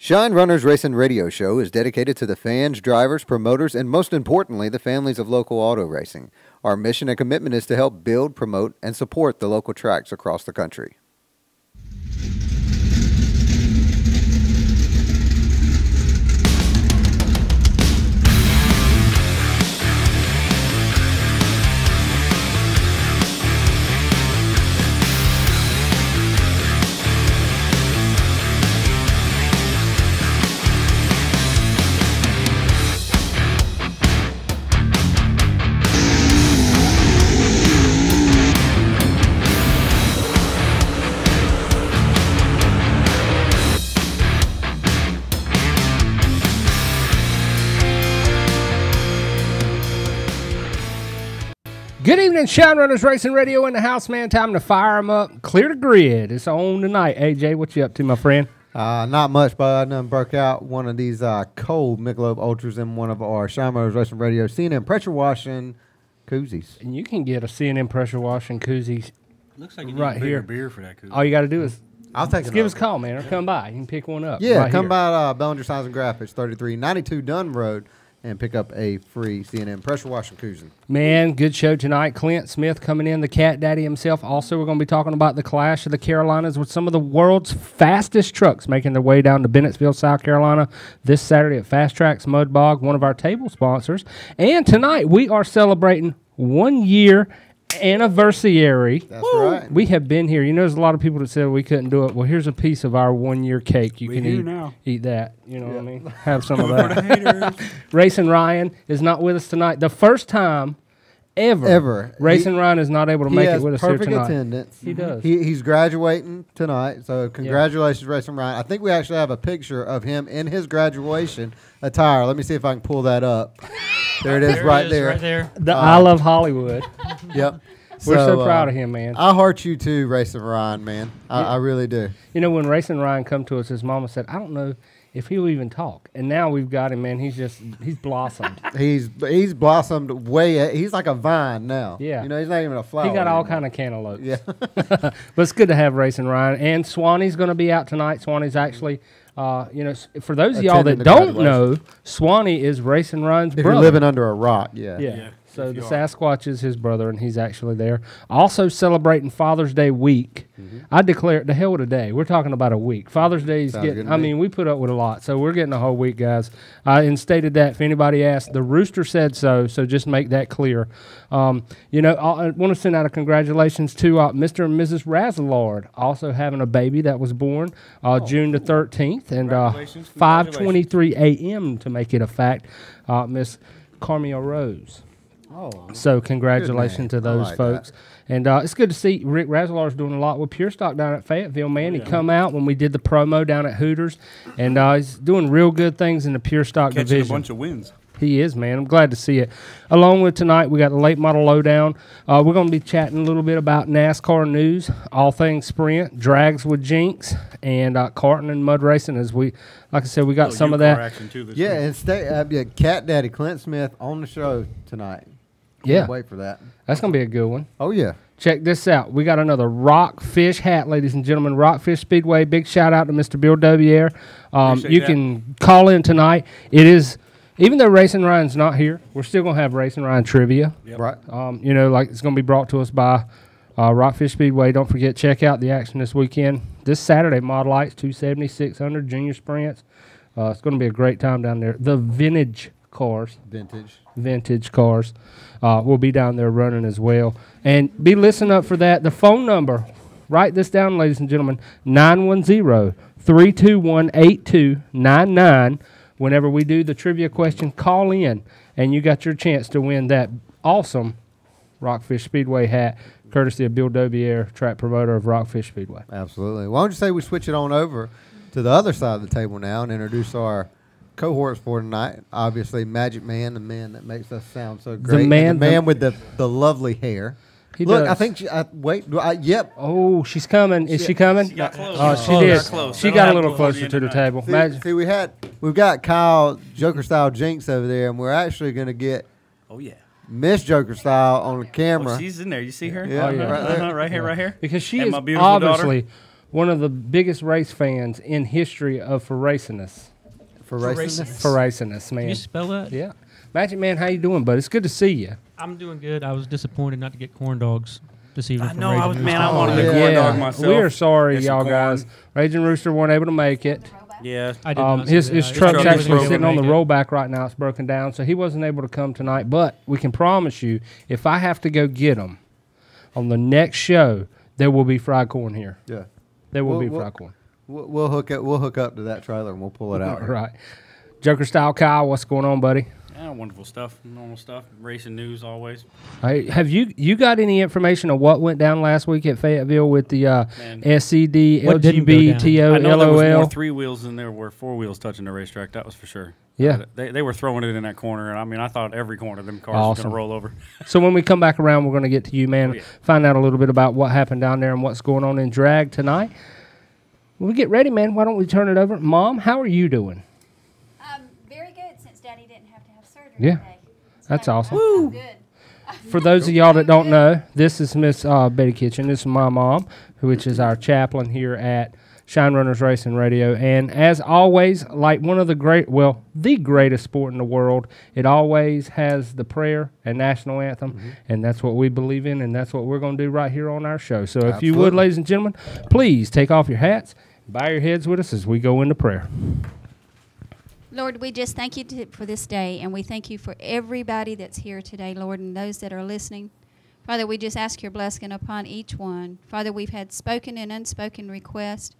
Shine Runners Racing Radio Show is dedicated to the fans, drivers, promoters, and most importantly, the families of local auto racing. Our mission and commitment is to help build, promote, and support the local tracks across the country. Good evening, Shine Runners Racing Radio in the house, man. Time to fire them up. Clear the grid. It's on tonight. AJ, what you up to, my friend? Not much, but I done broke out one of these cold Michelob Ultras in one of our Shine Runners Racing Radio CNN pressure washing koozies. And you can get a CNN pressure washing koozie Looks like you right need a here. bigger beer for that koozie. All you got to do is I'll take it. give us a call, man, or come by. You can pick one up. Yeah, right come here. by Bellinger Signs and Graphics, 3392 Dunn Road, and pick up a free CNN pressure washing koozie. Man, good show tonight. Clint Smith coming in, the Cat Daddy himself. Also, we're going to be talking about the Clash of the Carolinas with some of the world's fastest trucks making their way down to Bennettsville, South Carolina this Saturday at Fast Tracks Mud Bog, one of our table sponsors. And tonight we are celebrating 1 year anniversary. That's right. We have been here. You know, there's a lot of people that said we couldn't do it. Well, here's a piece of our 1 year cake. You can eat that. You know what I mean? Have some of that. Racing Ryan is not with us tonight. The first time ever. Racing Ryan is not able to make it with us here tonight. He has perfect attendance. He does. He's graduating tonight, so congratulations, Racing Ryan. I think we actually have a picture of him in his graduation attire. Let me see if I can pull that up. There it is, right there. The I Love Hollywood. Yep. We're so proud of him, man. I heart you too, Racing Ryan, man. I really do. You know, when Racing Ryan come to us, his mama said, I don't know if he'll even talk. And now we've got him, man. He's blossomed. He's blossomed he's like a vine now. Yeah. You know, he's not even a flower. He got all kind of cantaloupes. Yeah. But it's good to have Racing Ryan. And Swanee's going to be out tonight. Swanee's actually, for those of y'all that don't know, Swanee is Racing Ryan's brother. If you're living under a rock, yeah. So the Sasquatch is his brother, and he's actually there. Also celebrating Father's Day week. I declare, the hell with a day. We're talking about a week. Father's Day is getting, we put up with a lot. So we're getting a whole week, guys. And stated that if anybody asked, the rooster said so just make that clear. I want to send out a congratulations to Mr. and Mrs. Razzlard, also having a baby that was born June the 13th, and 5:23 a.m. to make it a fact, Miss Carmel Rose. So congratulations to those folks. That. And it's good to see Rick Razzalar's doing a lot with Pure Stock down at Fayetteville, man. He come out when we did the promo down at Hooters, and he's doing real good things in the Pure Stock division. Catching a bunch of wins. He is, man. I'm glad to see it. Along with tonight, we got the late model lowdown. We're going to be chatting a little bit about NASCAR news, all things sprint, drags with Jinx, and karting and mud racing. Like I said, we got some of that. Action too this and Cat Daddy Clint Smith on the show tonight. Can't wait for that. That's going to be a good one. Oh, yeah. Check this out. We got another Rockfish hat, ladies and gentlemen. Rockfish Speedway. Big shout out to Mr. Bill Dovier. You can call in tonight. It is, even though Racing Ryan's not here, we're still going to have Racing Ryan trivia. Yep. Right. It's going to be brought to us by Rockfish Speedway. Don't forget, check out the action this weekend. This Saturday, Model Lights, 270, 600, Junior Sprints. It's going to be a great time down there. The vintage cars. Vintage cars will be down there running as well. And be listening up for that. The phone number, write this down, ladies and gentlemen, 910-321-8299. Whenever we do the trivia question, call in, and you got your chance to win that awesome Rockfish Speedway hat, courtesy of Bill Dobier, track promoter of Rockfish Speedway. Absolutely. Why don't you say we switch it on over to the other side of the table now and introduce our cohorts for tonight. Obviously, Magic Man, the man that makes us sound so great. The man with the lovely hair. Look, I think yep. Oh, she's coming. Is she coming? She got close. Oh, she did. She got a little closer to the table. See, we've got Kyle Joker Style Jinx over there, and we're actually going to get Miss Joker Style on the camera. Oh, she's in there. You see her? Yeah, right here. Because she and is my beautiful obviously daughter. one of the biggest race fans in history of Feracinus. Feracinus, man. Can you spell that? Yeah. Magic Man, how you doing, bud? It's good to see you. I'm doing good. I was disappointed not to get corn dogs this evening. I know. I wanted a corn dog myself. We are sorry, y'all guys. Raging Rooster weren't able to make it. Yeah. I did his truck's actually sitting on the rollback right now. It's broken down, so he wasn't able to come tonight. But we can promise you, if I have to go get him on the next show, there will be fried corn here. Yeah. There will be fried corn. We'll hook up to that trailer and we'll pull it out. Right. Joker Style Kyle, what's going on, buddy? Yeah, wonderful stuff. Normal stuff. Racing news always. Hey, have you got any information on what went down last week at Fayetteville with the SCD, LGBT, I know there was more LOL? 3 wheels than there were 4 wheels touching the racetrack. That was for sure. Yeah. They were throwing it in that corner. And I mean, I thought every corner of them cars was going to roll over. So when we come back around, we're going to get to you, man. Find out a little bit about what happened down there and what's going on in drag tonight. When we get ready, man, why don't we turn it over? Mom, how are you doing? Very good, since Daddy didn't have to have surgery today. That's awesome. Woo! Good. For those of y'all that don't know, this is Miss Betty Kitchen. This is my mom, which is our chaplain here at Shine Runners Racing Radio. And as always, like one of the the greatest sport in the world, it always has the prayer and national anthem, and that's what we believe in, and that's what we're going to do right here on our show. So if you would, ladies and gentlemen, please take off your hats, bow your heads with us as we go into prayer. Lord, we just thank you for this day, and we thank you for everybody that's here today, Lord, and those that are listening. Father, we just ask your blessing upon each one. Father, we've had spoken and unspoken requests.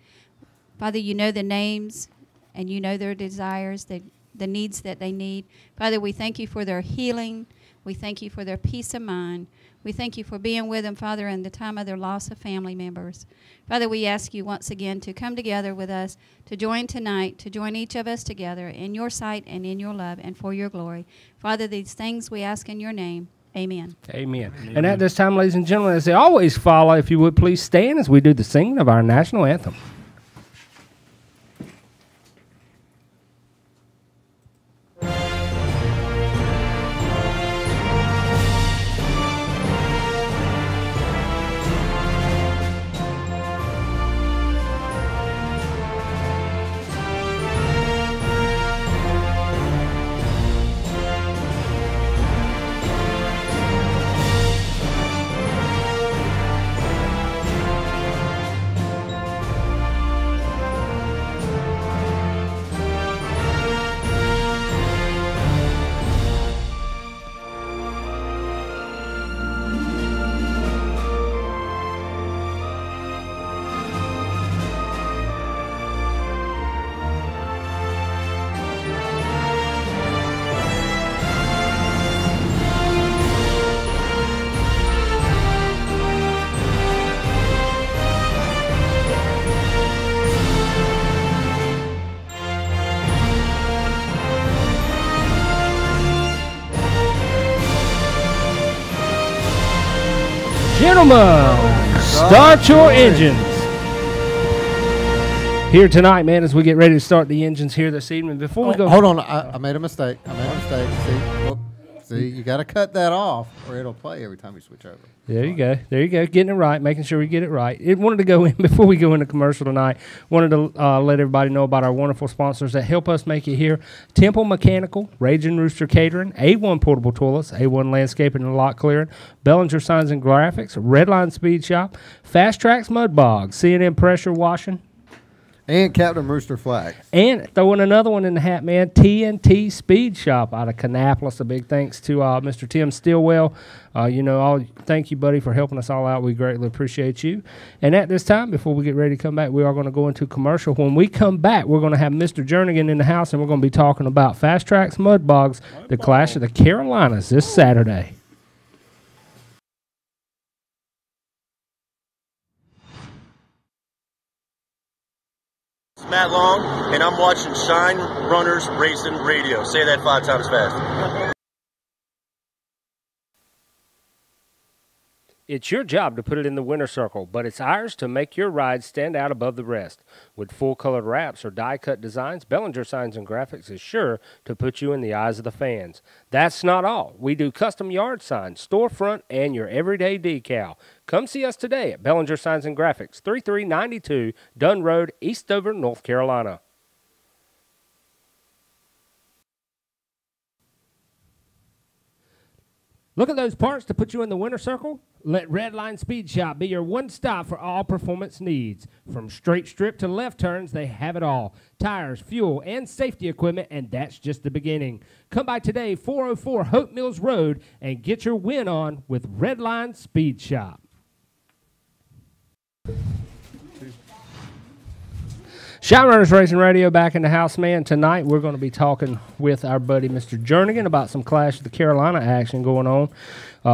Father, you know the names, and you know their desires, the needs that they need. Father, we thank you for their healing. We thank you for their peace of mind. We thank you for being with them, Father, in the time of their loss of family members. Father, we ask you once again to come together with us, to join tonight, to join each of us together in your sight and in your love and for your glory. Father, these things we ask in your name. Amen. Amen. And at this time, ladies and gentlemen, as they always follow, if you would please stand as we do the singing of our national anthem. Gentlemen, start your engines. Here tonight, man, as we get ready to start the engines here this evening. Before we go... Hold on. I made a mistake. See, you got to cut that off or it'll play every time you switch over. There you go. There you go. Getting it right, making sure we get it right. It wanted to go in before we go into commercial tonight. Wanted to let everybody know about our wonderful sponsors that help us make it here. Temple Mechanical, Raging Rooster Catering, A1 Portable Toilets, A1 Landscaping and Lot Clearing, Bellinger Signs and Graphics, Redline Speed Shop, Fast Tracks Mud Bogs, C&M Pressure Washing, and Captain Rooster Flags. And throwing another one in the hat, man, TNT Speed Shop out of Kannapolis. A big thanks to Mr. Tim Stillwell. Thank you, buddy, for helping us all out. We greatly appreciate you. And at this time, before we get ready to come back, we are going to go into commercial. When we come back, we're going to have Mr. Jernigan in the house, and we're going to be talking about Fast Tracks Mud Bogs, the Clash of the Carolinas this Saturday. Matt Long, and I'm watching Shine Runners Racing Radio. Say that 5 times fast. It's your job to put it in the winner circle, but it's ours to make your ride stand out above the rest. With full-colored wraps or die-cut designs, Bellinger Signs and Graphics is sure to put you in the eyes of the fans. That's not all. We do custom yard signs, storefront, and your everyday decal. Come see us today at Bellinger Signs and Graphics, 3392 Dunn Road, Eastover, North Carolina. Look at those parts to put you in the winner circle? Let Redline Speed Shop be your one stop for all performance needs. From straight strip to left turns, they have it all. Tires, fuel, and safety equipment, and that's just the beginning. Come by today, 404 Hope Mills Road, and get your win on with Redline Speed Shop. Shot Runners Racing Radio back in the house, man. Tonight we're going to be talking with our buddy Mr. Jernigan about some Clash of the Carolina action going on.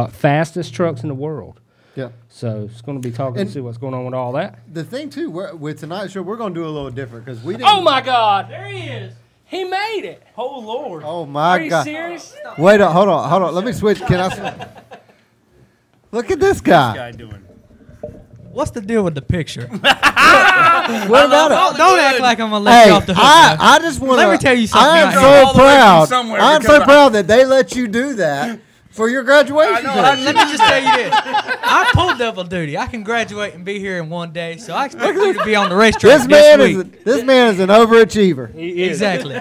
Fastest trucks in the world. Yeah. So it's going to be talking to see what's going on with all that. The thing, too, with tonight's show, we're going to do a little different because we didn't. Oh, my God. There he is. He made it. Oh, Lord. Oh, my God. Are you serious? Wait, hold on. Let me switch. Can I? Look at this guy. What's this guy doing? What's the deal with the picture? What about it? Don't act like I'm gonna let you off the hook. I just want to. Let me tell you something. I am so proud. I'm so proud that they let you do that for your graduation. Let me just tell you this. I pulled double duty. I can graduate and be here in one day, so I expect you to be on the racetrack This man is an overachiever. He is. Exactly.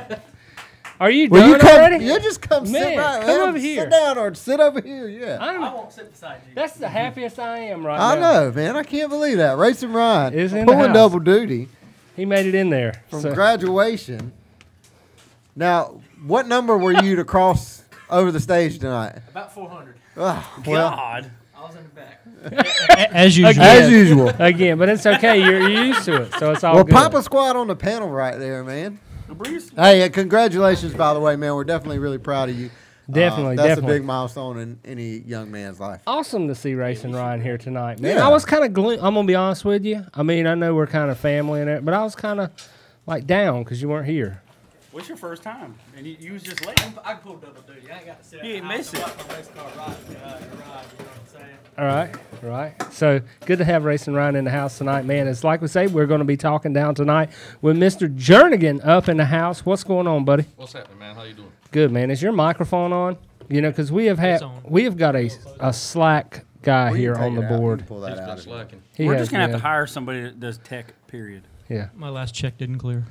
Are you done already? You just come sit right. Come over here. Sit down or sit over here. Yeah. I won't sit beside you. That's the happiest I am right now. I know, man. I can't believe that. Racing Ryan Is in the pulling house. double duty He made it in there. from graduation. Now, what number were you to cross over the stage tonight? About 400. Well, God. I was in the back. As usual. as usual. Again, but it's okay. You're used to it, so it's all Well, good. Papa Squad on the panel right there, man. Hey, congratulations, by the way, man. We're definitely really proud of you. Definitely, that's definitely. a big milestone in any young man's life. Awesome to see Racing Ryan here tonight, man. Yeah. I was kind of I'm going to be honest with you. I mean, I know we're kind of family and it, but I was kind of like down because you weren't here. What's your first time? And you was just late. I can pull double duty. I ain't got to sit You ain't miss it. watch my race car ride. You know what I'm saying? All right. So good to have Racing Ryan in the house tonight, man. It's like we say, we're going to be talking down tonight with Mr. Jernigan up in the house. What's going on, buddy? What's happening, man? How you doing? Good, man. Is your microphone on? You know, because we have got a Slack guy here on the board. Pull that He's been out. slacking. We're just going to have to hire somebody that does tech, period. Yeah. My last check didn't clear.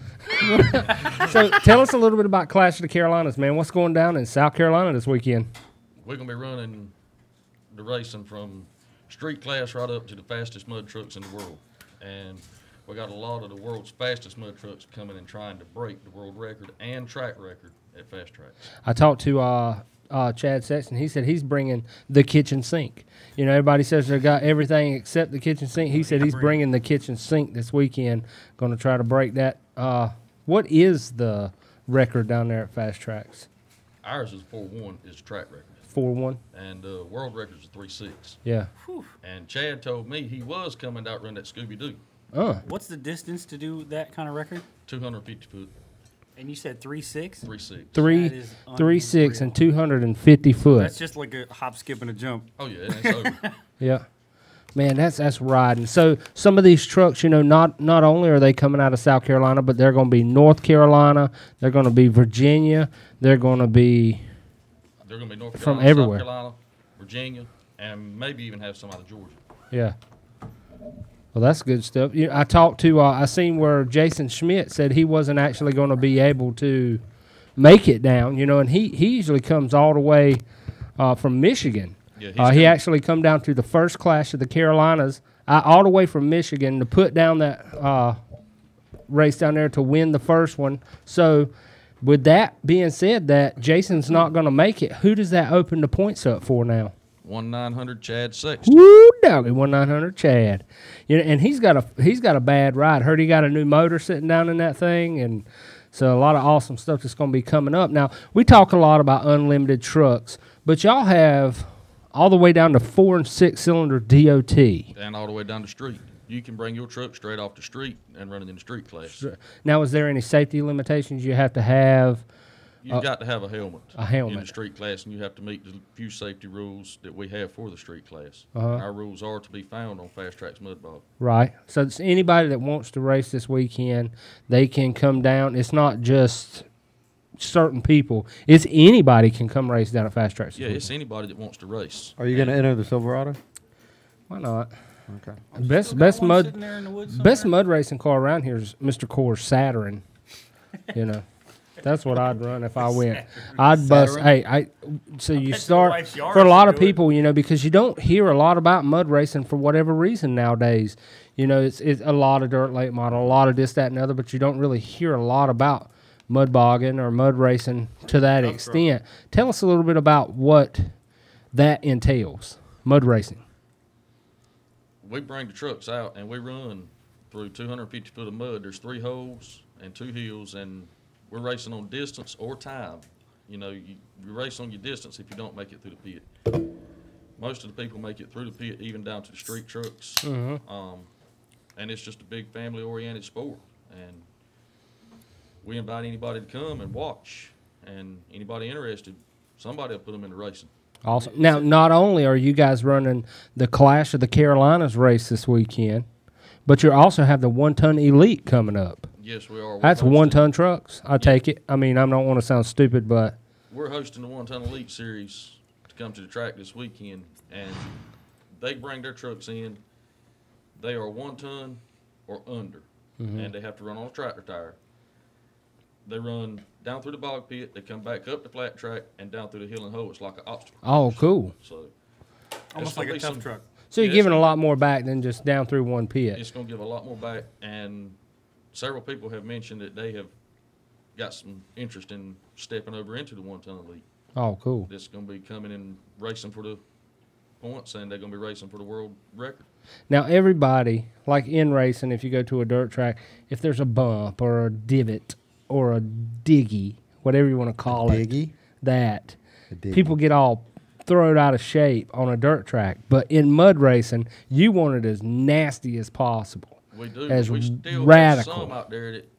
So tell us a little bit about Clash of the Carolinas, man. What's going down in South Carolina this weekend? We're going to be running the racing from street class right up to the fastest mud trucks in the world. And we got a lot of the world's fastest mud trucks coming and trying to break the world record and track record at fast tracks. I talked to Chad Sexton. He said he's bringing the kitchen sink. You know, everybody says they got everything except the kitchen sink. He said he's bringing the kitchen sink this weekend. Going to try to break that. What is the record down there at Fast Tracks? Ours is 4-1 is track record. 4-1. And world record is 3-6. Yeah. And Chad told me he was coming to outrun that Scooby-Doo. What's the distance to do that kind of record? 250 foot. And you said 3.6? 3-6. 3.6 and 250 foot. That's just like a hop, skip, and a jump. Oh, yeah, it's over. Yeah. Man, that's riding. So some of these trucks, you know, not only are they coming out of South Carolina, but they're going to be North Carolina. They're going to be Virginia. They're going to be They're going to be North from Carolina, everywhere. South Carolina, Virginia, and maybe even have some out of Georgia. Yeah. Well, that's good stuff. You know, I talked to, I seen where Jason Schmidt said he wasn't actually going to be able to make it down, you know, and he usually comes all the way from Michigan. Yeah, he actually come down to the first Clash of the Carolinas, all the way from Michigan to put down that race down there to win the first one. So with that being said, that Jason's not going to make it, who does that open the points up for now? 1-900 Chad Sexton. Woo, doggy, 1-900 Chad. You know, and he's got a bad ride. Heard he got a new motor sitting down in that thing, and so a lot of awesome stuff that's going to be coming up. Now, we talk a lot about unlimited trucks, but y'all have all the way down to 4- and 6-cylinder DOT. And all the way down the street. You can bring your truck straight off the street and run it in the street class. Now, is there any safety limitations you have to have You've got to have a helmet. A helmet. In the street class, and you have to meet the few safety rules that we have for the street class. Uh-huh. Our rules are to be found on Fast Tracks Mud Bog. Right. So it's anybody that wants to race this weekend, they can come down. It's not just certain people. It's anybody can come race down at Fast Tracks. Yeah, it's anybody that wants to race. Are you going to enter the Silverado? Why not? Okay. Best mud racing car around here is Mr. Core's Saturn. You know. That's what I'd run if I went. I'd bust. Hey, so you start for a lot of people, you know, because you don't hear a lot about mud racing for whatever reason nowadays. You know, it's a lot of dirt late model, a lot of this, that, and other, but you don't really hear a lot about mud bogging or mud racing to that extent. Tell us a little bit about what that entails, mud racing. We bring the trucks out and we run through 250 foot of mud. There's 3 holes and 2 hills, and we're racing on distance or time. You know, you race on your distance if you don't make it through the pit. Most of the people make it through the pit, even down to the street trucks. Mm-hmm. And it's just a big family-oriented sport. And we invite anybody to come and watch. And anybody interested, somebody will put them into racing. Awesome. Now, not only are you guys running the Clash of the Carolinas race this weekend, but you also have the 1-ton elite coming up. Yes, we are. That's 1-ton trucks. I take it. I mean, I don't want to sound stupid, but we're hosting the 1-ton elite series to come to the track this weekend, and they bring their trucks in. They are 1 ton or under, and they have to run on a tractor tire. They run down through the bog pit. They come back up the flat track and down through the hill and hoe. It's like an obstacle course. Oh, cool. So almost like a tough truck. So you're giving a lot more back than just down through one pit. It's going to give a lot more back, and several people have mentioned that they have got some interest in stepping over into the 1-ton elite. Oh, cool. That's going to be coming and racing for the points, and they're going to be racing for the world record. Now, everybody, like in racing, if you go to a dirt track, if there's a bump or a divot or a diggy, whatever you want to call it, people get all thrown out of shape on a dirt track. But in mud racing, you want it as nasty as possible. We do. As we still radical. have some out there that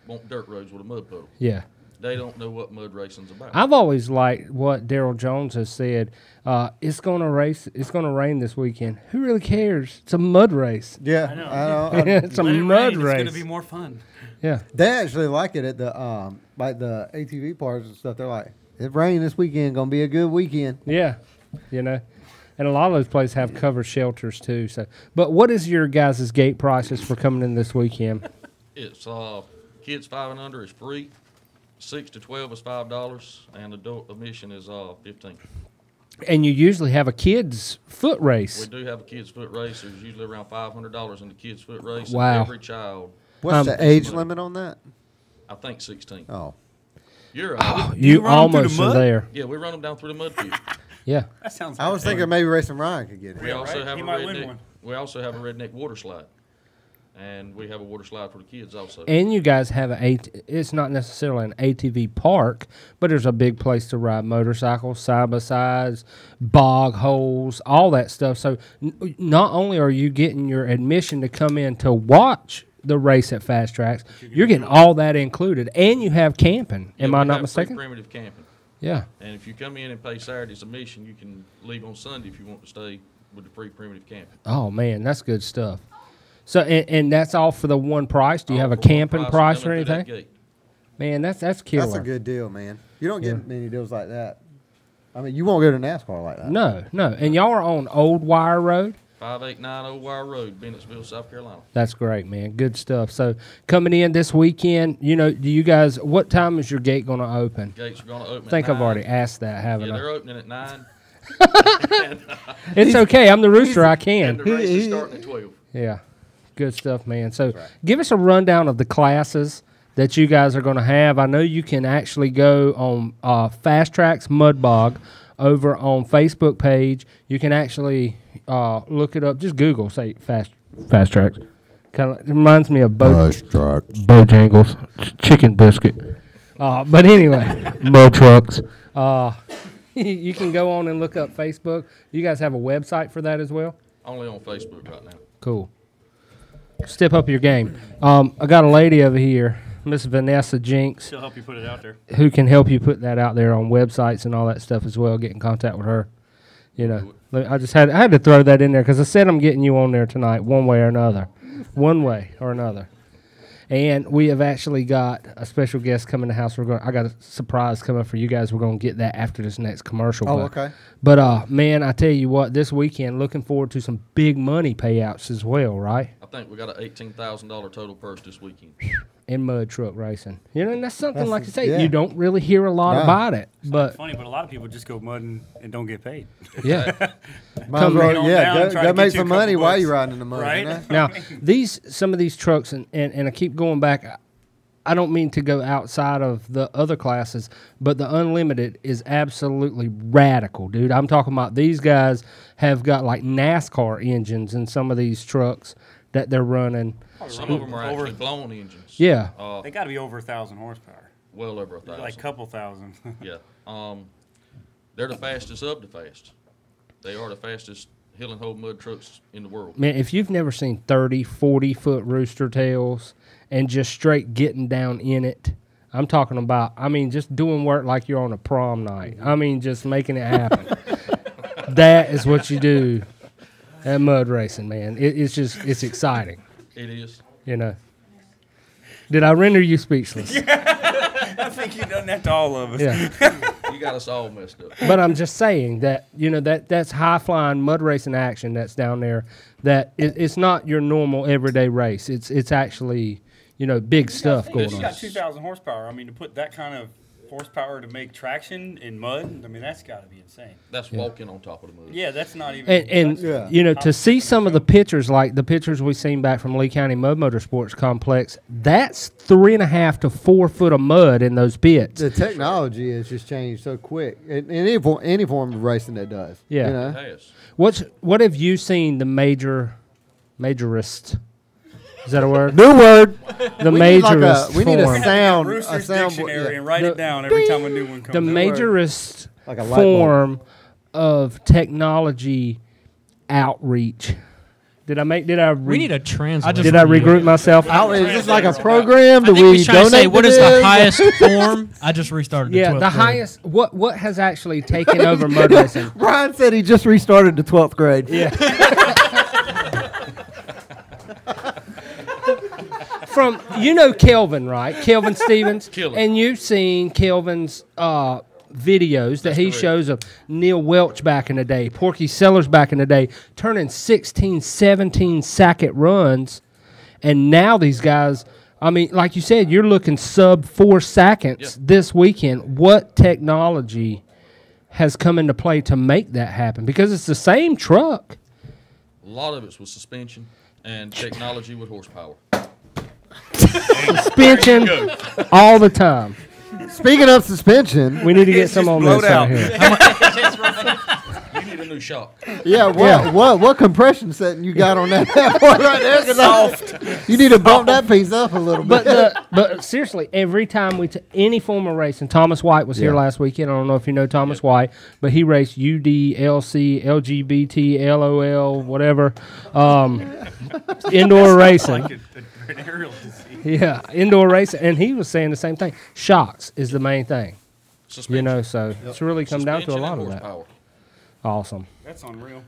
want dirt roads with a mud puddle. Yeah. They don't know what mud racing's about. I've always liked what Daryl Jones has said. It's going to rain this weekend. Who really cares? It's a mud race. Yeah, I know. It's a mud race. It's going to be more fun. Yeah. They actually like it at the like the ATV parks and stuff. They're like, it rained this weekend, gonna be a good weekend. Yeah, you know, and a lot of those places have covered shelters too. So, but what is your guys' gate prices for coming in this weekend? It's kids 5 and under is free, 6 to 12 is $5, and adult admission is $15. And you usually have a kids foot race. We do have a kids foot race. There's usually around $500 in the kids foot race. Wow. And every child. What's the age limit on that? I think 16. Oh. You're you almost are there. Yeah, we run them down through the mud pit. Yeah. That sounds. I was thinking maybe Racing Ryan could get it. We also have He a might win redneck. one. We also have a redneck water slide, and we have a water slide for the kids also. And you guys have it's not necessarily an ATV park, but there's a big place to ride motorcycles, side-by-sides, bog holes, all that stuff. So not only are you getting your admission to come in to watch the race at Fast Tracks, you're getting all that included, and you have camping. Am I not mistaken? Free primitive camping. Yeah. And if you come in and pay Saturday's admission, you can leave on Sunday if you want to stay with the free primitive camping. Oh, man, that's good stuff. So, and that's all for the one price? Do you have a camping price or anything? Man, that's killer. That's a good deal, man. You don't get many deals like that. I mean, you won't go to NASCAR like that. No. And y'all are on Old Wire Road? 589 Old Wire Road, Bennettsville, South Carolina. That's great, man. Good stuff. So, coming in this weekend, do you guys, what time is your gate going to open? Gates are going to open I think at 9. I've already asked that, haven't I? They're opening at 9. It's okay. I'm the rooster. I can. And the race is starting at 12. Yeah. Good stuff, man. So give us a rundown of the classes that you guys are going to have. I know you can actually go on Fast Tracks Mud Bog over on Facebook page. You can actually look it up. Just Google, say Fast Tracks. Kind of reminds me of Bojangles chicken biscuit. But anyway, Mud Trucks. You can go on and look up Facebook. You guys have a website for that as well? Only on Facebook right now. Cool. Step up your game. I got a lady over here Miss Vanessa Jinks. She'll help you put it out there. Who can help you put that out there on websites and all that stuff as well. Get in contact with her. You know, I had to throw that in there because I said I'm getting you on there tonight, one way or another. And we have actually got a special guest coming to the house. I got a surprise coming for you guys. We're going to get that after this next commercial. Oh, okay. But, man, I tell you what, this weekend, looking forward to some big money payouts as well, right? I think we got an $18,000 total purse this weekend. In mud truck racing. You know, and that's something, like I say, you don't really hear a lot about it. But funny, but a lot of people just go mudding and don't get paid. Yeah. Go make some money while you're riding in the mud. Right? You know? Now, some of these trucks, and I keep going back, I don't mean to go outside of the other classes, but the Unlimited is absolutely radical, dude. I'm talking about these guys have got like NASCAR engines in some of these trucks that they're running. Some of them are actually blown engines. Yeah. They got to be over 1,000 horsepower. Well over 1,000. Like a couple thousand. Yeah. They're the fastest of the fast. They are the fastest hill and hold mud trucks in the world. Man, if you've never seen 30, 40-foot rooster tails and just straight getting down in it, I'm talking about, just doing work like you're on a prom night. Just making it happen. That is what you do at mud racing, man. It's exciting. It is. You know. Did I render you speechless? I think you've done that to all of us. Yeah. You got us all messed up. But I'm just saying that, that's high-flying mud racing action that's down there. That it's not your normal everyday race. It's actually, big stuff going on. You got 2,000 horsepower. To put that kind of horsepower to make traction in mud, that's got to be insane. That's walking on top of the mud. Yeah, that's not even. To see some of the pictures, like the pictures we've seen back from Lee County Mud Motorsports Complex, that's 3.5 to 4 foot of mud in those pits. The technology has just changed so quick. In any form of racing that does. Yeah. It has. What have you seen the majorist? Is that a word? New word. The majorist. We need a sound. Rooster's dictionary and write it down every time a new one comes. The majorist like a form of technology outreach. We need a translator. Did I regroup myself? Is this like a program? Do we donate? Say, what is the highest form? I just restarted. Yeah, the highest. What has actually taken over mud racing? Ryan said he just restarted the 12th grade. Yeah. From Kelvin, right? Kelvin Stevens. And you've seen Kelvin's videos that he shows of Neil Welch back in the day, Porky Sellers back in the day, turning 16, 17 sacket runs. And now these guys, like you said, you're looking sub 4 seconds this weekend. What technology has come into play to make that happen? Because it's the same truck. A lot of it was suspension and technology with horsepower. Suspension all the time. Speaking of suspension, we need to get some on this out here. You need a new shock. Yeah, what compression setting you got on that one right there? Soft. You need to bump that piece up a little bit. But seriously, every time any form of racing, Thomas White was here last weekend. I don't know if you know Thomas White, but he raced UD, LC, LGBT, LOL, whatever, indoor racing. Like an aerial disease. Yeah, indoor racing, and he was saying the same thing. Shocks is the main thing. Suspension. So it's really come down to a lot of that. Awesome. That's unreal.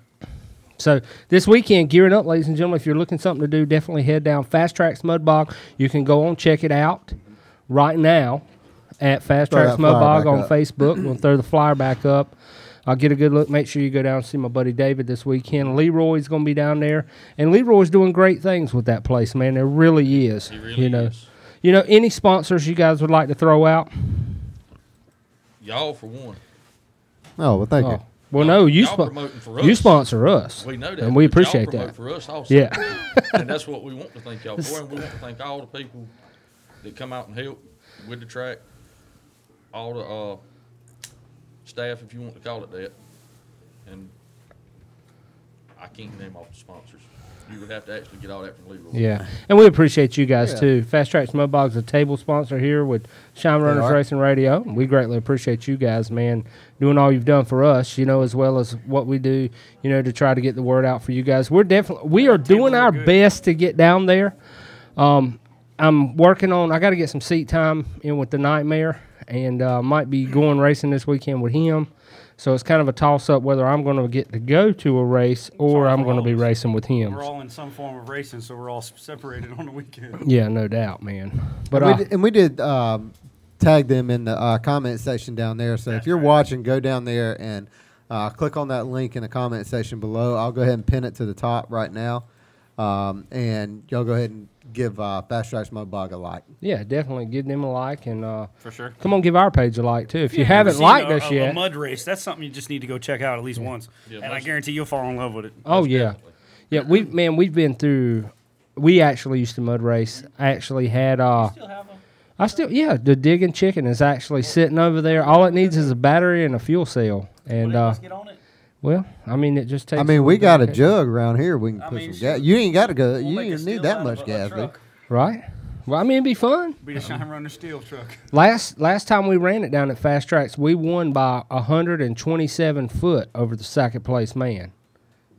So this weekend, gearing up, ladies and gentlemen, if you're looking something to do, definitely head down Fast Tracks Mud Bog. You can go on, check it out right now at Fast Tracks Mud Bog on Facebook. We'll throw the flyer back up. I'll get a good look. Make sure you go down and see my buddy David this weekend. Leroy's going to be down there. And Leroy's doing great things with that place, man. There really is. He really is. Any sponsors you guys would like to throw out? Y'all for one. Oh, well, thank you. Well, no, you sponsor us. We know that. And we appreciate y'all that. For us also. Yeah. And that's what we want to thank y'all for. And we want to thank all the people that come out and help with the track, all the staff, if you want to call it that. And I can't name off the sponsors. You would have to actually get all that from Leroy. Yeah, and we appreciate you guys too. Fast Tracks Mud Bog's a table sponsor here with Shine Runners Racing Radio. And we greatly appreciate you guys, man, doing all you've done for us, as well as what we do, to try to get the word out for you guys. We are doing our best to get down there. I'm working on. I got to get some seat time in with the Nightmare, and might be going racing this weekend with him. So it's kind of a toss-up whether I'm going to get to go to a race or I'm going to be racing with him. We're all in some form of racing, so we're all separated on the weekend. Yeah, no doubt, man. But we did tag them in the comment section down there. So if you're watching, go down there and click on that link in the comment section below. I'll go ahead and pin it to the top right now. And y'all go ahead and give Fast Tracks Mud Bog a like. Yeah, definitely give them a like, and for sure. Come on, give our page a like too. If you haven't liked us yet, a mud race, that's something you just need to go check out at least once, and I guarantee you'll fall in love with it. Oh yeah, yeah. We've been through. We actually used to mud race. I actually had Still have them? the Digging Chicken is actually sitting over there. All it needs is a battery and a fuel cell, and let's get on it. Well, I mean, it just takes. I mean, we got a jug around here. We can put some gas. You ain't got to go. You ain't need that much gas, dude. Right? Well, I mean, it'd be fun. Be the Shine Runner steel truck. Last time we ran it down at Fast Tracks, we won by 127 foot over the second place man.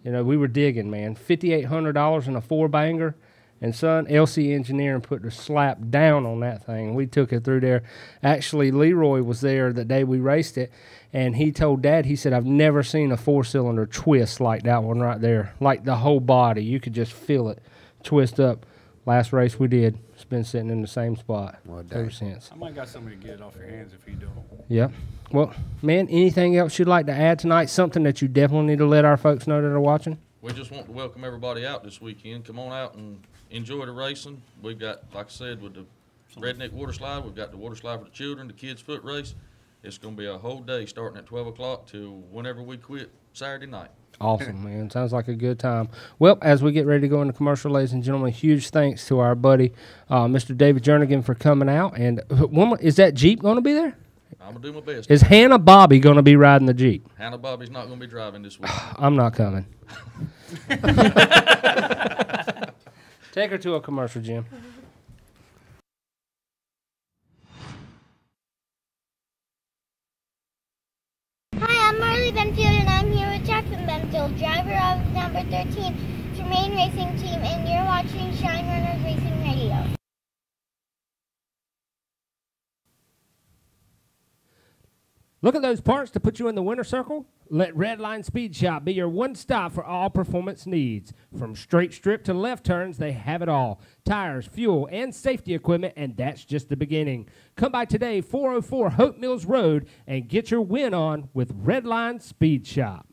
You know, we were digging, man. $5,800 in a 4-banger. And, son, LC Engineering put the slap down on that thing. We took it through there. Actually, Leroy was there the day we raced it, and he told Dad, he said, I've never seen a 4-cylinder twist like that one right there. Like the whole body. You could just feel it twist up. Last race we did, it's been sitting in the same spot ever since. I might got somebody to get it off your hands if you don't. Yeah. Well, man, anything else you'd like to add tonight? Something that you definitely need to let our folks know that are watching? We just want to welcome everybody out this weekend. Come on out and enjoy the racing. We've got, like I said, with the Redneck Water Slide, we've got the water slide for the children, the kids' foot race. It's going to be a whole day starting at 12 o'clock till whenever we quit Saturday night. Awesome, man. Sounds like a good time. Well, as we get ready to go into commercial, ladies and gentlemen, huge thanks to our buddy, Mr. David Jernigan, for coming out. And is that Jeep going to be there? I'm going to do my best. Is Hannah Bobby going to be riding the Jeep? Hannah Bobby's not going to be driving this week. I'm not coming. Take her to a commercial, Jim. Hi, I'm Marley Benfield, and I'm here with Jackson Benfield, driver of number 13 Tremaine Racing Team, and you're watching Shine Runners Racing Radio. Look at those parts to put you in the winner circle? Let Redline Speed Shop be your one stop for all performance needs. From straight strip to left turns, they have it all. Tires, fuel, and safety equipment, and that's just the beginning. Come by today, 404 Hope Mills Road, and get your win on with Redline Speed Shop.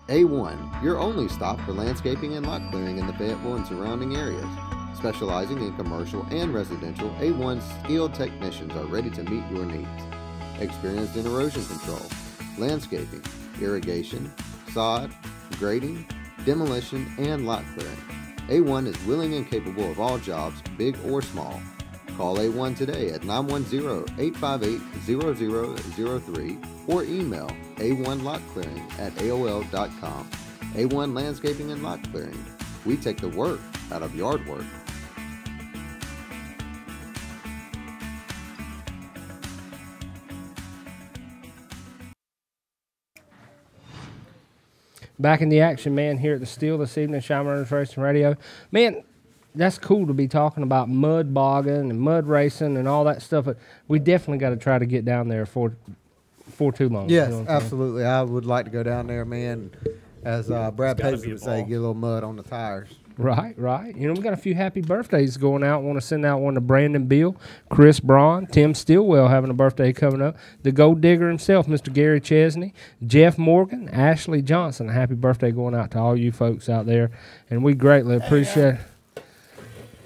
A1, your only stop for landscaping and lot clearing in the Fayetteville and surrounding areas. Specializing in commercial and residential, A1's skilled technicians are ready to meet your needs. Experienced in erosion control, landscaping, irrigation, sod, grading, demolition, and lot clearing. A1 is willing and capable of all jobs, big or small. Call A1 today at 910-858-0003 or email a1lotclearing@aol.com. A1 Landscaping and Lot Clearing. We take the work out of yard work. Back in the action, man, here at the Steel this evening, Shine Runners Racing Radio. Man, that's cool to be talking about mud bogging and mud racing and all that stuff, but we definitely got to try to get down there for too long. Yes, you know absolutely. I would like to go down there, man, as Brad Paisley would say, get a little mud on the tires. Right, right. You know, we got a few happy birthdays going out. Want to send out one to Brandon Beal, Chris Braun, Tim Stillwell having a birthday coming up, the Gold Digger himself, Mr. Gary Chesney, Jeff Morgan, Ashley Johnson. A happy birthday going out to all you folks out there, and we greatly appreciate it.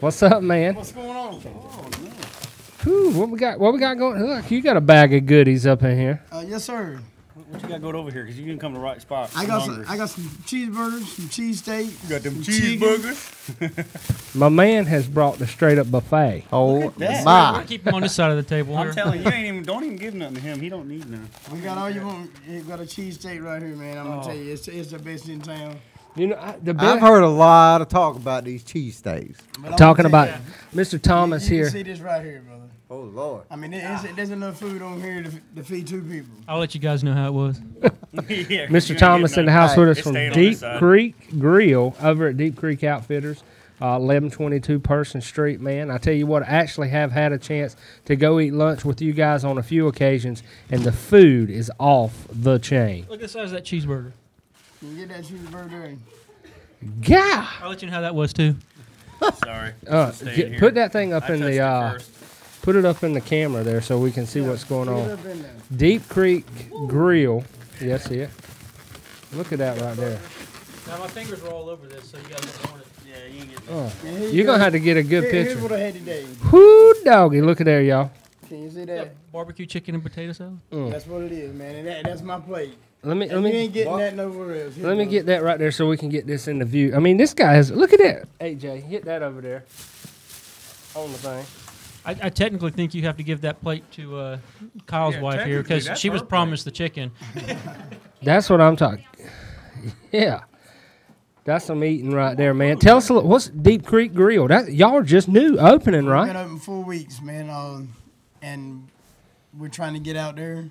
What's up, man? What's going on? Whew, what we got going? Look, you got a bag of goodies up in here. Yes, sir. What you got going over here? Because you didn't come to the right spot. I got some cheeseburgers, some cheesesteak. You got them cheeseburgers. My man has brought the straight up buffet. Oh my! Keep him on this side of the table. I'm telling you, don't even give nothing to him. He don't need none. We got all you want. You got a cheesesteak right here, man. I'm gonna tell you, it's the best in town. You know, I've heard a lot of talk about these cheesesteaks. Talking about Mr. Thomas you here. can see this right here, brother. Oh, Lord. I mean, there's enough food on here to feed 2 people. I'll let you guys know how it was. Yeah, Mr. Thomas in the house with us It's from staying on Deep this side. Creek Grill over at Deep Creek Outfitters, 1122 Person Street, man. I tell you what, I actually have had a chance to go eat lunch with you guys on a few occasions, and the food is off the chain. Look at the size of that cheeseburger. You can get that cheeseburger. Yeah. I'll let you know how that was, too. Sorry. Put that thing up I in touched it the first. put it up in the camera there so we can see what's going Put it on. up in there. Deep Creek Grill. Yeah, see it. Look at that right there. Now, my fingers are all over this, so you guys don't want it. Yeah, you can get Oh, Yeah, here you you're go. gonna have to get a good Here's picture. what I had today. Whoo, doggy! Look at there, y'all. Can you see that? Barbecue chicken and potato salad? That's what it is, man. And that's my plate. Let me And you ain't getting that nowhere else. let me get that right there so we can get this in the view. I mean, this guy has. Look at that, AJ. Hit that over there on the thing. I technically think you have to give that plate to Kyle's Yeah, wife here technically, because that's she was her plate. promised the chicken. That's what I'm talking. Yeah, that's some eating right there, man. Tell us a little, what's Deep Creek Grill? That y'all are just new opening, We've right? been open 4 weeks, man, and we're trying to get out there.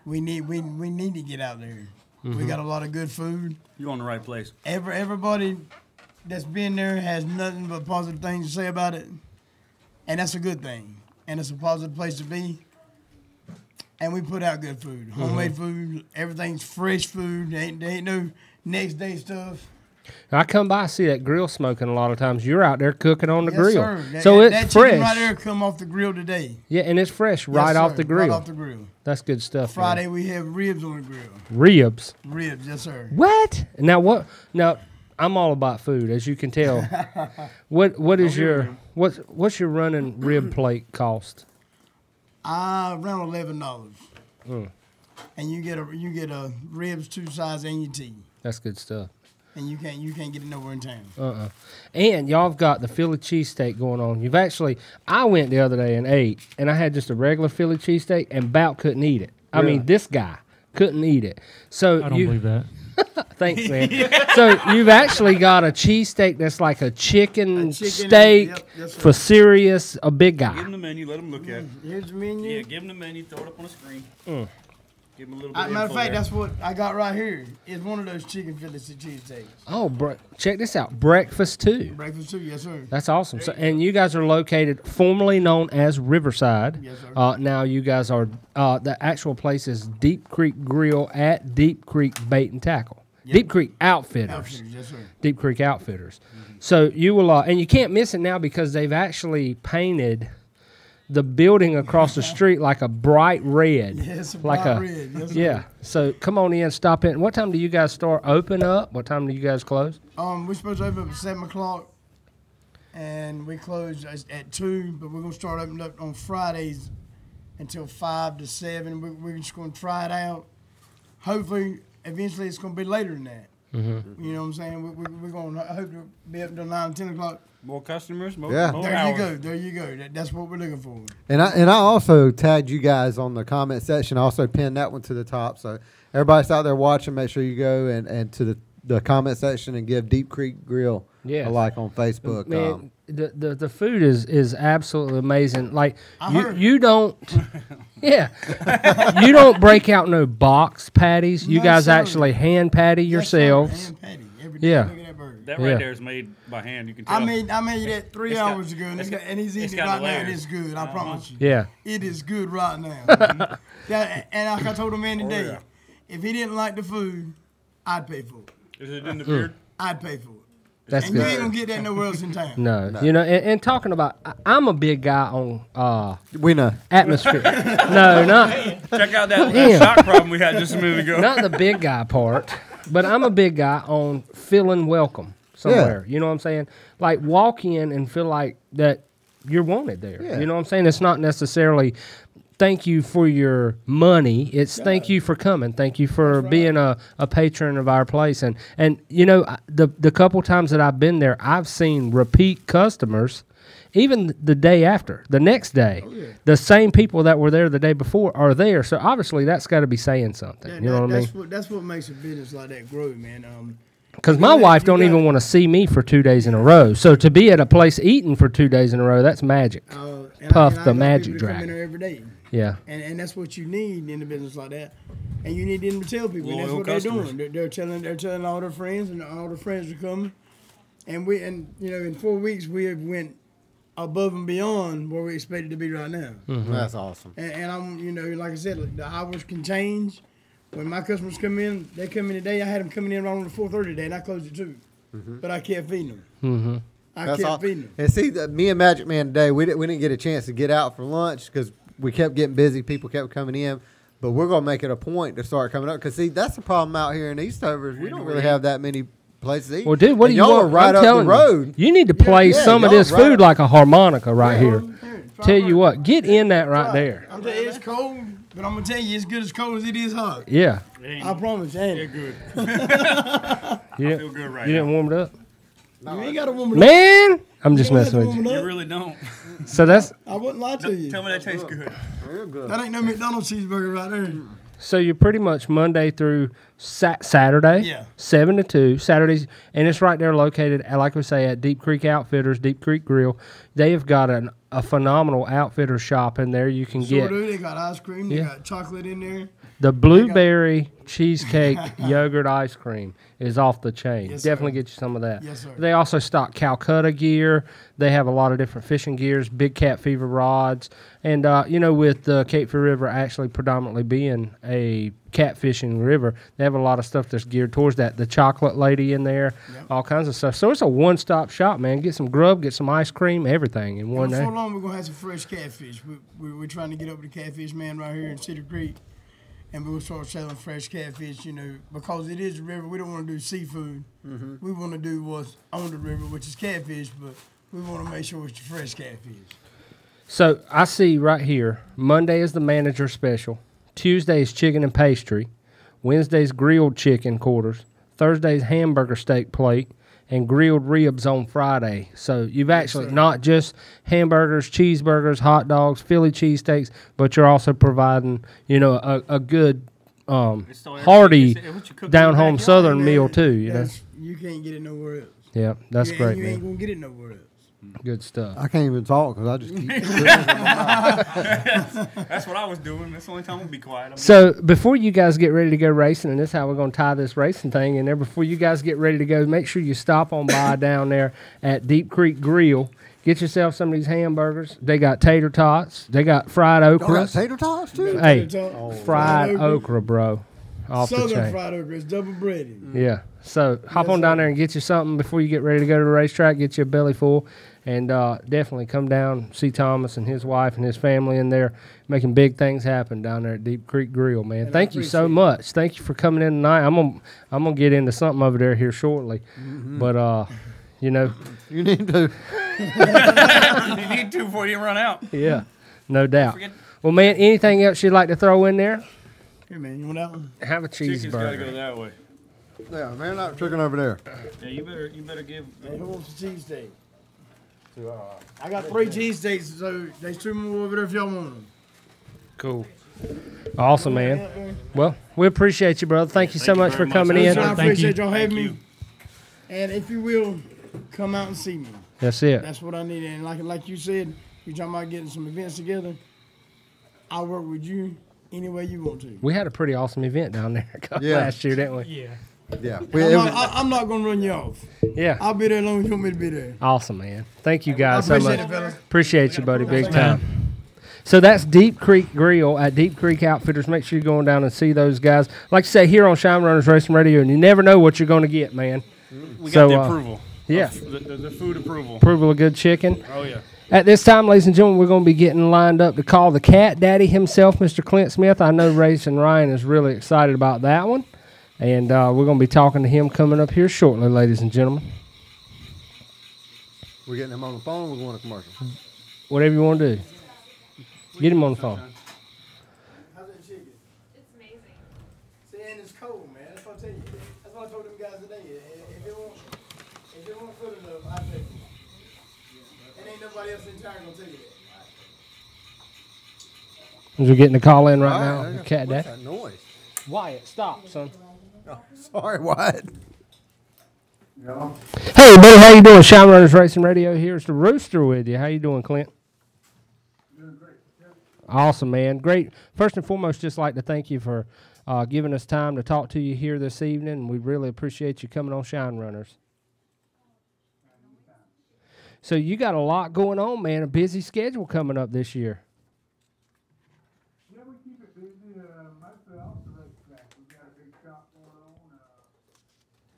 We need to get out there. We got a lot of good food. You're on the right place. Everybody that's been there has nothing but positive things to say about it, and that's a good thing. And it's a positive place to be. And we put out good food, homemade food. Everything's fresh food. There ain't no next day stuff. I come by, see that grill smoking a lot of times. You're out there cooking on the Yes, grill, sir. so that it's chicken fresh. right there come off the grill today. Yeah, and it's fresh Yes, right off sir. the grill. Right off the grill. That's good stuff. Friday man. we have ribs on the grill. Ribs. Ribs, yes sir. What? Now what? Now I'm all about food, as you can tell. What is your what's your running rib plate cost? Around $11. Mm. And you get a ribs 2 sides and your tea. That's good stuff. And you can't get it nowhere in town. And y'all have got the Philly cheesesteak going on. You've actually, I went the other day and ate, and I had just a regular Philly cheesesteak, and Bout couldn't eat it. I mean, this guy couldn't eat it. So I don't believe that. Thanks, man. So you've actually got a cheesesteak that's like a chicken steak yep, yes, sir. for serious, a big Give guy. them the menu. Let them look at it. Here's the menu. Yeah, give them the menu. Throw it up on the screen. Give them a little bit. Matter of info fact, there. that's what I got right here. It's one of those chicken Philly cheesesteaks. Oh, check this out. Breakfast too. Breakfast too, yes sir. That's awesome. So, and you guys are located, formerly known as Riverside. Yes, sir. Now you guys are, the actual place is Deep Creek Grill at Deep Creek Bait and Tackle. Yep. Deep Creek Outfitters. Outfitters, yes sir. Deep Creek Outfitters. So you will, and you can't miss it now because they've actually painted the building across the street like a bright red. Yes, like bright red. Yes, sir. yeah. So come on in, stop in. What time do you guys start open up? What time do you guys close? We're supposed to open up at 7 o'clock, and we close at 2. But we're gonna start opening up on Fridays until 5 to 7. We're just gonna try it out. Hopefully, eventually, it's gonna be later than that. You know what I'm saying? We're gonna hope to be up until 9, 10 o'clock. More customers, more, Yeah. more There hours. you go. There you go. That's what we're looking for. And I also tagged you guys on the comment section. I also pinned that one to the top. So everybody's out there watching, make sure you go and to the comment section and give Deep Creek Grill Yes. a like on Facebook. Man, the food is absolutely amazing. Like I heard. you don't, yeah, you don't break out no box patties. You No, guys sir. actually hand patty Yes, sir. yourselves. Hand patty every day. Yeah. Look at that burger. That Yeah. right there is made by hand. You can tell. I made that 3 It's got- hours ago, and, and he's it's eating it got right the now, and layers. it's good. I promise you. Yeah, It is good right now. And like I told the man today, yeah. if he didn't like the food, I'd pay for it. Is it in the beard? I'd pay for it. that's And you ain't good. gonna get that nowhere else in town. No, you know, and talking about, I'm a big guy on We know. atmosphere. No, not Check out that Damn. shock problem we had just a minute ago. not the big guy part, but I'm a big guy on feeling welcome somewhere. You know what I'm saying? Like walk in and feel like that you're wanted there. Yeah. You know what I'm saying? It's not necessarily thank you for your money. It's thank you for coming. Thank you for being a patron of our place. And you know, the couple times that I've been there, I've seen repeat customers. Even the day after, the next day, the same people that were there the day before are there. So obviously, that's got to be saying something. You know what I mean? That's what makes a business like that grow, man. Because my wife don't even want to see me for 2 days in a row. So to be at a place eating for 2 days in a row, that's magic. Puff I the got Magic people that come in Dragon. there every day. Yeah. And that's what you need in a business like that. And you need them to tell people. And that's Loyal what customers. they're doing. They're telling all their friends, and all their friends are coming. And in 4 weeks we have went above and beyond where we expected to be right now. Mm-hmm. That's awesome. And I'm, like I said, like, the hours can change. When my customers come in, they come in today. I had them coming in around 4:30 today, and I closed at 2. But I kept feeding them. Mm-hmm. I kept feeding them. And see, me and Magic Man today, we didn't get a chance to get out for lunch because we kept getting busy. People kept coming in. But we're going to make it a point to start coming up. Because, see, that's the problem out here in Eastover is we don't really have that many places to eat. Well, dude, what do you y'all want? are right I'm up the road. You need to play some of y'all this right food up- like a harmonica right here. Try Tell it. you what, get in that right there. I'm telling you, it's cold, but I'm going to tell you, it's good as cold as it is hot. Yeah. I promise. Ain't They're it? good. You I feel good right You didn't now. warm it up? You ain't got to warm it up. Man, I'm just You don't messing have with to you. warm it You up. really don't. So that's I wouldn't lie to you. Tell me that tastes good. That ain't no McDonald's cheeseburger right there. so you're pretty much Monday through Saturday, Yeah. 7 to 2 Saturdays, and it's right there located, like we say, at Deep Creek Outfitters, Deep Creek Grill. They have got a phenomenal outfitter shop in there. You can Sure get do. They got ice cream. They Yeah. got chocolate in there. the blueberry cheesecake yogurt ice cream is off the chain. Yes, Definitely sir. get you some of that. Yes, sir. They also stock Calcutta gear. They have a lot of different fishing gears, big cat fever rods, and with the Cape Fear River actually predominantly being a catfishing river, they have a lot of stuff that's geared towards that. The chocolate lady in there, all kinds of stuff. So it's a one-stop shop, man. Get some grub, get some ice cream, everything in one And day. before long, we're going to have some fresh catfish. We're trying to get up to the catfish man right here in Cedar Creek. And we'll start selling fresh catfish, because it is a river. We don't want to do seafood. We want to do what's on the river, which is catfish, but we want to make sure it's fresh catfish. So I see right here, Monday is the manager special. Tuesday is chicken and pastry. Wednesday's grilled chicken quarters. Thursday's hamburger steak plate. And grilled ribs on Friday. So you've actually not just hamburgers, cheeseburgers, hot dogs, Philly cheesesteaks, but you're also providing, a good, hearty, down-home Southern meal too. You can't get it nowhere else. Yeah, that's great, You ain't man. going to get it nowhere else. Good stuff. I can't even talk because I just keep. That's what I was doing. That's the only time I'm gonna be quiet. So before you guys get ready to go racing, and this is how we're going to tie this racing thing in there, before you guys get ready to go, make sure you stop on by down there at Deep Creek Grill. Get yourself some of these hamburgers. They got tater tots. They got fried okra. Tater tots too. Hey, Fried fried okra. okra, bro. Off the Southern chain. fried okra is double breaded. Yeah. So hop on down there and get you something before you get ready to go to the racetrack. Get you a belly full. And definitely come down, see Thomas and his wife and his family in there making big things happen down there at Deep Creek Grill, man. And Thank you so much. Thank you for coming in tonight. I'm gonna get into something over there here shortly. But you need to. You need to before you run out. Yeah, no doubt. Well, man, anything else you'd like to throw in there? Here, man, you want that one? Have a Chicken's gotta go cheeseburger. that way. Yeah, man, that chicken over there. Yeah, you better give. Hey, who wants a cheesesteak? I got 3 cheesesteaks, so there's 2 more over there if y'all want them. Cool. Awesome, man. Well, we appreciate you, brother. Thank you so much for coming in. I appreciate y'all having me. And if you will, come out and see me. That's it. That's what I need. And like you said, you're talking about getting some events together. I'll work with you any way you want to. We had a pretty awesome event down there last year, didn't we? Yeah. Yeah. I'm not going to run you off. Yeah. I'll be there as long as you want me to be there. Awesome, man. Thank you guys so appreciate much. it, fellas. Appreciate you, buddy. Big time. So that's Deep Creek Grill at Deep Creek Outfitters. Make sure you're going down and see those guys. Like I say, here on Shine Runners Racing Radio, and you never know what you're going to get, man. We got the approval. Yeah. The food approval. Approval of good chicken. Oh, yeah. At this time, ladies and gentlemen, we're going to be getting lined up to call the Cat Daddy himself, Mr. Clint Smith. I know Race and Ryan is really excited about that one. And we're going to be talking to him coming up here shortly, ladies and gentlemen. We're getting him on the phone. We're going to commercial. Whatever you want to do. Get him on the phone. How's that chicken? It's amazing. See, and it's cold, man. That's what I tell you. That's what I told them guys today. If it won't good enough, I take it. And ain't nobody else in town gonna tell you that. We're getting the call in right now. What's Cat Daddy. that noise? Wyatt, stop, son. Oh, sorry, Wyatt. Hey, buddy, how you doing? Shine Runners Racing Radio. Here's the Rooster with you. How you doing, Clint? Awesome, man. Great. First and foremost, just like to thank you for giving us time to talk to you here this evening. We really appreciate you coming on Shine Runners. So you got a lot going on, man. A busy schedule coming up this year. Yeah, we keep it busy. Mostly off the racetrack. We've got a big shop going on.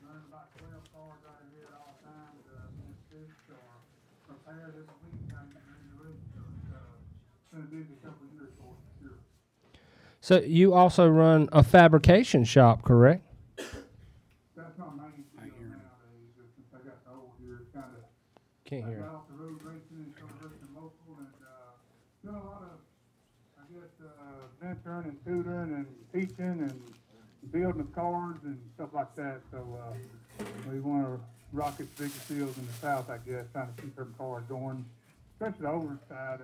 Running about 12 cars out of here at all times. Being fixed or prepared every week. Trying to get ready to race. So it's been a busy couple of years for us, for sure. So you also run a fabrication shop, correct? That's my main deal nowadays. Since I got the old years, kind of. Can't hear. I got off the road racing and started racing local and doing a lot of, I guess, mentoring and tutoring and teaching and building of cars and stuff like that. So we want to rocket the biggest fields in the South, I guess, trying to keep them cars going, especially the older side,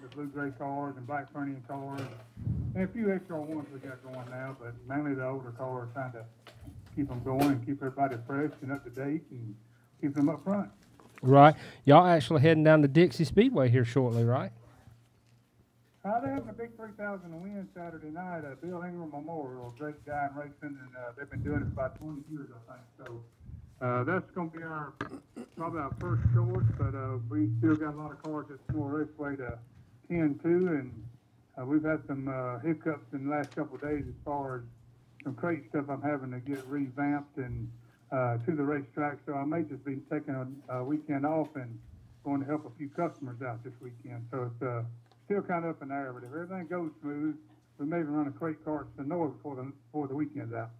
the blue-gray cars and black Pernian cars, and a few extra ones we got going now, but mainly the older cars, trying to keep them going and keep everybody fresh and up to date and keep them up front. Right. Y'all actually heading down to Dixie Speedway here shortly, right? They're having a big 3,000 to win Saturday night at Bill Ingram Memorial. Great guy in racing, and they've been doing it for about 20 years, I think. So that's going to be probably our first choice, but we still got a lot of cars at Smore Raceway to tend to, and we've had some hiccups in the last couple of days as far as some crate stuff I'm having to get revamped and to the racetrack, so I may just be taking a weekend off and going to help a few customers out this weekend. So it's still kind of up in the air, but if everything goes smooth, we may even run a crate car to Sonora before the weekend's out.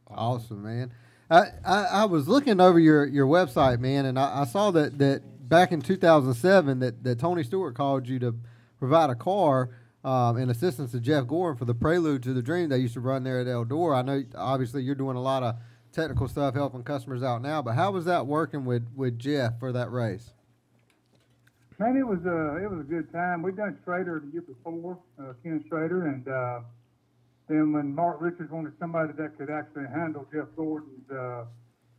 Awesome, man. I was looking over your website, man, and I saw that back in 2007 that Tony Stewart called you to provide a car in assistance to Jeff Gordon for the Prelude to the Dream they used to run there at Eldora. I know, obviously, you're doing a lot of technical stuff helping customers out now, but how was that working with Jeff for that race? Man, it was a good time. We've done Schrader the year before, Ken Schrader, and then when Mark Richards wanted somebody that could actually handle Jeff Gordon's,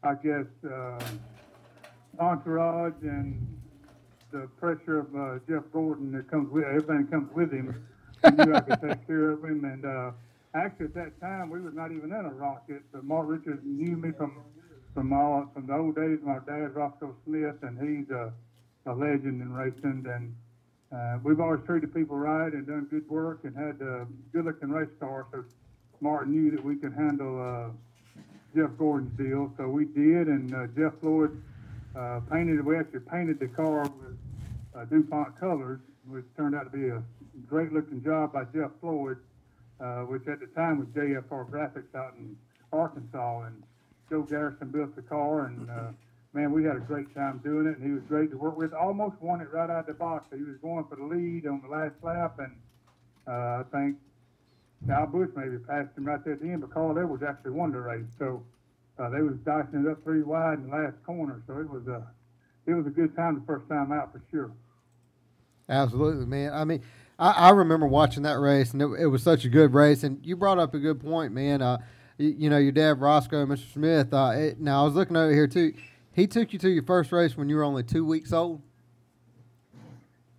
I guess, entourage and the pressure of Jeff Gordon that comes with everything comes with him, I knew I could take care of him. And actually, at that time, we was not even in a rocket, but Mark Richards knew me from the old days. My dad, Roscoe Smith, and he's a legend in racing. And we've always treated people right and done good work and had good-looking race cars. So Martin knew that we could handle Jeff Gordon's deal, so we did. And Jeff Floyd we actually painted the car with DuPont colors, which turned out to be a great-looking job by Jeff Floyd. Which at the time was JFR Graphics out in Arkansas, and Joe Garrison built the car, and man, we had a great time doing it, and he was great to work with. Almost won it right out of the box. He was going for the lead on the last lap, and I think Kyle Busch maybe passed him right there at the end, but Carl Edwards actually won the race. So they was dicing it up 3 wide in the last corner, so it was a good time the first time out for sure. Absolutely, man. I mean, I remember watching that race, and it was such a good race. And you brought up a good point, man. You know, your dad, Roscoe, Mr. Smith. Now, I was looking over here, too. He took you to your first race when you were only 2 weeks old?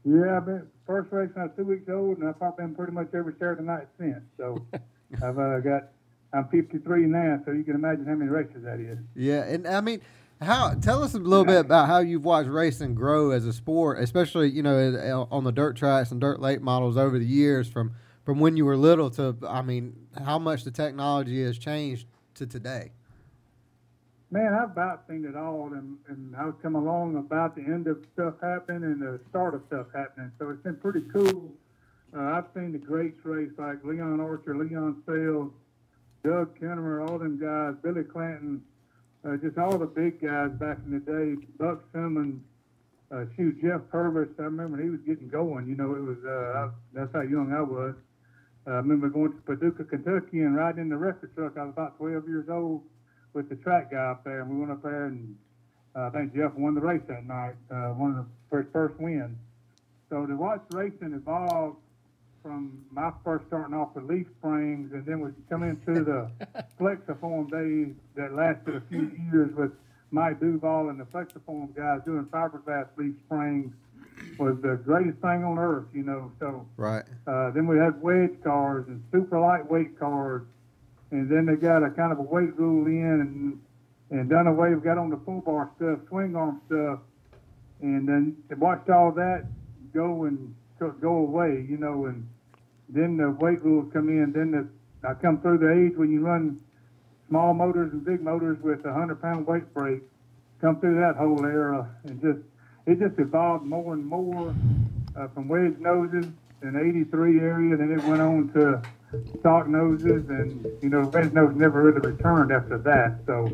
Yeah, I've been first race when I was 2 weeks old, and I've probably been pretty much every Saturday night since. So I'm 53 now, so you can imagine how many races that is. Yeah, and I mean, tell us a little bit about how you've watched racing grow as a sport, especially, you know, on the dirt tracks and dirt late models over the years from when you were little to, I mean, how much the technology has changed to today. Man, I've about seen it all, and I've come along about the end of stuff happening and the start of stuff happening, so it's been pretty cool. I've seen the greats race like Leon Archer, Leon Sales, Doug Kennemer, all them guys, Billy Clanton, just all the big guys back in the day, Buck Simmons, Jeff Purvis. I remember he was getting going. You know, it was that's how young I was. I remember going to Paducah, Kentucky, and riding in the record truck. I was about 12 years old with the track guy up there, and we went up there, and I think Jeff won the race that night, one of his first wins. So to watch racing evolve from my first starting off with leaf springs, and then we come into the Flexiform days that lasted a few years with Mike Duval and the Flexiform guys doing fiberglass leaf springs, was the greatest thing on earth, you know. So right. Then we had wedge cars and super lightweight cars, and then they got a kind of a weight rule in and done away. We got on the full bar stuff, swing arm stuff, and then watched all that go away, you know. And then the weight rules come in. Then I come through the age when you run small motors and big motors with a 100-pound weight brake. Come through that whole era, and it just evolved more and more from wedge noses in the 83 area. Then it went on to stock noses, and, you know, wedge nose never really returned after that. So,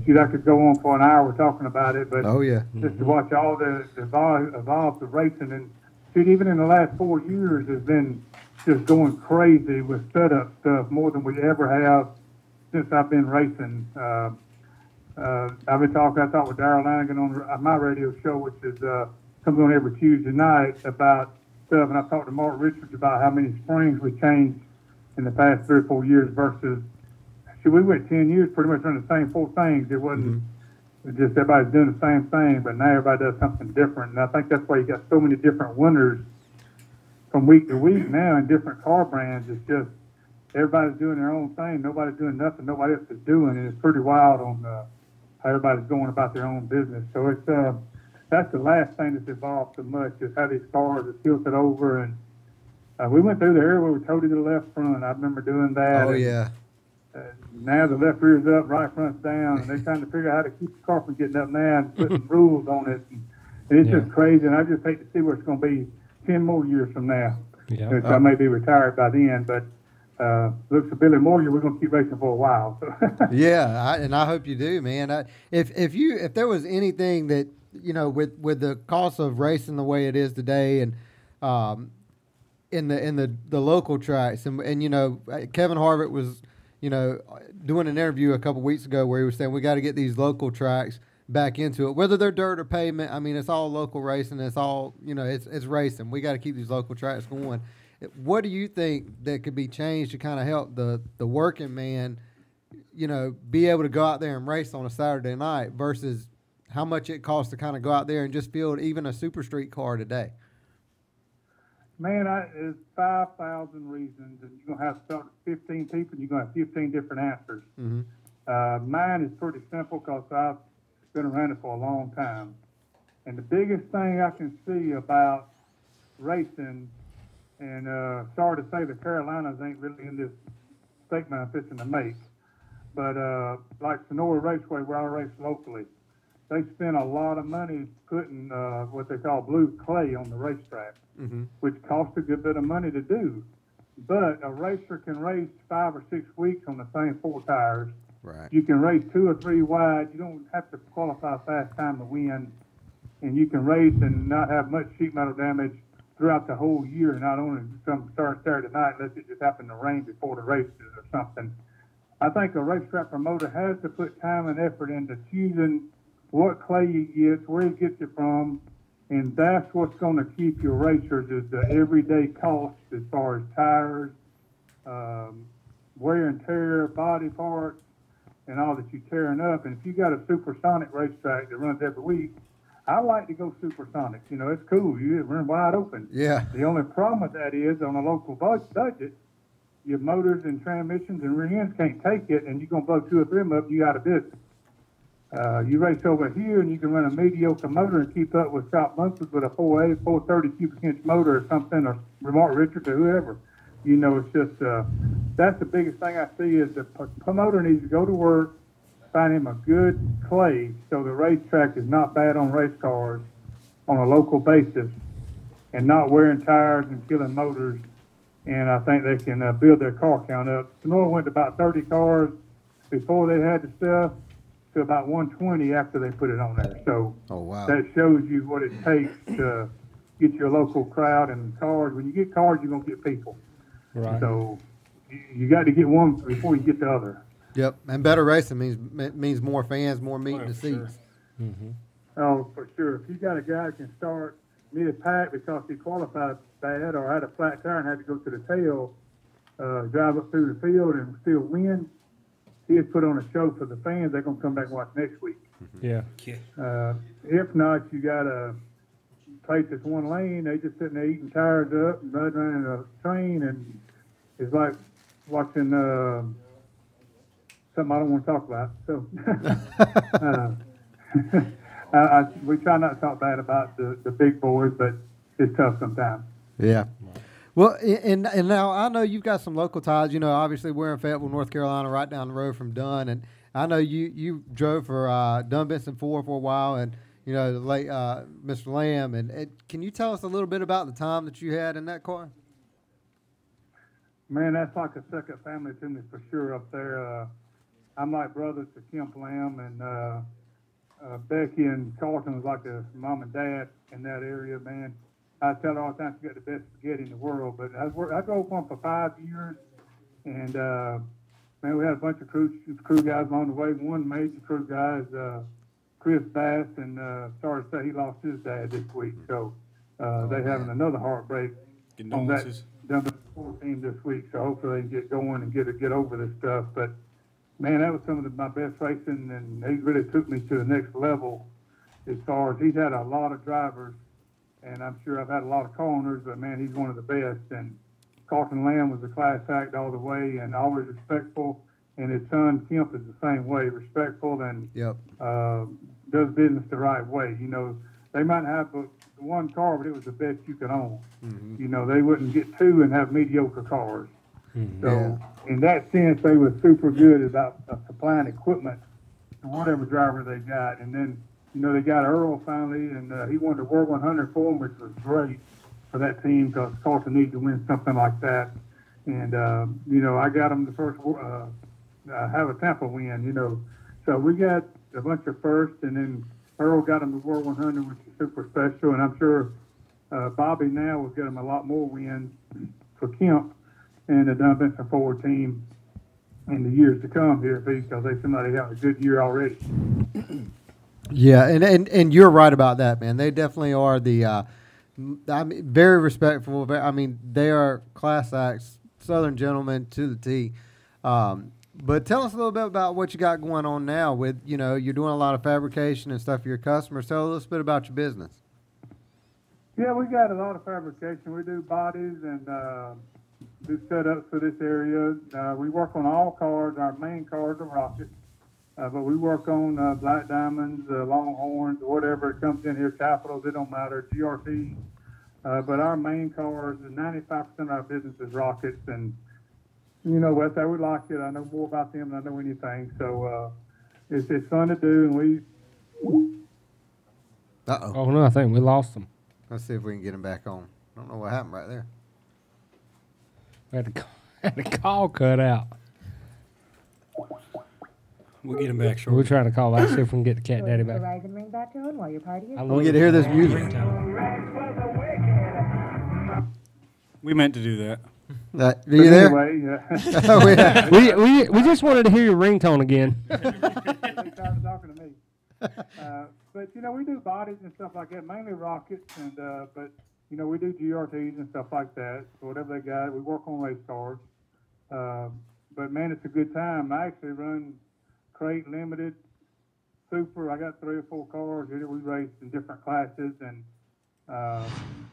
shoot, I could go on for an hour talking about it, but oh, yeah. Just to watch all the evolve of racing. And, shoot, even in the last 4 years has been just going crazy with setup stuff more than we ever have since I've been racing. I talked with Darrell Lanigan on my radio show, which is comes on every Tuesday night, about stuff, and I talked to Mark Richards about how many springs we changed in the past 3 or 4 years versus, we went 10 years pretty much running the same 4 things. It wasn't just everybody's doing the same thing, but now everybody does something different, and I think that's why you got so many different winners from week to week now in different car brands. It's just everybody's doing their own thing. Nobody's doing nothing nobody else is doing, and it's pretty wild on how everybody's going about their own business. So it's that's the last thing that's evolved so much, is how these cars are tilted over. And we went through the era where we toted to the left front. I remember doing that. Oh, yeah. Now the left rear's up, right front's down, and they're trying to figure out how to keep the car from getting up now and putting rules on it. And it's just crazy, and I just hate to see where it's going to be 10 more years from now. Yeah. Which I may be retired by then, but looks at Billy Morgan, we're going to keep racing for a while. So. Yeah, and I hope you do, man. If there was anything that, you know, with the cost of racing the way it is today, and in the local tracks, and you know, Kevin Harvick was, you know, doing an interview a couple weeks ago where he was saying we got to get these local tracks back into it, whether they're dirt or pavement. I mean, it's all local racing. It's all, you know, it's racing. We got to keep these local tracks going. What do you think that could be changed to kind of help the working man, you know, be able to go out there and race on a Saturday night versus how much it costs to kind of go out there and just field even a super street car today? Man, it's 5,000 reasons, and you're going to have to start with 15 people, and you're going to have 15 different answers. Mm-hmm. Mine is pretty simple because I've been around it for a long time. And the biggest thing I can see about racing, and sorry to say the Carolinas ain't really in this statement I'm fixing to make, but like Sonora Raceway, where I race locally, they spend a lot of money putting what they call blue clay on the racetrack, which costs a good bit of money to do. But a racer can race 5 or 6 weeks on the same 4 tires. Right. You can race 2 or 3 wide. You don't have to qualify fast time to win. And you can race and not have much sheet metal damage throughout the whole year, not only some start Saturday night unless it just happened to rain before the races or something. I think a racetrack promoter has to put time and effort into choosing what clay he gets, where he gets it from, and that's what's going to keep your racers is the everyday cost as far as tires, wear and tear, body parts, and all that you're tearing up. And if you got a supersonic racetrack that runs every week, I like to go supersonic. You know, it's cool. You run wide open. Yeah. The only problem with that is on a local budget, your motors and transmissions and rear ends can't take it, and you're going to blow 2 or 3 of them up, you out of business. You race over here, and you can run a mediocre motor and keep up with Scott Bunsford with a 430 cubic inch motor or something, or Mark Richards or whoever. You know, it's just, that's the biggest thing I see is the promoter needs to go to work, find him a good clay so the racetrack is not bad on race cars on a local basis and not wearing tires and killing motors. And I think they can build their car count up. Sonora went to about 30 cars before they had the stuff to about 120 after they put it on there. So that shows you what it takes to get your local crowd and cars. When you get cars, you're going to get people. Right. So you got to get one before you get the other. Yep, and better racing means more fans, more meat in the seats. Mm-hmm. Oh, for sure. If you got a guy that can start mid-pack because he qualified bad or had a flat tire and had to go to the tail, drive up through the field and still win, he has put on a show for the fans. They're going to come back and watch next week. Yeah. If not, you got to place that's one lane. They just sitting there eating tires up and riding around in a train, and it's like watching something I don't want to talk about. So we try not to talk bad about the big boys, but it's tough sometimes. Yeah. Well, and now I know you've got some local ties. You know, obviously we're in Fayetteville, North Carolina, right down the road from Dunn, and I know you drove for Dunn Benson Ford for a while, and you know the late Mr. Lamb. And can you tell us a little bit about the time that you had in that car? Man, that's like a second family to me for sure up there. I'm like brothers to Kemp Lamb, and Becky and Carlton was like a mom and dad in that area, man. I tell her all the time she got the best spaghetti in the world, but I drove one for 5 years, and man, we had a bunch of crew guys along the way. One major crew guy is Chris Bass, and sorry to say he lost his dad this week, so they're having another heartbreak on that Dunn 14 this week. So hopefully they can get going and get over this stuff. But man, that was some of my best racing, and he really took me to the next level as far as he's had a lot of drivers. And I'm sure I've had a lot of corners, but man, he's one of the best. And Carlton Lamb was a class act all the way, and always respectful. And his son Kemp is the same way, respectful and does business the right way. You know, they might have one car, but it was the best you could own. Mm-hmm. You know, they wouldn't get two and have mediocre cars. Mm-hmm. So in that sense, they were super good about supplying equipment to whatever driver they got. And then, you know, they got Earl finally, and he won the World 100 for him, which was great for that team because Carlton needed to win something like that. And, you know, I got them the first have a Tampa win, you know. So we got a bunch of firsts, and then Earl got him the World 100, which is super special. And I'm sure Bobby now will get him a lot more wins for Kemp and the Dunn Benson Ford team in the years to come here because they seem like they have a good year already. Yeah, and you're right about that, man. They definitely are I mean, very respectful. I mean, they are class acts, Southern gentlemen to the T. But tell us a little bit about what you got going on now with, you know, you're doing a lot of fabrication and stuff for your customers. Tell us a little bit about your business. Yeah, we got a lot of fabrication. We do bodies and do setups for this area. We work on all cars. Our main cars are rockets. But we work on Black Diamonds, Longhorns, whatever it comes in here, Capitals, it don't matter, GRT. But our main cars, 95% of our business is rockets. And, you know, that's how we like it. I know more about them than I know anything. So it's fun to do. And we. Uh-oh. Oh, no, I think we lost them. Let's see if we can get him back on. I don't know what happened right there. We had the call cut out. We'll get him back shortly. We're trying to call back, see if we can get the cat daddy back. Verizon ring back on while your party is. We get to hear this music. We meant to do that. Are you there? Anyway, we just wanted to hear your ringtone again. Talking to me. But, you know, we do bodies and stuff like that, mainly rockets, and but, you know, we do GRTs and stuff like that. So whatever they got, we work on race cars. But, man, it's a good time. I actually run crate, limited, super. I got 3 or 4 cars here that we race in different classes, and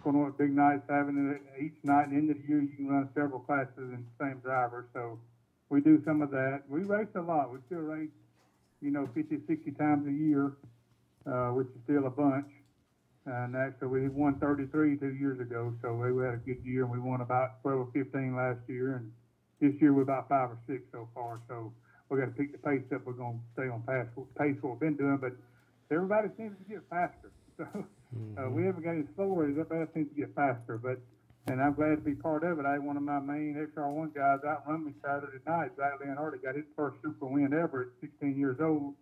going on with big nights, having it each night and end of the year, you can run several classes in the same driver. So we do some of that. We race a lot. We still race, you know, 50, 60 times a year, which is still a bunch. And actually, we won 33 2 years ago, so we had a good year, and we won about 12 or 15 last year, and this year we're about 5 or 6 so far. So we got to pick the pace up. We're going to stay on pace what we've been doing, but everybody seems to get faster. So we haven't got any slower. Everybody seems to get faster, and I'm glad to be part of it. I had one of my main XR1 guys outrun me Saturday night. Zach Leonardi got his first super win ever at 16 years old,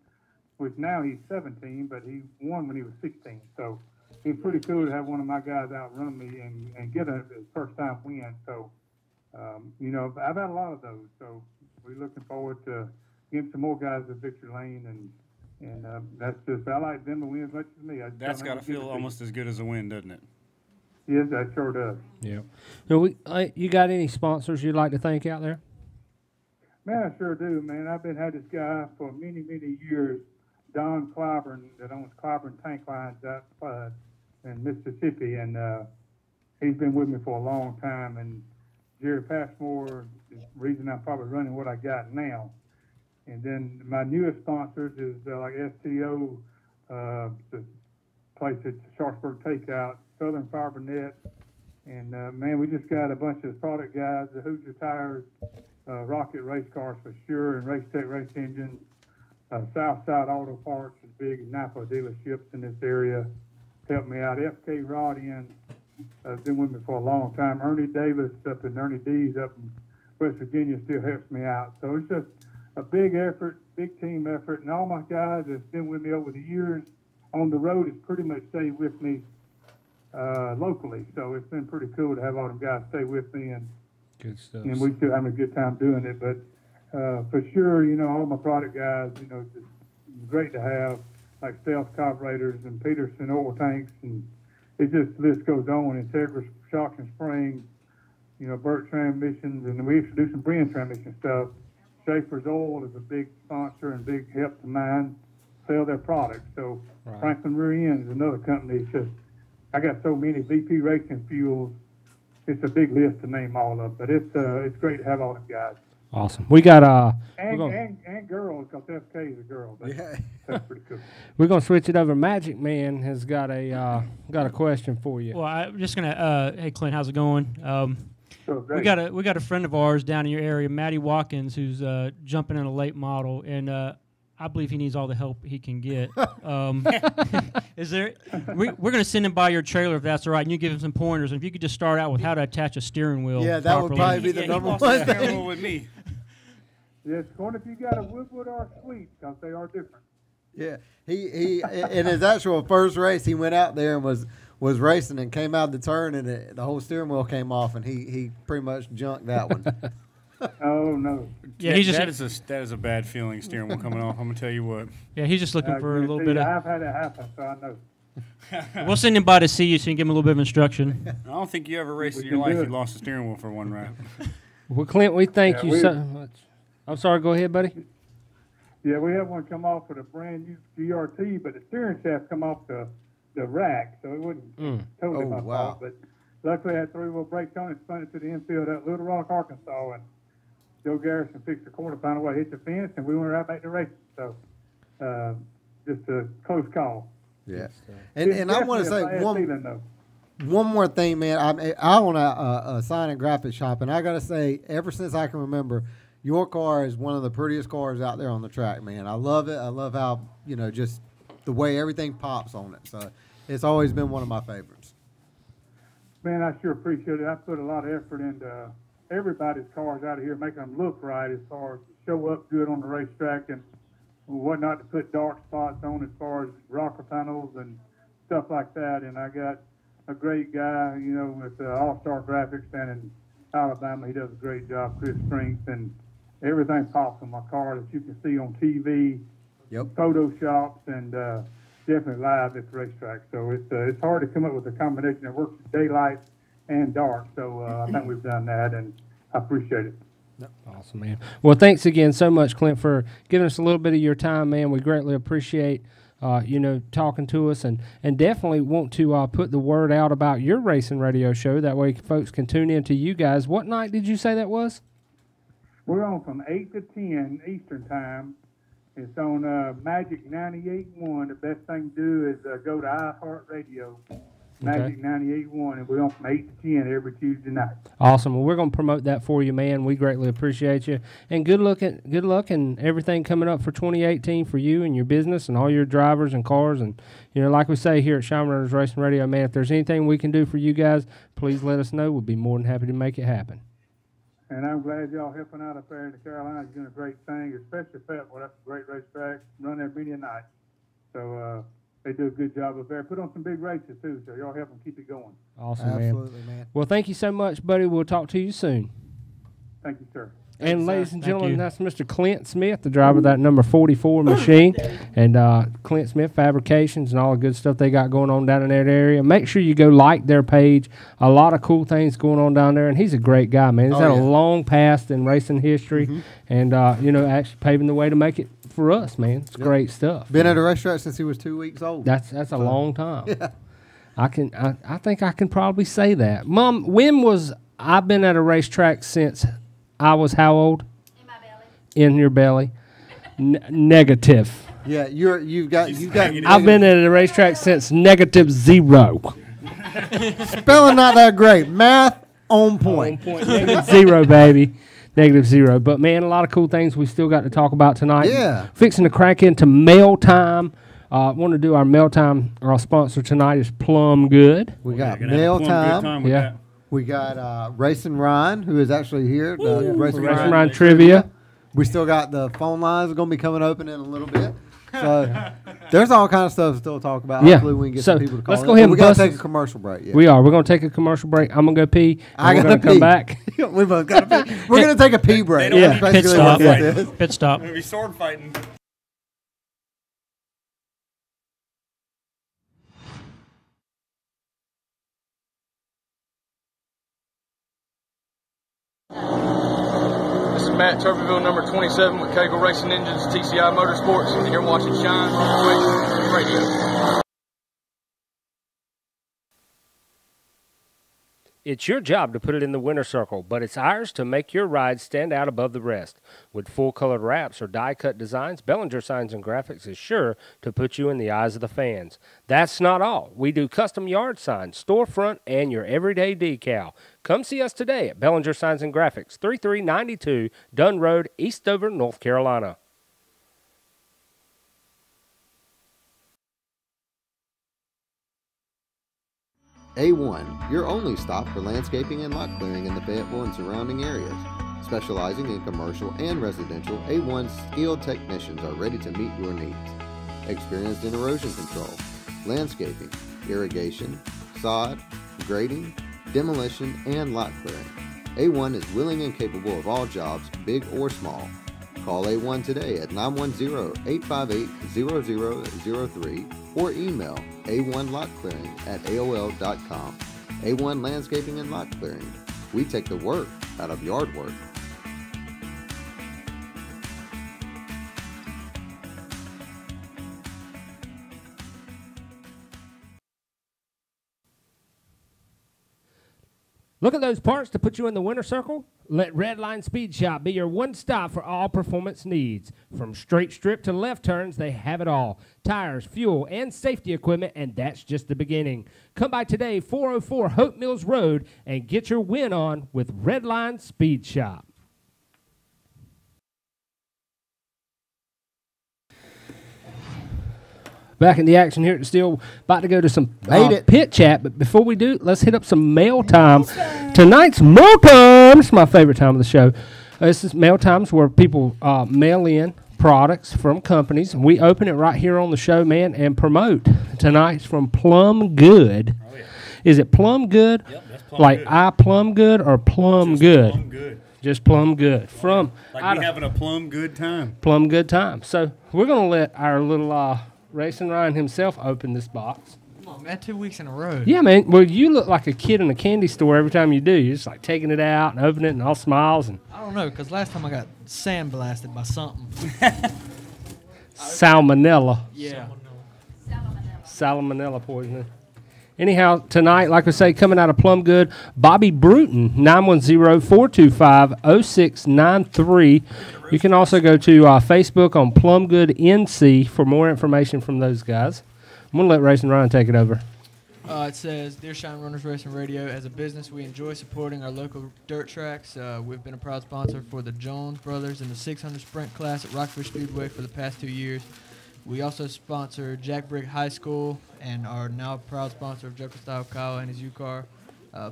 which now he's 17, but he won when he was 16. So it's pretty cool to have one of my guys outrun me and get his first time win. So, you know, I've had a lot of those. So we're looking forward to getting some more guys at Victory Lane, and that's just, I like them to win as much as me. That's got to feel almost as good as a win, doesn't it? Yes, that sure does. Yeah. So you got any sponsors you'd like to thank out there? Man, I sure do, man. I've had this guy for many, many years, Don Clyburn, that owns Clyburn Tank Lines out in Mississippi, and he's been with me for a long time. And Jerry Passmore is the reason I'm probably running what I got now. And then my newest sponsors is like STO, the place at Sharpsburg Takeout, Southern Fiber Net, and man, we just got a bunch of product guys, the Hoosier Tires, Rocket Race Cars for sure, and Race Tech Race Engines. Southside Auto Parts is big Napa dealerships in this area. Helped me out. FK Rod Inn has been with me for a long time. Ernie Davis up in Ernie D's up in West Virginia still helps me out. So it's just a big effort, big team effort, and all my guys that's been with me over the years on the road has pretty much stayed with me locally. So it's been pretty cool to have all them guys stay with me, and good stuff. And we still having a good time doing it. But for sure, you know, all my product guys, you know, just great to have, like Stealth carburetors and Peterson oil tanks, and it just, the list goes on. Integra shocks and springs, you know, Burt transmissions, and we introduced some Brin transmission stuff. Schaefer's Oil is a big sponsor and big help to mine sell their products. So right. Franklin Rear End is another company. It's just, I got so many VP Racing Fuels. It's a big list to name all of, but it's great to have all them guys. Awesome. We got and girls, because FK is a girl. Yeah, that's pretty cool. We're gonna switch it over. Magic Man has got a question for you. Well, I'm just gonna. Hey, Clint, how's it going? We got a friend of ours down in your area, Matty Watkins, who's jumping in a late model, and I believe he needs all the help he can get. Is there? We're going to send him by your trailer if that's all right, and you give him some pointers. And if you could just start out with how to attach a steering wheel. Yeah, that would probably be the number one thing. With me. Yes, going if you got a Woodwood or a Sweet, because they are different. Yeah, he in his actual first race, he went out there and was racing and came out the turn, and the whole steering wheel came off, and he pretty much junked that one. Oh no! Yeah, he's just that is a bad feeling. Steering wheel coming off. I'm gonna tell you what. Yeah, he's just looking for a little bit of. I've had it happen, so I know. We'll send him by to see you, so you can give him a little bit of instruction. I don't think you ever raced in your life. You lost a steering wheel for one ride. Well, Clint, we thank you so much. I'm sorry. Go ahead, buddy. Yeah, we had one come off with a brand new GRT, but the steering shaft come off the rack, so it wasn't totally my fault. But luckily, I had 3-wheel brakes on it, spun it to the infield at Little Rock, Arkansas, and Joe Garrison fixed the corner, found a way to hit the fence, and we went right back to racing. So, just a close call. Yeah, and I want to say one more thing, man. I own a sign and graphic shop, and I got to say, ever since I can remember, your car is one of the prettiest cars out there on the track, man. I love it. I love how, you know, just the way everything pops on it. So it's always been one of my favorites. Man, I sure appreciate it. I put a lot of effort into everybody's cars out of here, making them look right as far as show up good on the racetrack and what not to put dark spots on as far as rocker panels and stuff like that. And I got a great guy, you know, with All-Star Graphics down in Alabama. He does a great job, Chris Strength, and everything pops on my car that you can see on TV, Photoshops, and definitely live at the racetrack. So it's hard to come up with a combination that works daylight and dark. So I think we've done that, and I appreciate it. Awesome, man. Well, thanks again so much, Clint, for giving us a little bit of your time, man. We greatly appreciate you know, talking to us, and definitely want to put the word out about your racing radio show. That way folks can tune in to you guys. What night did you say that was? We're on from 8 to 10 Eastern Time. It's on Magic 98.1. The best thing to do is go to iHeartRadio, Magic 98.1, and we're on from 8 to 10 every Tuesday night. Awesome. Well, we're going to promote that for you, man. We greatly appreciate you. And good luck and everything coming up for 2018 for you and your business and all your drivers and cars. And, you know, like we say here at Shine Runners Racing Radio, man, if there's anything we can do for you guys, please let us know. We'll be more than happy to make it happen. And I'm glad y'all helping out up there in the Carolinas. You're doing a great thing, especially Fayetteville. That's a great racetrack. Run there many a night. So they do a good job up there. Put on some big races, too, so y'all help them keep it going. Awesome, Absolutely, man. Well, thank you so much, buddy. We'll talk to you soon. Thank you, sir. And ladies and gentlemen, that's Mr. Clint Smith, the driver of that number 44 machine, and Clint Smith Fabrications and all the good stuff they got going on down in that area. Make sure you go like their page. A lot of cool things going on down there, and he's a great guy, man. He's had a long past in racing history, and you know, actually paving the way to make it for us, man. It's great stuff. Been at a racetrack since he was 2 weeks old. That's a long time. I think I can probably say that. Mom, I've been at a racetrack since I was how old? In my belly. In your belly. Negative. Yeah, you've got. I've been at a racetrack since -0. Spelling not that great. Math on point. -0, baby. -0. But man, a lot of cool things we still got to talk about tonight. Yeah. Fixing to crack into mail time. Want to do our mail time. Our sponsor tonight is Plum Good. We got mail time. Yeah. We got Racing Ryan, who is actually here. Racing Ryan trivia. We still got the phone lines going to be coming open in a little bit. So there's all kind of stuff to still talk about. Yeah. Hopefully we can get some people to call let's go ahead and we got to take a commercial break. Yeah. We are. We're going to take a commercial break. I'm going to go pee. I got to come back. We both got to pee. We're going to take a pee break. Yeah. Pit stop. Pit stop. We're going to be sword fighting. This is Matt Turberville, number 27 with Kegel Racing Engines, TCI Motorsports, and you're watching Shine Runners Radio. It's your job to put it in the winner circle, but it's ours to make your ride stand out above the rest. With full-colored wraps or die-cut designs, Bellinger Signs and Graphics is sure to put you in the eyes of the fans. That's not all. We do custom yard signs, storefront, and your everyday decal. Come see us today at Bellinger Signs and Graphics, 3392 Dunn Road, Eastover, North Carolina. A1, your only stop for landscaping and lot clearing in the Fayetteville and surrounding areas. Specializing in commercial and residential, A1's skilled technicians are ready to meet your needs. Experienced in erosion control, landscaping, irrigation, sod, grading, demolition, and lot clearing. A1 is willing and capable of all jobs, big or small. Call A1 today at 910-858-0003 or email a1lotclearing@aol.com. A1 Landscaping and Lot Clearing. We take the work out of yard work. Look at those parts to put you in the winner circle? Let Redline Speed Shop be your one stop for all performance needs. From straight strip to left turns, they have it all. Tires, fuel, and safety equipment, and that's just the beginning. Come by today, 404 Hope Mills Road, and get your win on with Redline Speed Shop. Back in the action here at the Steel, about to go to some pit chat, but before we do, let's hit up some mail time. Tonight's mail time. It's my favorite time of the show. This is mail times where people mail in products from companies, and we open it right here on the show, man, and promote. Tonight's from Plum Good. Oh, yeah. Is it Plum Good? Yep, that's Plum like Good. I Plum Good or Plum Good? Plum Good. Just Plum Good. From like we having a plum good time. Plum Good time. So we're gonna let our little Racing Ryan himself open this box. Come on, man, 2 weeks in a row. Yeah, man. Well, you look like a kid in a candy store every time you do. You're just like taking it out and opening it and all smiles. And I don't know, because last time I got sandblasted by something. Salmonella. Yeah. Salmonella poisoning. Anyhow, tonight, like I say, coming out of Plum Good, Bobby Bruton, 910-425-0693. You can also go to Facebook on Plum Good NC for more information from those guys. I'm going to let Racing Ryan take it over. It says, Dear Shine Runners Racing Radio, as a business, we enjoy supporting our local dirt tracks. We've been a proud sponsor for the Jones brothers in the 600 sprint class at Rockford Speedway for the past 2 years. We also sponsor Jack Brick High School and are now a proud sponsor of Joker Style Kyle and his U-Car.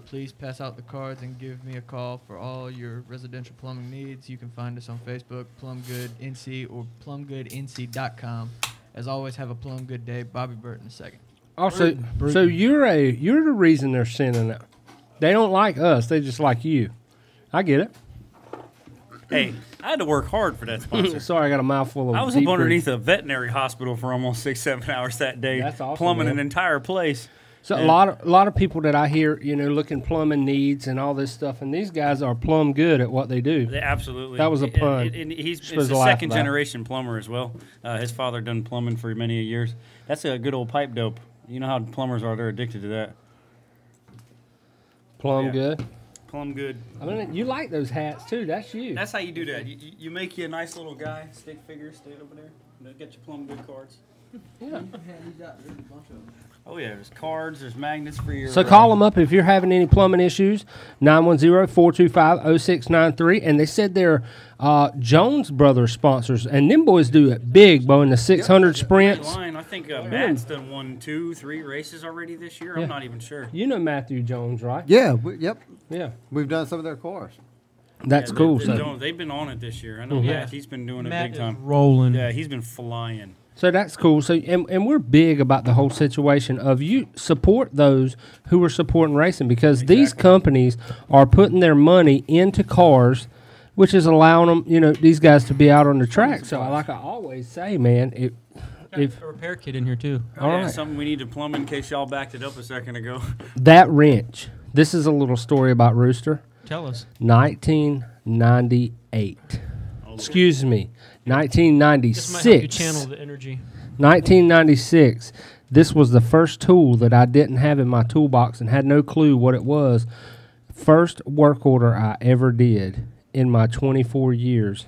Please pass out the cards and give me a call for all your residential plumbing needs. You can find us on Facebook, Plum Good NC, or plumgoodnc.com. As always, have a Plum Good day. Bobby Burton II. Also, so you're the reason they're sending it. They don't like us. They just like you. I get it. Hey, I had to work hard for that sponsor. Sorry, I got a mouthful of I was up underneath a veterinary hospital for almost 6-7 hours that day. That's awesome, plumbing man. an entire place. So a lot of people that I hear, looking plumbing needs and all this stuff, and these guys are plumb good at what they do. Absolutely. That was a pun. And he's a second-generation plumber as well. His father done plumbing for many years. That's a good old pipe dope. You know how plumbers are; they're addicted to that. Plum good. Plum good. I mean, you like those hats too. That's you. That's how you do that. You make you a nice little guy, stick figure, stay over there. They'll get your plum good cards. Yeah. Oh yeah, there's cards, there's magnets for your. So call them up if you're having any plumbing issues. 910-425-0693, and they said they're Jones Brothers sponsors, and them boys do it big, Bo, in the 600 sprints. Line. I think Matt's done 1, 2, 3 races already this year. Yeah. I'm not even sure. You know Matthew Jones, right? Yeah. Yep. Yeah. We've done some of their cars. That's cool. They've been on it this year. I know Matt. He's been doing it big time. Rolling. Yeah, he's been flying. So that's cool. So and we're big about the whole situation of you support those who are supporting racing, because these companies are putting their money into cars, which is allowing them, these guys to be out on the track. So like I always say, man, if a repair kit in here too. All right. Something we need to plumb in case y'all backed it up a second ago. That wrench. This is a little story about Rooster. Tell us. 1998. Excuse me. 1996. This might help you channel the energy. 1996. This was the first tool that I didn't have in my toolbox and had no clue what it was. First work order I ever did in my 24 years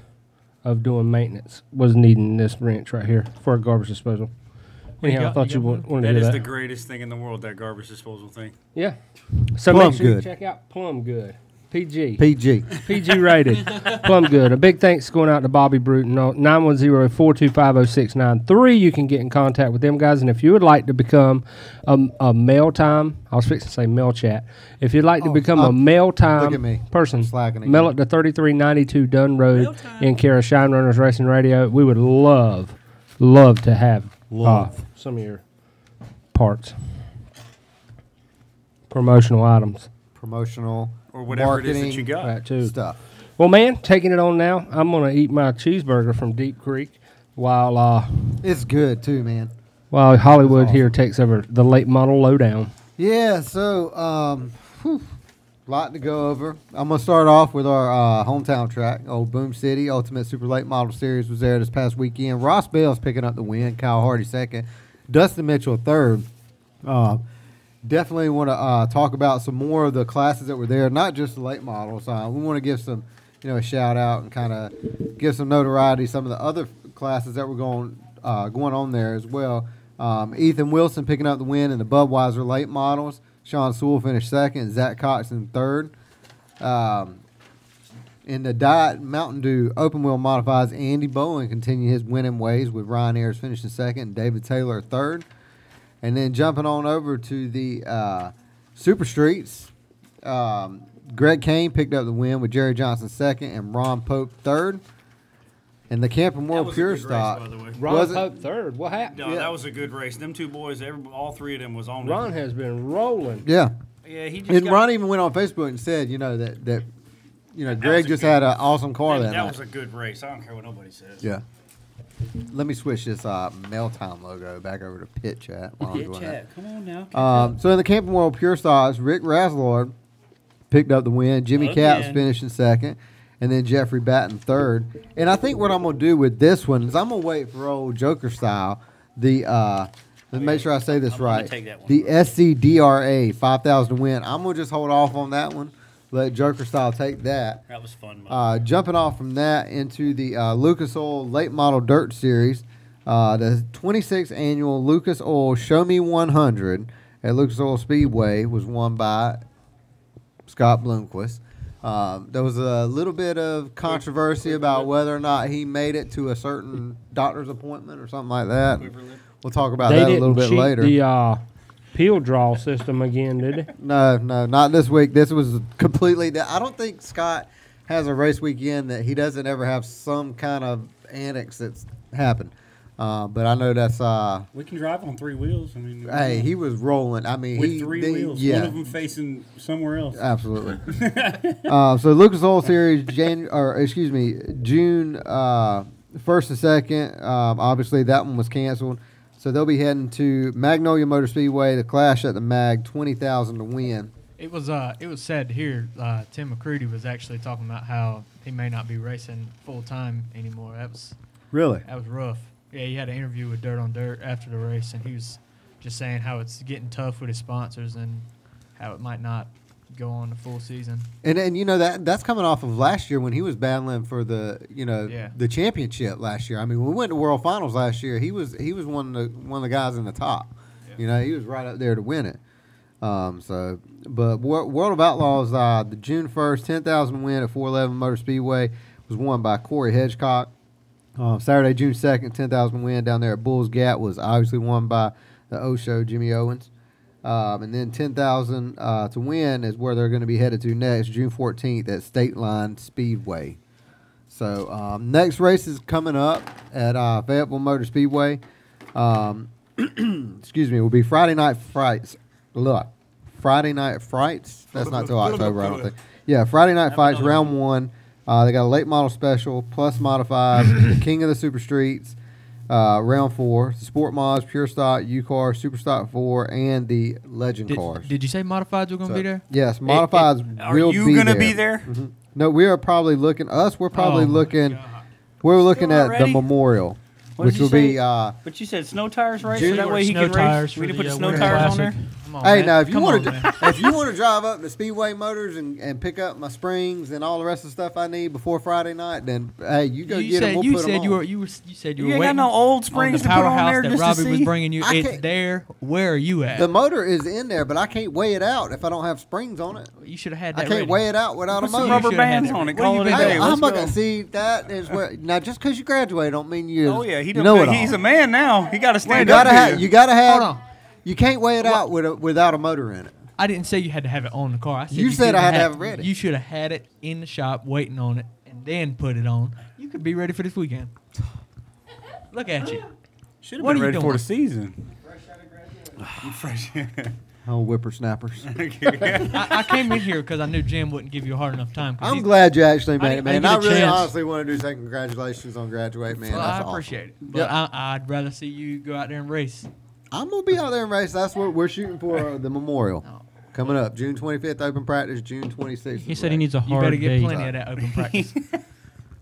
of doing maintenance was needing this wrench right here for a garbage disposal. Anyhow, I thought you wanted to hear that. That is the greatest thing in the world, that garbage disposal thing. Yeah. So Plum make sure you Good. check out Plum Good. PG rated. Plum Good. A big thanks going out to Bobby Bruton. 910-425-0693. You can get in contact with them guys. And if you would like to become a mail time, I was fixing to say mail chat. If you'd like to become a mail time person, mail it to 3392 Dunn Road in care of Shine Runners Racing Radio. We would love to have some of your parts. Promotional items. Promotional. Or whatever it is that you got. That too. Stuff. Well, man, taking it on now, I'm going to eat my cheeseburger from Deep Creek while it's good too, man. While Hollywood here takes over the late model lowdown. Yeah, so lot to go over. I'm going to start off with our hometown track, Old Boom City. Ultimate Super Late Model Series was there this past weekend. Ross Bell's picking up the win. Kyle Hardy second. Dustin Mitchell third. Definitely want to talk about some more of the classes that were there, not just the late models. We want to give some, a shout out and kind of give some notoriety to some of the other classes that were going on there as well. Ethan Wilson picking up the win in the Budweiser late models. Sean Sewell finished second. Zach Coxon third. In the Diet Mountain Dew Open Wheel Modifieds, Andy Bowen continued his winning ways with Ryan Ayers finishing second and David Taylor third. And then jumping on over to the Super Streets, Greg Kane picked up the win with Jerry Johnson second and Ron Pope third. And the Camping World Pure Stock. Ron Pope third. What happened? No, that was a good race. Them two boys, all three of them was on. Ron has been rolling. Yeah. Yeah, he just and Ron even went on Facebook and said, that Greg just had an awesome car that night. That was a good race. I don't care what nobody says. Yeah. Let me switch this Mail Time logo back over to Pit Chat. Pit Chat, come on now. So in the Camping World Pure Stocks, Rick Raslord picked up the win. Jimmy Caps finishing second, and then Jeffrey Batten third. And I think what I'm going to do with this one is I'm going to wait for old Joker style. Let's make sure I say this right. The SCDRA 5,000 to win. I'm going to just hold off on that one. Let Joker style take that. That was fun. Jumping off from that into the Lucas Oil Late Model Dirt Series, the 26th annual Lucas Oil Show Me 100 at Lucas Oil Speedway was won by Scott Bloomquist. There was a little bit of controversy about whether or not he made it to a certain doctor's appointment or something like that. We'll talk about that a little bit later. The peel draw system again, did it? No, not this week. This was completely. I don't think Scott has a race weekend that he doesn't ever have some kind of annex that's happened. But I know that's. We can drive on 3 wheels. I mean, hey, he was rolling. I mean, with 3 wheels. Yeah. One of them facing somewhere else. Absolutely. So Lucas Oil Series, June 1st and 2nd. Obviously, that one was canceled. So they'll be heading to Magnolia Motor Speedway to clash at the Mag, 20,000 to win. It was sad to hear Tim McCready was actually talking about how he may not be racing full time anymore. That was really rough. Yeah, he had an interview with Dirt on Dirt after the race, and he was just saying how it's getting tough with his sponsors and how it might not go on the full season. And you know that's coming off of last year when he was battling for the the championship last year. I mean, when we went to World Finals last year, he was one of the guys in the top. Yeah. He was right up there to win it. But World of Outlaws, the June 1st 10,000 win at 411 Motor Speedway was won by Corey Hedgecock. Saturday, June 2nd, 10,000 win down there at Bulls Gap was obviously won by the O-Show, Jimmy Owens. And then 10,000 to win is where they're going to be headed to next, June 14th at State Line Speedway. So next race is coming up at Fayetteville Motor Speedway. Excuse me, will be Friday Night Frights. Look, Friday Night Frights. That's not till October, I don't think. Yeah, Friday Night Fights, round 1. They got a late model special, plus modified, the King of the Super Streets, round 4, the Sport Mods, Pure Stock, U-Car, Super Stock 4, and the Legend cars. Did you say modifieds were going to be there? Yes, modifieds will be there. Are you going to be there? Mm-hmm. No, we are probably looking. We're probably looking. We're looking at the Memorial, which will be. But you said snow tires, right? So that way he can race. We can put snow tires on there. Hey, now if you want to drive up to Speedway Motors and pick up my springs and all the rest of the stuff I need before Friday night, then hey, you go get them. We'll put them on. You said you ain't waiting got no old springs on the to put on powerhouse there that just Robbie to was see? bringing you. It's there. Where are you at? The motor is in there, but I can't weigh it out if I don't have springs on it. You should have had that. I can't ready. weigh it out without a motor. Put some rubber bands on it. Call it a day. I'm not gonna see that is where now. Just because you graduate, don't mean you. Oh yeah, he's a man now. He got to stand up. You gotta have. Hold on. You can't weigh it out without a motor in it. I didn't say you had to have it on the car. I said you said I had to have it ready. You should have had it in the shop waiting on it and then put it on. You could be ready for this weekend. Look at you. Should have been ready for the season. Fresh. Oh, whippersnappers. I came in here because I knew Jim wouldn't give you a hard enough time. I'm glad you actually made it, man. I really honestly want to say congratulations on graduating, man. Well, That's I appreciate it. But I'd rather see you go out there and race. I'm going to be out there and race. That's what we're shooting for, the Memorial. Coming up, June 25th, open practice, June 26th. He said he needs a hard You better get date. plenty of that open practice.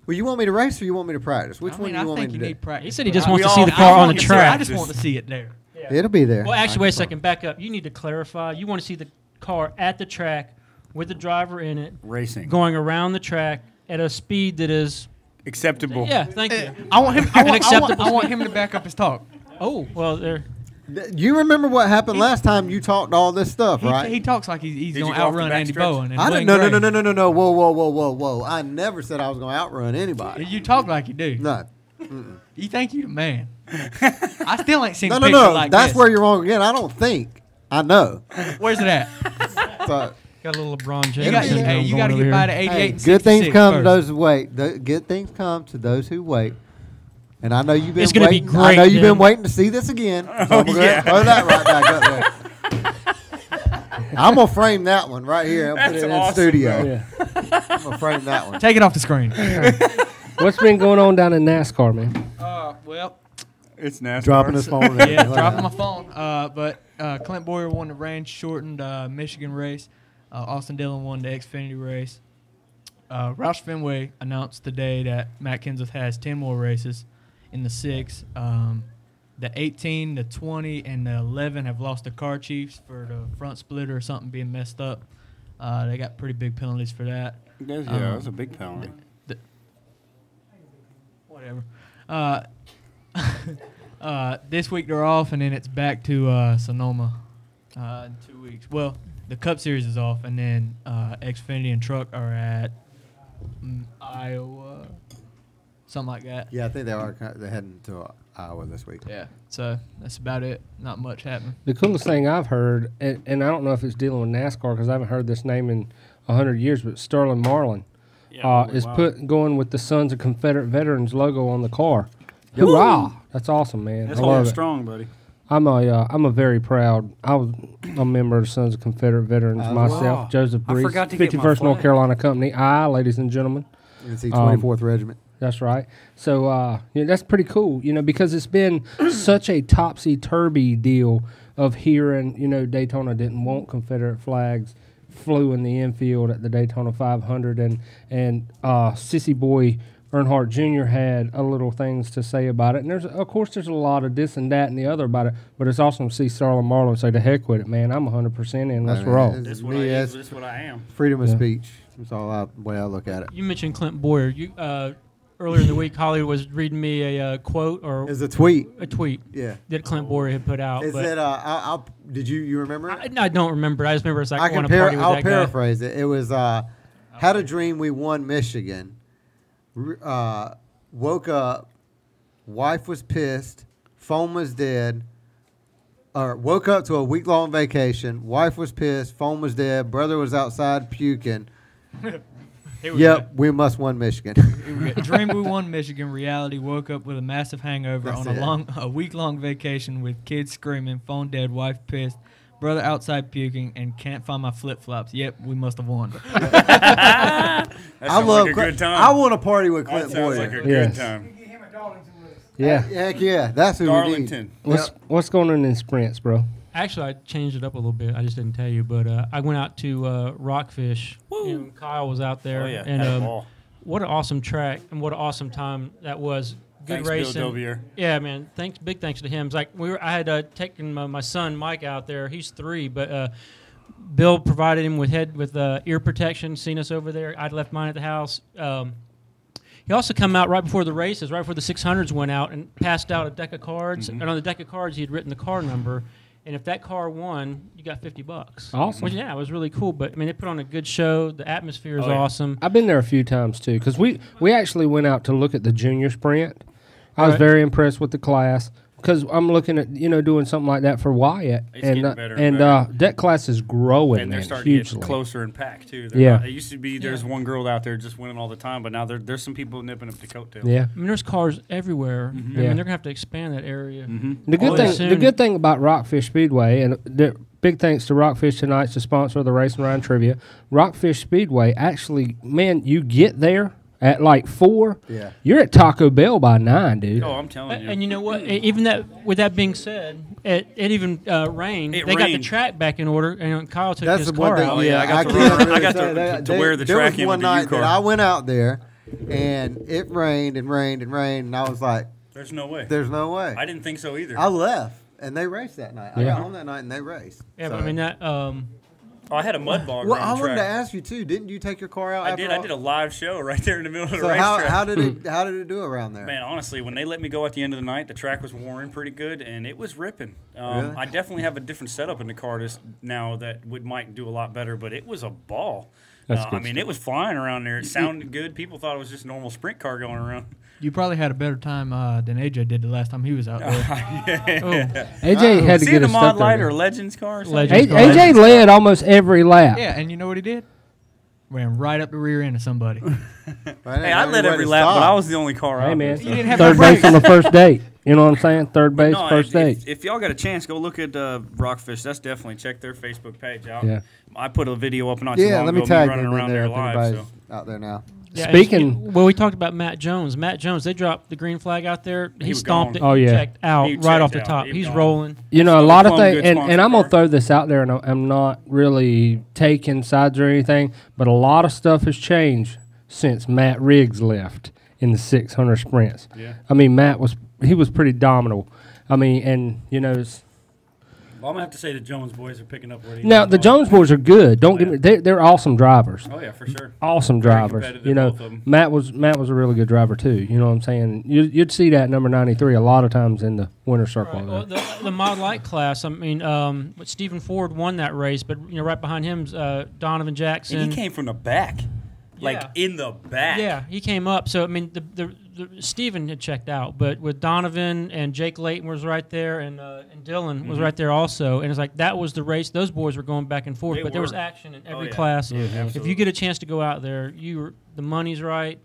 Well, you want me to race or you want me to practice? Which one do you want me to do? Need practice. He said he just wants to see the car on the track. I just want to see it there. Yeah. It'll be there. Well, actually, wait a second. Back up. You need to clarify. You want to see the car at the track with the driver in it. Racing. Going around the track at a speed that is acceptable. Yeah, thank you. I want him to back up his talk. Oh, well, there. You remember what happened last time you talked all this stuff, right? He talks like he's going to outrun Andy Bowen. I didn't. No. Whoa. I never said I was going to outrun anybody. You talk like you do. No. You think you the man. I still ain't seen a picture like That's this. where you're wrong again. I don't think. I know. Where's it at? So, got a little LeBron James. You got to get by to 88 and good things come to first. those who wait. Good things come to those who wait. And I know you've been It's gonna waiting. be great, I know you've been waiting to see this again. So I'm gonna throw that right back up there. I'm gonna frame that one right here and put it in the studio. Yeah. I'm gonna frame that one. Take it off the screen. What's been going on down in NASCAR, man? Well, it's NASCAR. Dropping his phone. Yeah, dropping my phone. But Clint Boyer won the range shortened Michigan race. Austin Dillon won the Xfinity race. Roush Fenway announced today that Matt Kenseth has 10 more races in the 6. The 18, the 20, and the 11 have lost the car chiefs for the front splitter or something being messed up. They got pretty big penalties for that. Yeah, that's a big penalty. Whatever. This week they're off, and then it's back to Sonoma in 2 weeks. Well, the Cup Series is off, and then Xfinity and Truck are at Iowa, something like that. Yeah, I think they're heading to Iowa this week. Yeah, so that's about it. Not much happening. The coolest thing I've heard, and I don't know if it's dealing with NASCAR because I haven't heard this name in 100 years, but Sterling Marlin is going with the Sons of Confederate Veterans logo on the car. Hoorah! That's awesome, man. That's I love strong, buddy. I'm a very proud. I was a member of the Sons of Confederate Veterans myself. Wow. Joseph Brees, I forgot to get my 51st North flag. Carolina Company. Ladies and gentlemen. It's the 24th Regiment. That's right. So that's pretty cool, because it's been such a topsy-turvy deal of hearing, Daytona didn't want Confederate flags, flew in the infield at the Daytona 500, and Sissy Boy Earnhardt Jr. had a little things to say about it. And there's a lot of this and that and the other about it, but it's awesome to see Starlin Marlowe say, to heck with it, man. I'm 100% in. Let's roll. That's what I am. Freedom of speech. That's all the way I look at it. You mentioned Clint Boyer. You earlier in the week, Holly was reading me a quote or it's a tweet. A tweet. Yeah. That Clint Boyer had put out. Is it? Did you remember it? I don't remember. I just remember it's like I'll paraphrase it. It was had a dream we won Michigan. Woke up, wife was pissed, phone was dead. Or woke up to a week-long vacation. Wife was pissed, phone was dead. Brother was outside puking. Yep, we must won Michigan. Dream we won Michigan. Reality woke up with a massive hangover on a week-long vacation with kids screaming, phone dead, wife pissed, brother outside puking, and can't find my flip-flops. Yep, we must have won. I love like a good time. I want to party with Clint That sounds Boyer. like a good time. Yeah. Heck yeah. That's who Darlington. we need. What's going on in sprints, bro? Actually, I changed it up a little bit. I just didn't tell you, but I went out to Rockfish. And Kyle was out there. Oh, yeah. And what an awesome track and what an awesome time that was. Good Thanks, racing. Bill Dovier. Yeah, man. Big thanks to him. It's like I had taken my son Mike out there. He's 3, but Bill provided him with ear protection. Seen us over there. I'd left mine at the house. He also come out right before the races, right before the 600s went out, and passed out a deck of cards. And on the deck of cards, he had written the car number. And if that car won, you got $50. Awesome. Which, yeah, it was really cool. But I mean, they put on a good show. The atmosphere is awesome. I've been there a few times too, because we actually went out to look at the junior sprint. I was very impressed with the class, because I'm looking at doing something like that for Wyatt, It's getting better and that class is growing. And they're man, starting hugely. to get closer and packed too. Yeah. It used to be there's one girl out there just winning all the time, but now there's some people nipping up the coattails. Yeah. I mean, there's cars everywhere. Mm-hmm. I mean, they're gonna have to expand that area. Mm-hmm. The good thing about Rockfish Speedway, and big thanks to Rockfish Tonight's the sponsor of the Race and Ryan Trivia. Rockfish Speedway, actually, man, you get there at like 4. Yeah. You're at Taco Bell by 9, dude. Oh, I'm telling you. And you know what? Even that. With that being said, it even rained. They got the track back in order, and Kyle took his car out. Oh yeah, I got to wear the track in with the U car. That I went out there, and it rained and rained and rained, and I was like, "There's no way. There's no way." I didn't think so either. I left, and they raced that night. I got home that night, and they raced. Yeah, but I mean that. I had a mud bog. Well, I wanted wanted to ask you too. Didn't you take your car out? I did a live show right there in the middle of the racetrack. How did it do around there? Man, honestly, when they let me go at the end of the night, the track was worn pretty good and it was ripping. Really? I definitely have a different setup in the car now that might do a lot better, but it was a ball. I mean, it was flying around there. It sounded good. People thought it was just a normal sprint car going around. You probably had a better time than AJ did the last time he was out there. AJ had to get a a Mod Light or Legends car. AJ led almost every lap. Yeah, and you know what he did? Ran right up the rear end of somebody. Hey, I led every lap, but I was the only car out. Hey, man. You didn't have third no base on the first date. You know what I'm saying? Third base, first date. If y'all got a chance, go look at Rockfish. That's definitely check their Facebook page out. Yeah. I put a video up not too long ago. Let me tag running them around in there. there live. Everybody's out there now. Yeah, Speaking, we talked about Matt Jones. Matt Jones, they dropped the green flag out there. He stomped it. Oh, yeah. Checked out right off the top. He's rolling. You know, a lot of things, and I'm going to throw this out there, and I'm not really taking sides or anything, but a lot of stuff has changed since Matt Riggs left in the 600 sprints. Yeah. I mean, he was pretty dominant. I mean, and, you know, Well, I'm going to have to say the Jones boys are picking up what he now, the Jones boys are good. Don't get me. They're awesome drivers. Oh, yeah, for sure. Awesome Very drivers. competitive, You know, both of them. Matt was a really good driver too. You know what I'm saying? You'd see that number 93 a lot of times in the winner's circle. Right. Well, the Mod Light class. I mean, but Stephen Ford won that race, but right behind him's Donovan Jackson. And he came from the back, in the back. Yeah, he came up. So I mean, the Stephen had checked out, but with Donovan and Jake Layton was right there, and Dylan was right there also. And it's like that was the race. Those boys were going back and forth, They but there was were. action in every Oh, yeah. class. Mhm. If you get a chance to go out there, the money's right,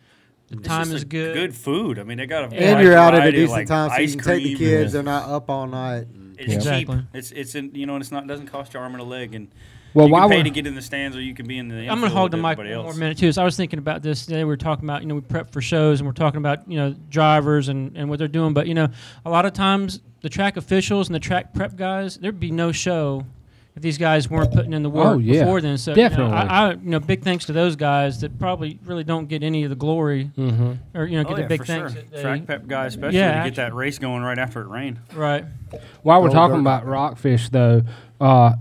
the time is good. Good food. I mean, they got a And you're out at a variety of, decent time, so you ice can take the cream kids. and- They're not up all night. It's Exactly. cheap. It's and it's not doesn't cost you an arm and a leg, and Well, you while can pay we're- to get in the stands, or you can be in the. I'm going to hog the mic everybody one more else. minute, too. So I was thinking about this today. We were talking about, we prep for shows, and we're talking about, drivers and what they're doing. But, a lot of times the track officials and the track prep guys, there'd be no show if these guys weren't putting in the work before then. So definitely, big thanks to those guys that probably really don't get any of the glory, or get the big thanks. Sure. Track pep guys, especially to get that race going right after it rained. Right. While we're talking about Rockfish, though,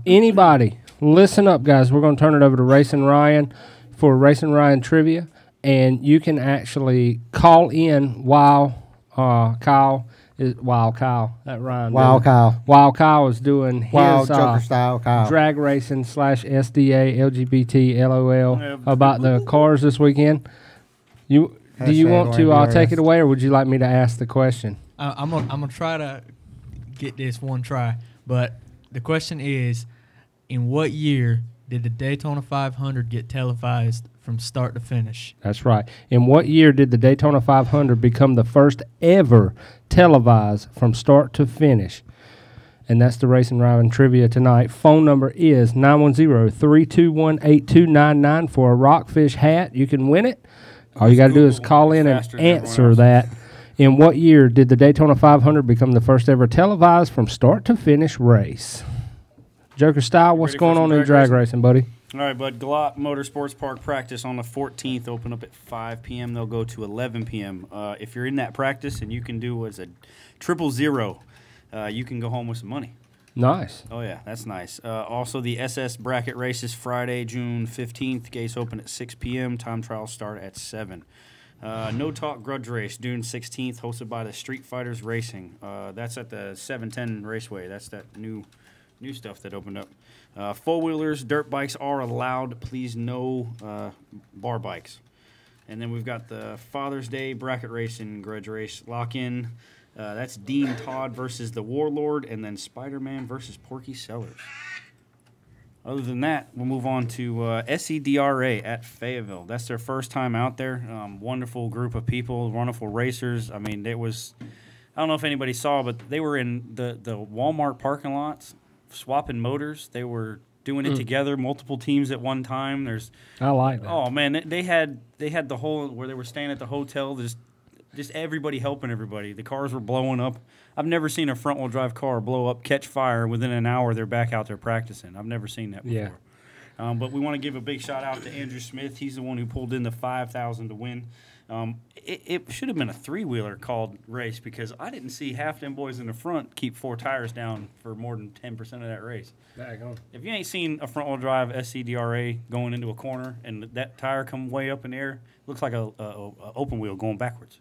anybody listen up, guys. We're going to turn it over to Racing Ryan for Racing Ryan trivia, and you can actually call in while Kyle. Wild Kyle, that rhymed. Wild Kyle. Wild Kyle is doing his Joker style Kyle. drag racing / SDA LGBT LOL about the cars this weekend. Do you want to take it away, or would you like me to ask the question? I'm gonna try to get this one try, but the question is, in what year did the Daytona 500 get televised from start to finish? That's right. In what year did the Daytona 500 become the first ever televised from start to finish? And that's the Racing Ryan trivia tonight. Phone number is 910-321-8299 for a Rockfish hat. You can win it. All you got to do is call in and answer that. In what year did the Daytona 500 become the first ever televised from start to finish race? Joker Style, what's going on in drag racing, buddy? All right, bud. Galop Motorsports Park practice on the 14th. Open up at 5 p.m. They'll go to 11 p.m. If you're in that practice and you can do what's a 000, you can go home with some money. Nice. Oh, yeah, that's nice. Also, the SS bracket race is Friday, June 15th. Gates open at 6 p.m. Time trials start at 7. No Talk Grudge Race, June 16th, hosted by the Street Fighters Racing. That's at the 710 Raceway. That's that new stuff that opened up. Four-wheelers, dirt bikes are allowed. Please no bar bikes. And then we've got the Father's Day bracket race and grudge race lock-in. That's Dean Todd versus the Warlord, and then Spider-Man versus Porky Sellers. Other than that, we'll move on to SEDRA at Fayetteville. That's their first time out there. Wonderful group of people, wonderful racers. I mean, it was, I don't know if anybody saw, but they were in the Walmart parking lots swapping motors. They were doing it together, multiple teams at one time. I like that. Oh man, they had the whole where they were staying at the hotel. Just everybody helping everybody. The cars were blowing up. I've never seen a front wheel drive car blow up, catch fire within an hour. They're back out there practicing. I've never seen that before. Yeah. But we want to give a big shout out to Andrew Smith. He's the one who pulled in the $5,000 to win. It should have been a three-wheeler called race because I didn't see half them boys in the front keep 4 tires down for more than 10% of that race. If you ain't seen a front-wheel drive SCDRA going into a corner and that tire come way up in the air, it looks like a open wheel going backwards.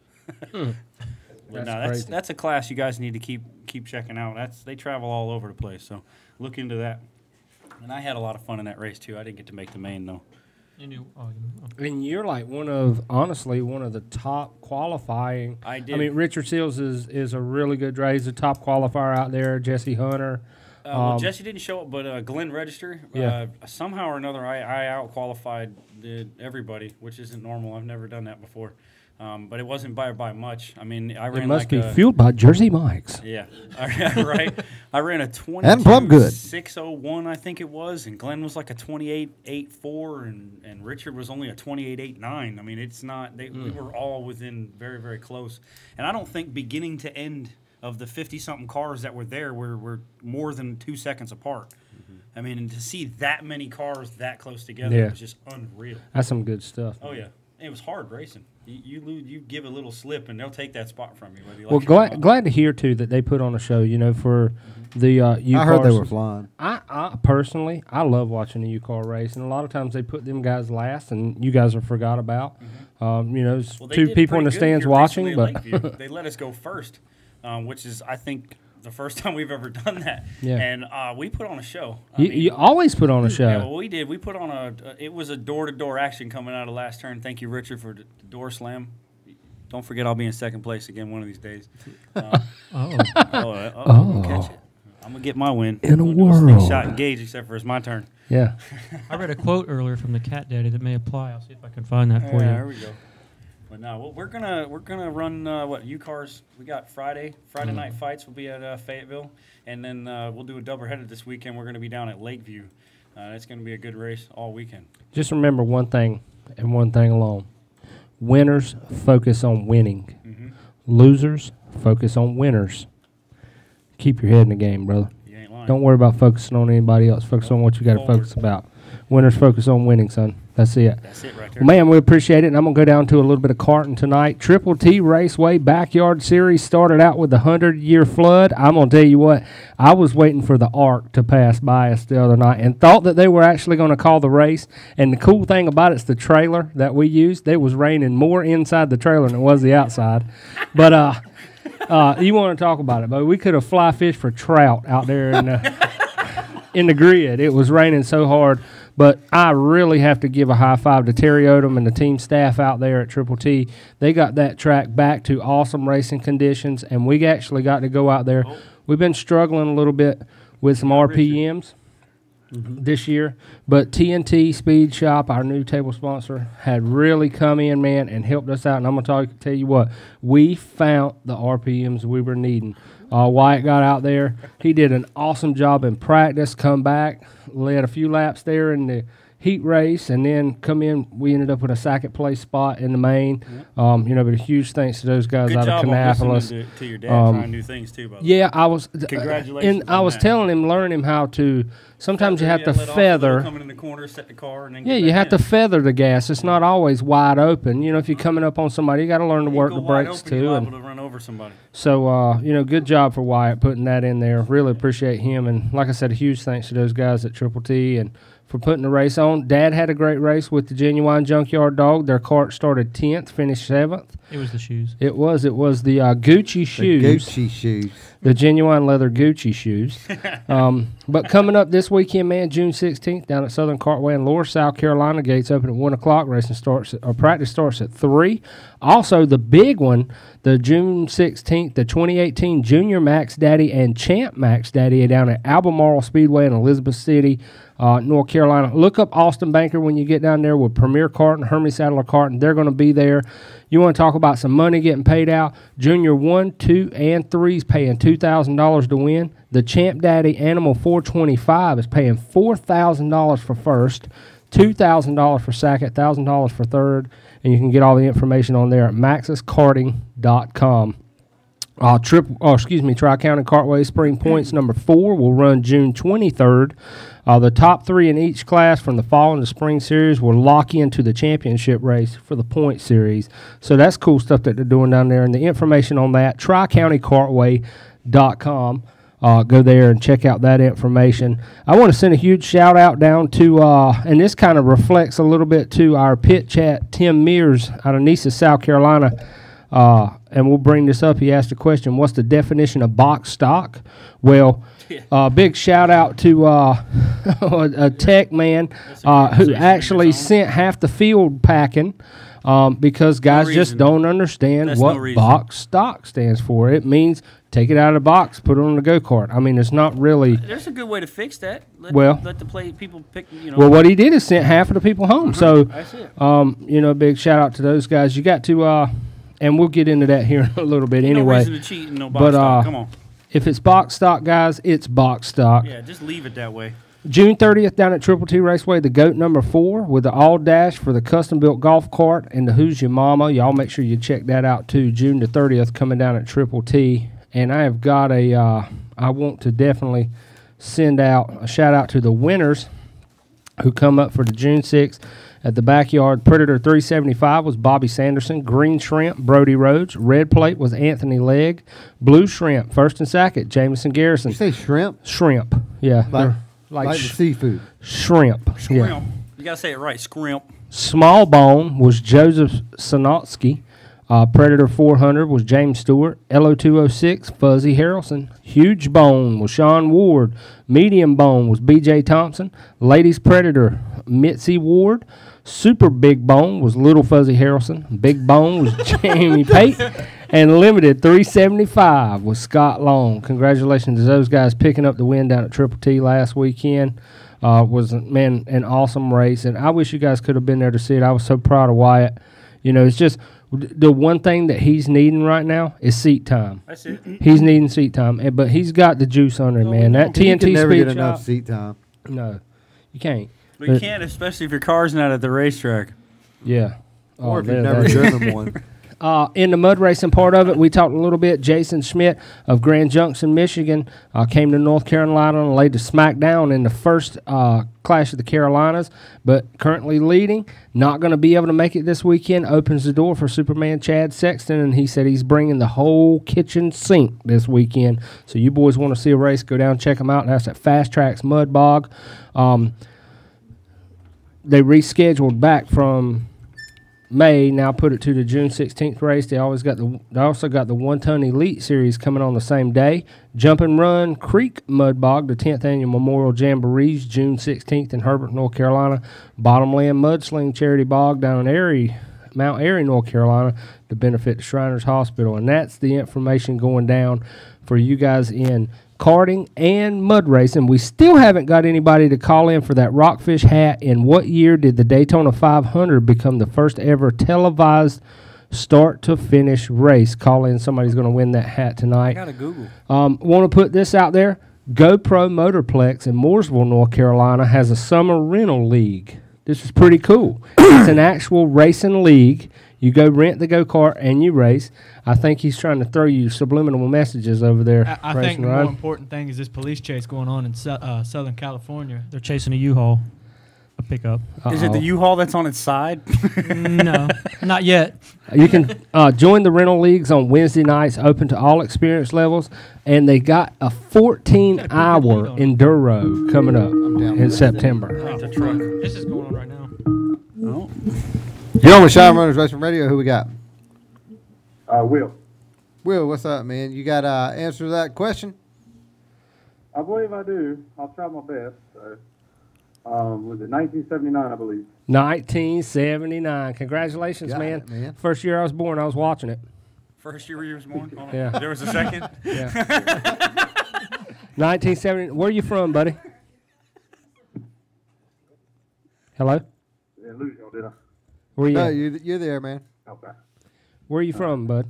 That's a class you guys need to keep checking out. They travel all over the place, so look into that. And I had a lot of fun in that race too. I didn't get to make the main though. And you're like one of the top qualifying. I did. I mean, Richard Seals is a really good driver. He's a top qualifier out there. Jesse Hunter. Well, Jesse didn't show up, but Glenn Register. Somehow or another, I out-qualified everybody, which isn't normal. I've never done that before. But it wasn't by much. I mean, I ran it must be fueled by Jersey Mike's. Yeah, right. I ran a 22.601, I think it was, and Glenn was like a 28.84, and Richard was only a 28.89. I mean, it's not. We were all within very, very close. And I don't think beginning to end of the 50-something cars that were there were more than 2 seconds apart. I mean, and to see that many cars that close together was just unreal. That's some good stuff. Oh yeah. It was hard racing. You give a little slip, and they'll take that spot from you. Whether you glad to hear too that they put on a show. You know, for the U-cars. I heard they were flying. I personally, I love watching a U-car race, and a lot of times they put them guys last, and you guys are forgot about. You know, two people in the stands watching, but they let us go first, which is I think the first time we've ever done that. Yeah. And we put on a show. You always put on a show. Yeah, well, we did. We put on it was a door-to-door action coming out of last turn. Thank you, Richard, for the door slam. Don't forget I'll be in second place again one of these days. Catch it. I'm going to get my win. In a world. Shot engaged, except for it's my turn. Yeah. I read a quote earlier from the Cat Daddy that may apply. I'll see if I can find that for you. There we go. But no, well, we're gonna run U-cars. We got Friday night fights. We'll be at Fayetteville, and then we'll do a doubleheader this weekend. We're gonna be down at Lakeview. It's gonna be a good race all weekend. Just remember one thing and one thing alone: winners focus on winning. Losers focus on winners. Keep your head in the game, brother. You ain't lying. Don't worry about focusing on anybody else. Focus on what you got to focus about. Winners focus on winning, son. That's it. That's it right there. Well, man, we appreciate it. And I'm going to go down to a little bit of karting tonight. Triple T Raceway Backyard Series started out with the 100-year flood. I'm going to tell you what, I was waiting for the arc to pass by us the other night and thought that they were actually going to call the race. And the cool thing about it's the trailer that we used. It was raining more inside the trailer than it was the outside. But you want to talk about it, but we could have fly fished for trout out there in the grid. It was raining so hard. But I really have to give a high five to Terry Odom and the team staff out there at Triple T. They got that track back to awesome racing conditions, and we actually got to go out there. We've been struggling a little bit with some RPMs this year, but TNT Speed Shop, our new table sponsor, had really come in, man, and helped us out. And I'm going to tell you what, we found the RPMs we were needing. Wyatt got out there. He did an awesome job in practice, come back, led a few laps there in the heat race, and then come in. We ended up with a second place spot in the main. But a huge thanks to those guys out of Kannapolis. Good job to your dad trying new things too, by the way. Yeah, I was. Congratulations. And I was telling him, learn him how to. Sometimes you have to feather. Coming in the corner, set the car, and then you have to feather the gas. It's not always wide open. If you're coming up on somebody, you got to learn to work the brakes too. You're liable to run over somebody. So, good job for Wyatt putting that in there. Really appreciate him. And like I said, a huge thanks to those guys at Triple T and for putting the race on. Dad had a great race with the Genuine Junkyard Dog. Their cart started 10th, finished 7th. It was the shoes. It was the Gucci shoes. The Gucci shoes. The genuine leather Gucci shoes. But coming up this weekend, man, June 16th, down at Southern Cartway in Lower, South Carolina. Gates open at 1 o'clock. Practice starts at 3. Also, the big one, the June 16th, the 2018 Junior Max Daddy and Champ Max Daddy down at Albemarle Speedway in Elizabeth City, North Carolina. Look up Austin Banker when you get down there with Premier Karting, Hermes Sadler Karting. They're going to be there. You want to talk about some money getting paid out? Junior 1, 2, and 3 is paying $2,000 to win. The Champ Daddy Animal 425 is paying $4,000 for first, $2,000 for second, $1,000 for third, and you can get all the information on there at maxiskarting.com. Tri-County Cartway Spring Points number 4 will run June 23rd. The top 3 in each class from the fall and the spring series will lock into the championship race for the point series. So that's cool stuff that they're doing down there. And the information on that, TriCountyCartway.com. Go there and check out that information. I want to send a huge shout out down to, and this kind of reflects a little bit to our pit chat, Tim Mears out of Nesa, South Carolina. And we'll bring this up. He asked a question, what's the definition of box stock? Well, big shout out to a tech man who actually sent half the field packing because guys just don't understand what box stock stands for. It means take it out of the box, put it on the go-kart. I mean, it's not really... There's a good way to fix that. Let the people pick, Well, what he did is sent half of the people home. So, that's it. Big shout out to those guys. You got to... and we'll get into that here in a little bit anyway. No reason to cheat and no box stock. Come on. If it's box stock, guys, it's box stock. Yeah, just leave it that way. June 30th down at Triple T Raceway, the GOAT number 4 with the all dash for the custom-built golf cart and the Who's Your Mama. Y'all make sure you check that out, too. June the 30th coming down at Triple T. And I have got I want to definitely send out a shout-out to the winners who come up for the June 6th. At the backyard, Predator 375 was Bobby Sanderson. Green Shrimp, Brody Rhodes. Red Plate was Anthony Legg. Blue Shrimp, first and second, Jamison Garrison. Did you say shrimp? Shrimp, yeah. Like the seafood. Shrimp. Yeah. You got to say it right, scrimp. Small Bone was Joseph Sonotsky. Predator 400 was James Stewart. LO206, Fuzzy Harrelson. Huge Bone was Sean Ward. Medium Bone was BJ Thompson. Ladies Predator, Mitzi Ward. Super Big Bone was Little Fuzzy Harrelson. Big Bone was Jamie Pate. And Limited 375 was Scott Long. Congratulations to those guys picking up the win down at Triple T last weekend. Was, man, an awesome race. And I wish you guys could have been there to see it. I was so proud of Wyatt. It's just the one thing that he's needing right now is seat time. That's it. He's needing seat time. But he's got the juice under him, man. That TNT you can never speed get enough seat time. No, you can't. But you can't, especially if your car's not at the racetrack. Yeah. Or if you've never driven one. in the mud racing part of it, we talked a little bit. Jason Schmidt of Grand Junction, Michigan, came to North Carolina and laid the smackdown in the first Clash of the Carolinas, but currently leading. Not going to be able to make it this weekend. Opens the door for Superman Chad Sexton, and he said he's bringing the whole kitchen sink this weekend. So you boys want to see a race, go down and check them out. That's at Fast Tracks Mud Bog. They rescheduled back from May, now put it to the June 16th race. They also got the 1 Ton Elite Series coming on the same day. Jump and Run Creek Mud Bog, the 10th Annual Memorial Jamborees, June 16th in Herbert, North Carolina. Bottomland Mudsling Charity Bog down in Mount Airy, North Carolina, to benefit the Shriners Hospital. And that's the information going down for you guys in karting and mud racing. We still haven't got anybody to call in for that Rockfish hat. In what year did the Daytona 500 become the first ever televised start to finish race? Call in. Somebody's going to win that hat tonight. I got to Google. Want to put this out there. GoPro Motorplex in Mooresville, North Carolina has a summer rental league. This is pretty cool. It's an actual racing league. You go rent the go-kart and you race. I think he's trying to throw you subliminal messages over there. I think the more important thing is this police chase going on in Southern California. They're chasing a U-Haul, a pickup. Is it the U-Haul that's on its side? No, not yet. You can join the rental leagues on Wednesday nights, open to all experience levels, and they got a 14-hour enduro coming up in September. This is going on right now. Oh. You're on with Shine Runners Racing Radio. Who we got? Will. Will, what's up, man? You got answer to that question? I believe I do. I'll try my best. So, was it 1979, I believe? 1979. Congratulations, man. Man. First year I was born, I was watching it. First year you was born? Yeah. There was a second? Yeah. 1970. Where are you from, buddy? Hello? Yeah, lose y'all, did I? Where you No, at? you're there, man. Okay. Where are you from, bud?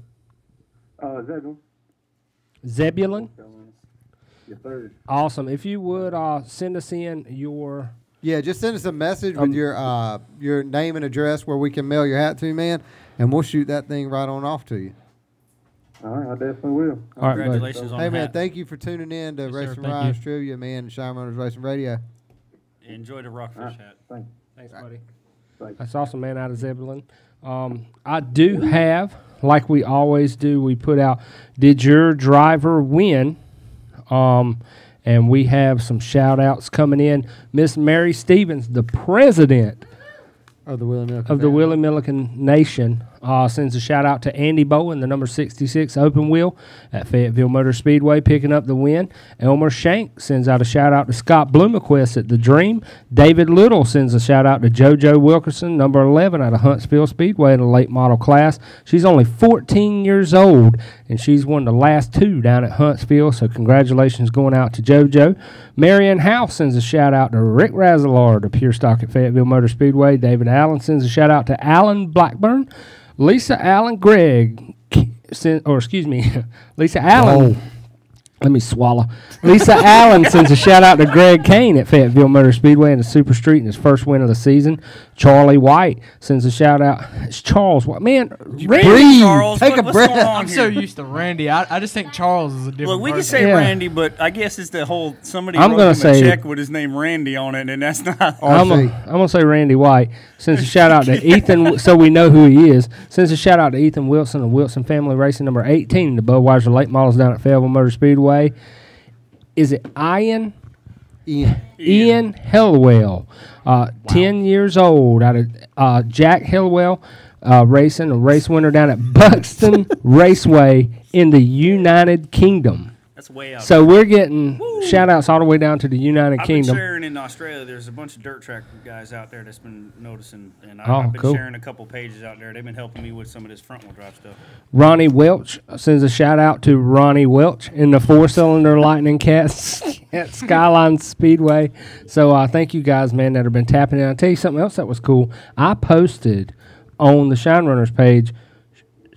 Zebulon. Zebulon? Yes, sir. Awesome. If you would send us in your... Yeah, just send us a message with your name and address where we can mail your hat to, man, and we'll shoot that thing right on off to you. All right, I definitely will. All right, Congratulations on Hey, the man, hat. thank you for tuning in to Yes, sir. Racing Thank Rise you. Trivia, man, and Shine Runners Racing Radio. Enjoy the Rockfish hat. Thank Thanks, buddy. you. That's awesome, man, out of Zebulon. I do have, like we always do, we put out, did your driver win? And we have some shout-outs coming in. Miss Mary Stevens, the president Of the Willie Milliken. of the Willie Milliken Nation, sends a shout-out to Andy Bowen, the number 66 open wheel at Fayetteville Motor Speedway, picking up the win. Elmer Shank sends out a shout-out to Scott Blumenquist at The Dream. David Little sends a shout-out to JoJo Wilkerson, number 11 out of Huntsville Speedway in the late model class. She's only 14 years old, and she's won the last two down at Huntsville, so congratulations going out to JoJo. Marion House sends a shout-out to Rick Razzalard of Pure Stock at Fayetteville Motor Speedway. David Allen sends a shout-out to Alan Blackburn. Lisa Allen Lisa Allen. Let me swallow. Lisa Allen sends a shout out to Greg Kane at Fayetteville Motor Speedway in the Super Street in his first win of the season. Charlie White sends a shout out. It's Charles White. Man, Breathe. Charles, Take a breath. I'm so used to Randy. I just think Charles is a different Look, we can person. say Yeah. Randy, but I guess it's the whole somebody I'm wrote gonna him say- a check with his name Randy on it, and that's not. I'm gonna say Randy White. Sends a shout out to Ethan, so we know who he is. Sends a shout out to Ethan Wilson of Wilson Family Racing, number 18, the Budweiser late models down at Fayetteville Motor Speedway. Is it Ian Hellwell, 10 years old, out of Jack Hellwell Racing, a race winner down at Buxton Raceway in the United Kingdom. That's way out. So we're getting shout outs all the way down to the United I've been Kingdom. sharing in Australia. There's a bunch of dirt track guys out there that's been noticing, and Oh, I've been cool. sharing a couple pages out there. They've been helping me with some of this front wheel drive stuff. Ronnie Welch sends a shout out to Ronnie Welch in the 4-cylinder Lightning Cat at Skyline Speedway. So thank you guys, man, that have been tapping in. I'll tell you something else that was cool. I posted on the Shine Runners page,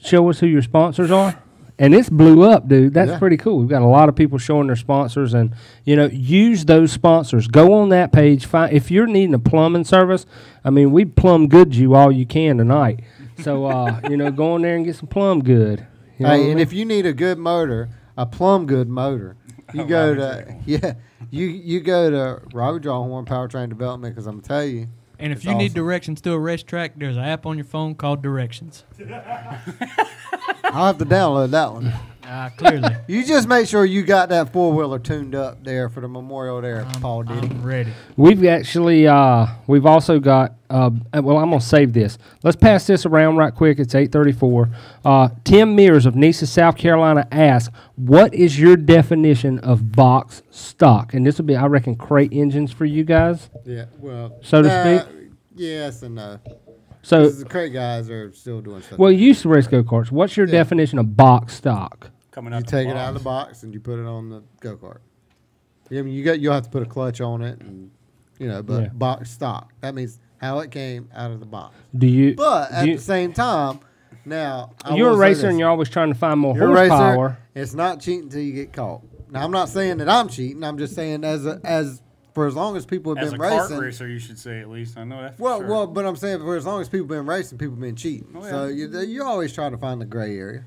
show us who your sponsors are. And it's blew up, dude. That's pretty cool. We've got a lot of people showing their sponsors, and use those sponsors. Go on that page. Find if you're needing a plumbing service. I mean, we plumb good you all you can tonight. So, go in there and get some Plum Good. You know Hey, and if you need a good motor, a Plum Good motor, you go to you go to Robert Jawhorn Powertrain Development, because I'm gonna tell you. And if you need directions to a racetrack, there's an app on your phone called Directions. I'll have to download that one. Clearly. You just make sure you got that 4-wheeler tuned up there for the Memorial there, Paul Diddy. I'm ready. We've actually, we've also got, well, I'm going to save this. Let's pass this around right quick. It's 8:34. Tim Mears of Nisa, South Carolina asks, what is your definition of box stock? And this will be, I reckon, crate engines for you guys. Yeah, well. So to speak? Yes and no. So the crate guys are still doing stuff. Well, you used to race go-karts. What's your definition of box stock? You take it out of the box and you put it on the go-kart. I mean, you'll have to put a clutch on it, and but box stock. That means how it came out of the box. But at the same time, now you're a racer and you're always trying to find more horsepower. It's not cheating until you get caught. Now, I'm not saying that I'm cheating. I'm just saying for as long as people have been racing. As a kart racer, you should say at least. I know that. Well, but I'm saying for as long as people have been racing, people have been cheating. Oh, yeah. So you always try to find the gray area,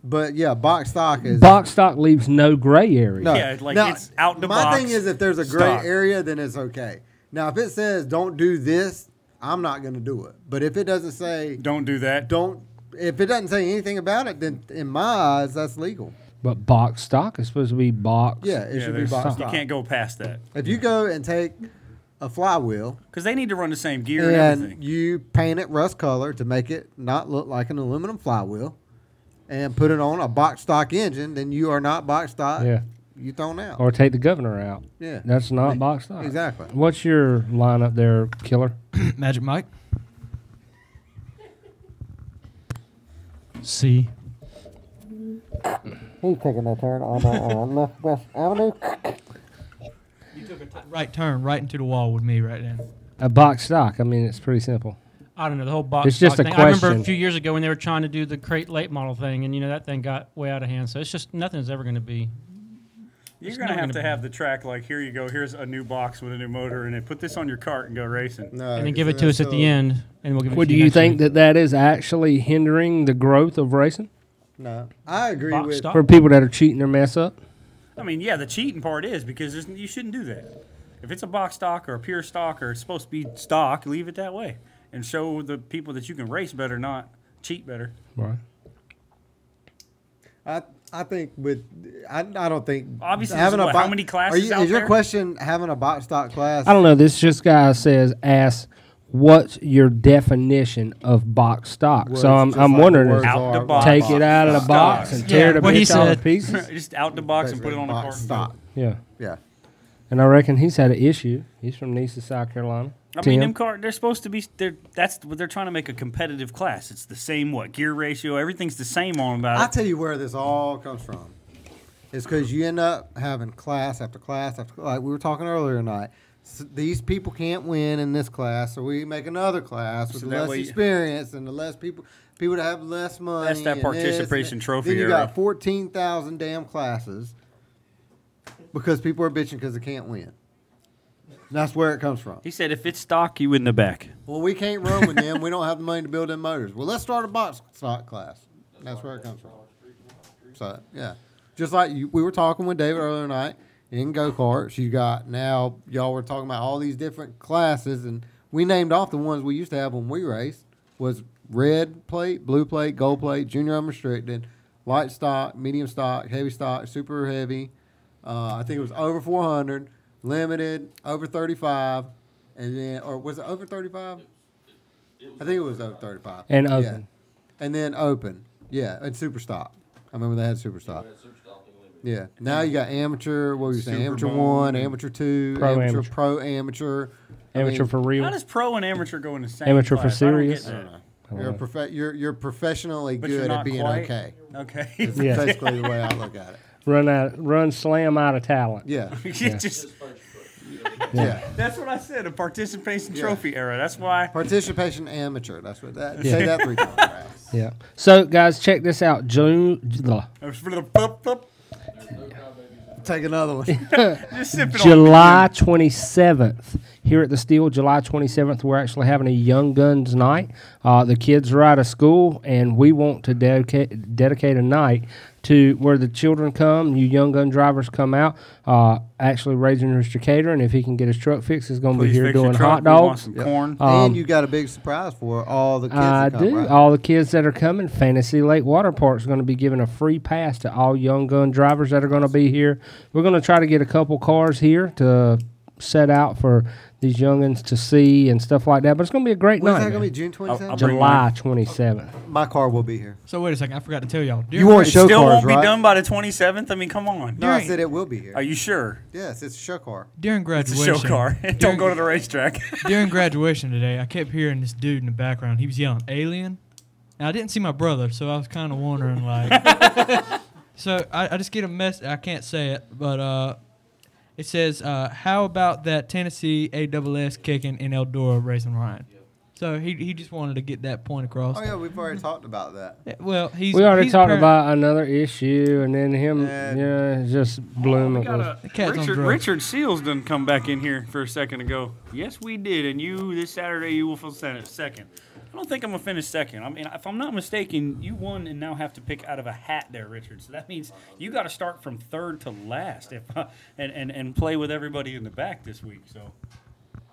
But yeah, box stock leaves no gray area. No. Yeah, it's out the box. My thing is, if there's a gray area, then it's okay. Now, if it says don't do this, I'm not going to do it. But if it doesn't say don't do that, if it doesn't say anything about it, then in my eyes, that's legal. But box stock is supposed to be box. Yeah, it should be box stock. You can't go past that. If you go and take a flywheel, because they need to run the same gear and everything, you paint it rust color to make it not look like an aluminum flywheel, and put it on a box stock engine, then you are not box stock. Yeah. You thrown out. Or take the governor out. Yeah. That's not box stock. Exactly. What's your lineup there, Killer? Magic Mike. C. He's taking a turn on Northwest Avenue. You took a right turn right into the wall with me right then. A box stock. I mean, it's pretty simple. I don't know, the whole box it's just thing. a question. I remember a few years ago when they were trying to do the crate late model thing, and that thing got way out of hand. So it's just nothing's ever going to be. You're going to have the track like, here you go, here's a new box with a new motor, and then put this on your cart and go racing. No, and then give it to us at the end, and we'll give it to you. Do you think that is actually hindering the growth of racing? No, I agree with stock? For people that are cheating their mess up. I mean, yeah, the cheating part is because you shouldn't do that. If it's a box stock or a pure stock or it's supposed to be stock, leave it that way and show the people that you can race better, not cheat better. Right. I think I don't think obviously how many classes out is your there? question having a box stock class? I don't know. This just guy asks, what's your definition of box stock? Well, so I'm wondering, out the box, take it out of the box and tear the bitch all to pieces? Just out the box and put it on a cart. Stock. Yeah. Yeah. And I reckon he's had an issue. He's from Nisa, South Carolina. I mean, them cars, they're supposed to be, that's what they're trying to make a competitive class. It's the same, gear ratio, everything's the same on about it. I'll tell you where this all comes from. It's because you end up having class after class after, like we were talking earlier tonight. So these people can't win in this class, so we make another class with less experience and the less people that have less money. That's that participation trophy Then you era. got 14,000 damn classes because people are bitching because they can't win. That's where it comes from. He said if it's stock, you in the back. Well, we can't run with them. We don't have the money to build them motors. Well, let's start a box stock class. That's where it comes from. So, yeah. Just like we were talking with David earlier tonight in go-karts. Y'all were talking about all these different classes, and we named off the ones we used to have when we raced. Was red plate, blue plate, gold plate, junior unrestricted, light stock, medium stock, heavy stock, super heavy. I think it was over 400. Limited, over 35, and then, or was it over 35? I think it was over 35. And open. Yeah. And then open. Yeah, and super stock. I remember they had super stock. Yeah. Now you got amateur, what were you saying? Amateur 1, amateur 2, amateur, pro, amateur. Amateur for real. How does pro and amateur go in the same amateur class? for serious? I don't know. You're professionally good at being okay. Okay. That's basically the way I look at it. Run slam out of talent. Yeah. Yeah. That's what I said, a participation trophy era. That's why. Participation amateur. That's what that. Say that 3 times. Yeah. So, guys, check this out. Take another one. Just sip it July 27th. Here at the Steel, July 27th, we're actually having a Young Guns night. The kids are out of school, and we want to dedicate a night to where the children come, you young gun drivers come out. Actually, raising Mr. Cater, and if he can get his truck fixed, he's going to be here doing hot dogs. Some corn. And you got a big surprise for all the kids that come, right? All the kids that are coming. Fantasy Lake Water Park is going to be giving a free pass to all young gun drivers that are going to be here. We're going to try to get a couple cars here to set out for these youngins to see and stuff like that. But it's going to be a great night. When's that going to be, June 27th? July 27th. My car will be here. So wait a second, I forgot to tell y'all. You want show still cars, won't right? be done by the 27th? I mean, come on. No, I said it will be here. Are you sure? Yes, it's a show car. During graduation. It's a show car. Don't go to the racetrack. During graduation today, I kept hearing this dude in the background. He was yelling, "Alien." And I didn't see my brother, so I was kind of wondering, like. So I just get a message. I can't say it, but it says, how about that Tennessee ASS kicking in Eldora racing Ryan? So he just wanted to get that point across. Oh, yeah, we've already talked about that. Yeah, well, we already talked about another issue, and then him, just blooming. Richard Seals didn't come back in here for a second ago. Yes, we did, and this Saturday you will finish second. I don't think I'm going to finish second. I mean, if I'm not mistaken, you won and now have to pick out of a hat there, Richard. So that means you got to start from third to last and play with everybody in the back this week. So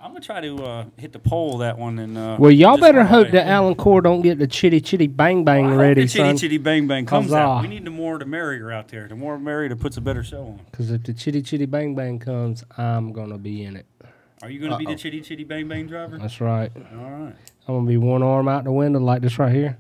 I'm going to try to hit the pole that one. And well, y'all better hope that Alan Core don't get the chitty chitty bang bang ready, the chitty chitty bang bang comes out. out. We need the more the merrier out there. The more merrier that puts a better show on. Because if the chitty chitty bang bang comes, I'm going to be in it. Are you going to be the chitty chitty bang bang driver? That's right. All right. I'm going to be one arm out the window like this right here.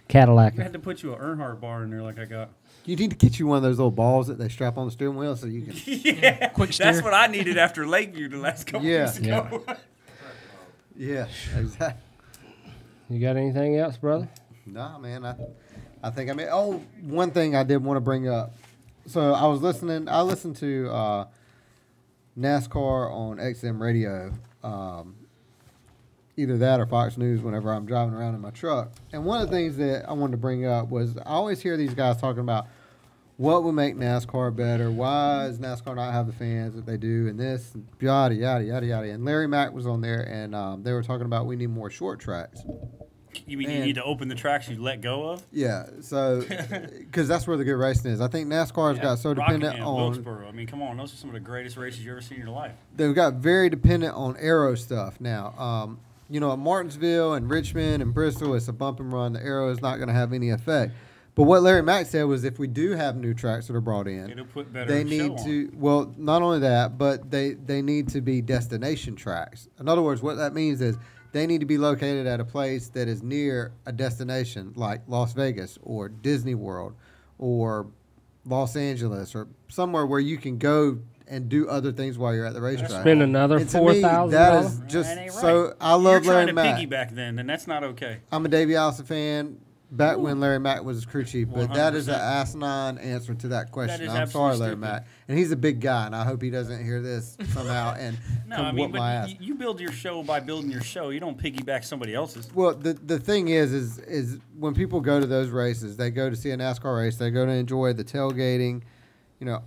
Cadillac. I had to put you an Earnhardt bar in there like I got. You need to get you one of those little balls that they strap on the steering wheel so you can. Yeah, quick steer. That's what I needed after Lakeview the last couple weeks ago. Yeah, exactly. You got anything else, brother? Nah, man. I think one thing I did want to bring up. So I listened to NASCAR on XM radio. Either that or Fox News whenever I'm driving around in my truck. And one of the things that I wanted to bring up was I always hear these guys talking about what would make NASCAR better, why does NASCAR not have the fans that they do, and this, yada, yada, yada, yada. And Larry Mack was on there, and they were talking about we need more short tracks. You mean you need to open the tracks you let go of? Yeah, so because that's where the good racing is. I think NASCAR's got so dependent on Wilkesboro. I mean, come on, those are some of the greatest races you've ever seen in your life. They've got very dependent on aero stuff now. At Martinsville and Richmond and Bristol, it's a bump and run. The aero is not going to have any effect. But what Larry Mack said was if we do have new tracks that are brought in, it'll put better they need to. Well, not only that, but they need to be destination tracks. In other words, what that means is they need to be located at a place that is near a destination like Las Vegas or Disney World or Los Angeles or somewhere where you can go and do other things while you're at the racetrack. Spend another $4,000. That is just so. I love Larry Mack. You're trying to piggyback then, and that's not okay. I'm a Davey Allison fan. Back when Larry Mack was crew chief, but 100%. That is an asinine answer to that question. I'm sorry, Larry Mack, and he's a big guy, and I hope he doesn't hear this somehow and whoop my ass. You build your show by building your show. You don't piggyback somebody else's. Well, the thing is when people go to those races, they go to see a NASCAR race, they go to enjoy the tailgating,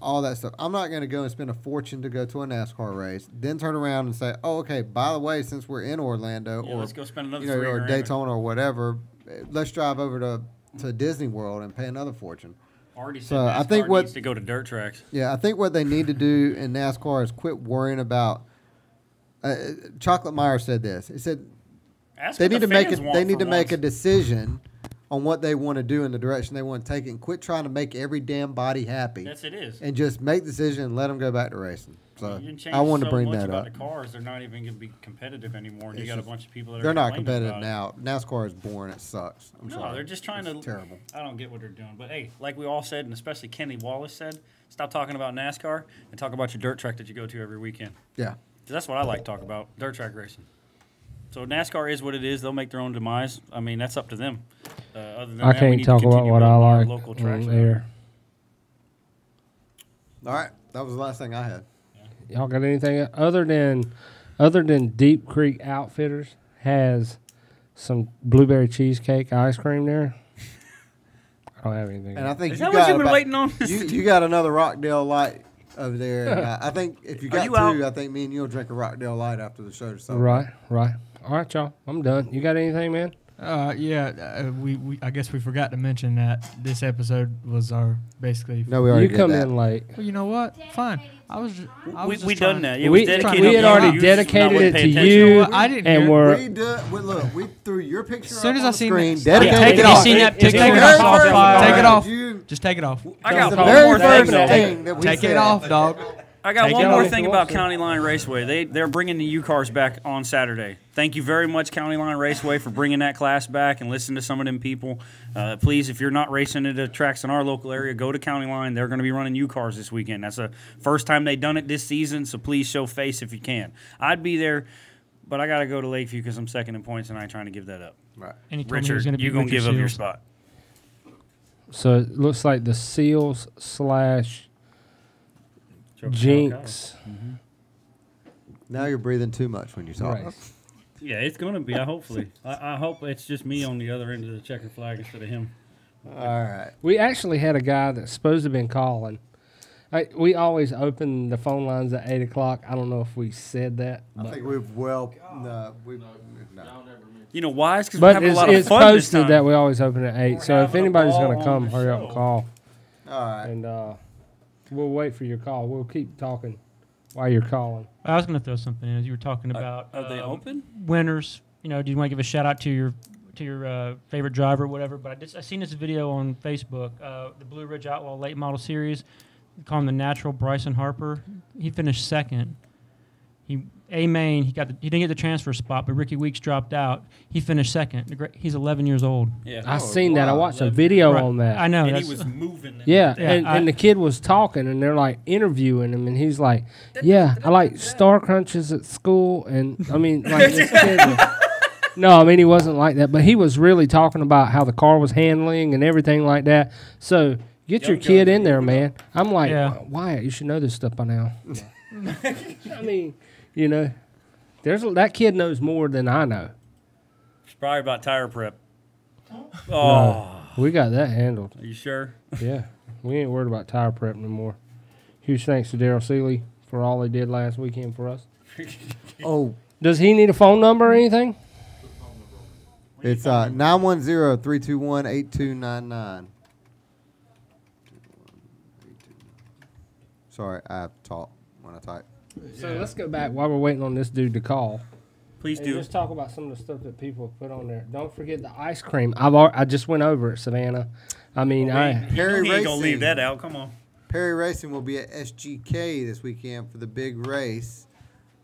all that stuff. I'm not going to go and spend a fortune to go to a NASCAR race, then turn around and say, oh, okay, by the way, since we're in Orlando or let's go spend another or Daytona or whatever. Let's drive over to Disney World and pay another fortune. Already said NASCAR I think needs to go to dirt tracks. Yeah, I think what they need to do in NASCAR is quit worrying about. Chocolate Meyer said this. He said they need to make a decision on what they want to do in the direction they want to take it, and quit trying to make every damn body happy. Yes, it is. And just make the decision and let them go back to racing. So I wanted to bring that up. The cars, they're not even going to be competitive anymore. And you got a bunch of people that they're not competitive now. NASCAR is boring. It sucks. I'm sorry. They're just trying to. Terrible. I don't get what they're doing. But hey, like we all said, and especially Kenny Wallace said, stop talking about NASCAR and talk about your dirt track that you go to every weekend. Yeah. That's what I like to talk about, dirt track racing. So NASCAR is what it is. They'll make their own demise. I mean, that's up to them. Other than I can't talk about what I like on air. All right, that was the last thing I had. Y'all got anything other than Deep Creek Outfitters has some blueberry cheesecake ice cream there? I don't have anything. And I think Is that what you were waiting on? You got another Rockdale Light over there. And I think if you got two, out? I think me and you'll drink a Rockdale Light after the show. Right. All right, y'all. I'm done. You got anything, man? We I guess we forgot to mention that this episode was our basically. No, we already did come that. in late. Well, you know what? Fine. We done that. Yeah, we had already dedicated it to you. I didn't. And look, we threw your picture as soon as on I the seen screen. that, Dedicate it off. off. Take it off. Just take it off. I got the one very more first thing. thing that we Take said. it off, dog. I got Take one it more off. thing about County Line Raceway. They're bringing the U-Cars back on Saturday. Thank you very much, County Line Raceway, for bringing that class back and listen to some of them people. Please, if you're not racing at the tracks in our local area, go to County Line. They're going to be running U-Cars this weekend. That's the first time they've done it this season, so please show face if you can. I'd be there, but I got to go to Lakeview because I'm second in points and I ain't trying to give that up. Right. Richard, you're going to give up your spot. So it looks like the Seals / Jinx. Now you're breathing too much when you talk. Right. Yeah, it's going to be. Hopefully, I hope it's just me on the other end of the checkered flag instead of him. All right. We actually had a guy that's supposed to have been calling. We always open the phone lines at 8 o'clock. I don't know if we said that. I think we've no. You know why? It's because we have a lot of it's fun this posted time. that we always open at 8. So if anybody's going to come, hurry up and call. All right. And we'll wait for your call. We'll keep talking while you're calling. I was going to throw something in as you were talking about. Are they open? Winners. You know, do you want to give a shout out to your favorite driver or whatever? But I seen this video on Facebook. The Blue Ridge Outlaw Late Model Series. They call him the Natural Bryson Harper. He finished second. He didn't get the transfer spot, but Ricky Weeks dropped out. He finished second. He's 11 years old. Yeah, I seen that. I watched a video on that. I know. And he was moving. Yeah, and the kid was talking, and they're like interviewing him, and he's like, "Yeah, I like Star Crunches at school," and I mean, like this kid. No, I mean he wasn't like that, but he was really talking about how the car was handling and everything like that. So get your kid in there, man. I'm like, Wyatt, you should know this stuff by now. I mean, you know, that kid knows more than I know. It's probably about tire prep. Oh, No, we got that handled. Are you sure? Yeah, we ain't worried about tire prep no more. Huge thanks to Daryl Seeley for all he did last weekend for us. Oh, does he need a phone number or anything? It's 910-321-8299. Sorry, I have to talk when I type. So let's go back while we're waiting on this dude to call. Please do. Let's talk about some of the stuff that people have put on there. Don't forget the ice cream. I just went over it, Savannah. I mean, Perry ain't gonna leave that out. Come on. Perry Racing will be at SGK this weekend for the big race.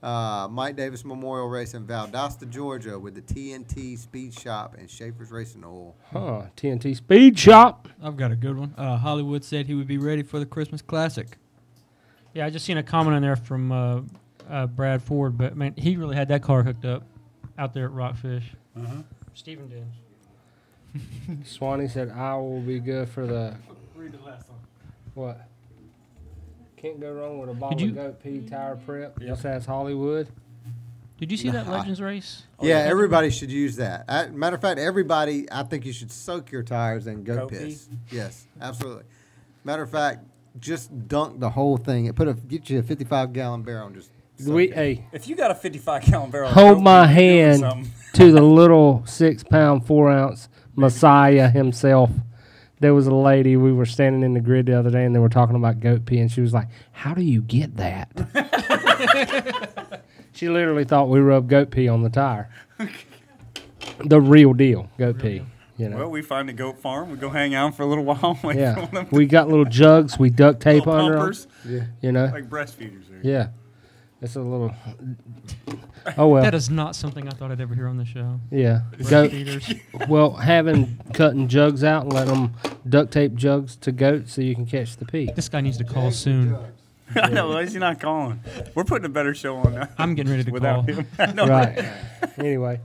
Mike Davis Memorial Race in Valdosta, Georgia, with the TNT Speed Shop and Schaefer's Racing Oil. TNT Speed Shop. I've got a good one. Hollywood said he would be ready for the Christmas Classic. Yeah, I just seen a comment in there from Brad Ford, but man, he really had that car hooked up out there at Rockfish. Stephen did. Swanee said, "I will be good for the." Read the last one. What? Can't go wrong with a bottle of goat pea tire prep. Just as Hollywood. Did you see that Legends race? Yeah, everybody should use that. Matter of fact, everybody, I think you should soak your tires in goat piss. Yes, absolutely. Matter of fact, just dunk the whole thing. Get you a 55-gallon barrel and just. If you got a 55-gallon barrel, Hold my hand to the little 6-pound, 4-ounce Messiah himself. There was a lady, we were standing in the grid the other day, and they were talking about goat pee, and she was like, "How do you get that?" She literally thought we rubbed goat pee on the tire. The real deal, goat pee. You know. Well, we find a goat farm. We go hang out for a little while. Yeah, we got little jugs. We duct tape under them. Yeah, you know, like breastfeeders. There. Yeah, it's a little. Oh well. That is not something I thought I'd ever hear on the show. Yeah, well, cutting jugs out and let them duct tape jugs to goats so you can catch the pee. This guy needs to call soon. I know. Why is he not calling? We're putting a better show on now. I'm getting ready to without call. him. No. Right. Anyway.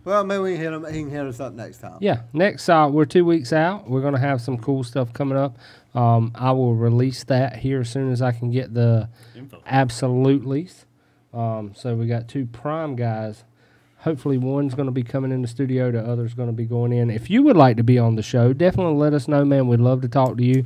Well, maybe we can hit him. He can hit us up next time. Yeah, next we're 2 weeks out. We're gonna have some cool stuff coming up. I will release that here as soon as I can get the absolutelys. So we got 2 prime guys Hopefully one's going to be coming in the studio, the other's going to be going in. If you would like to be on the show, definitely let us know, man. We'd love to talk to you.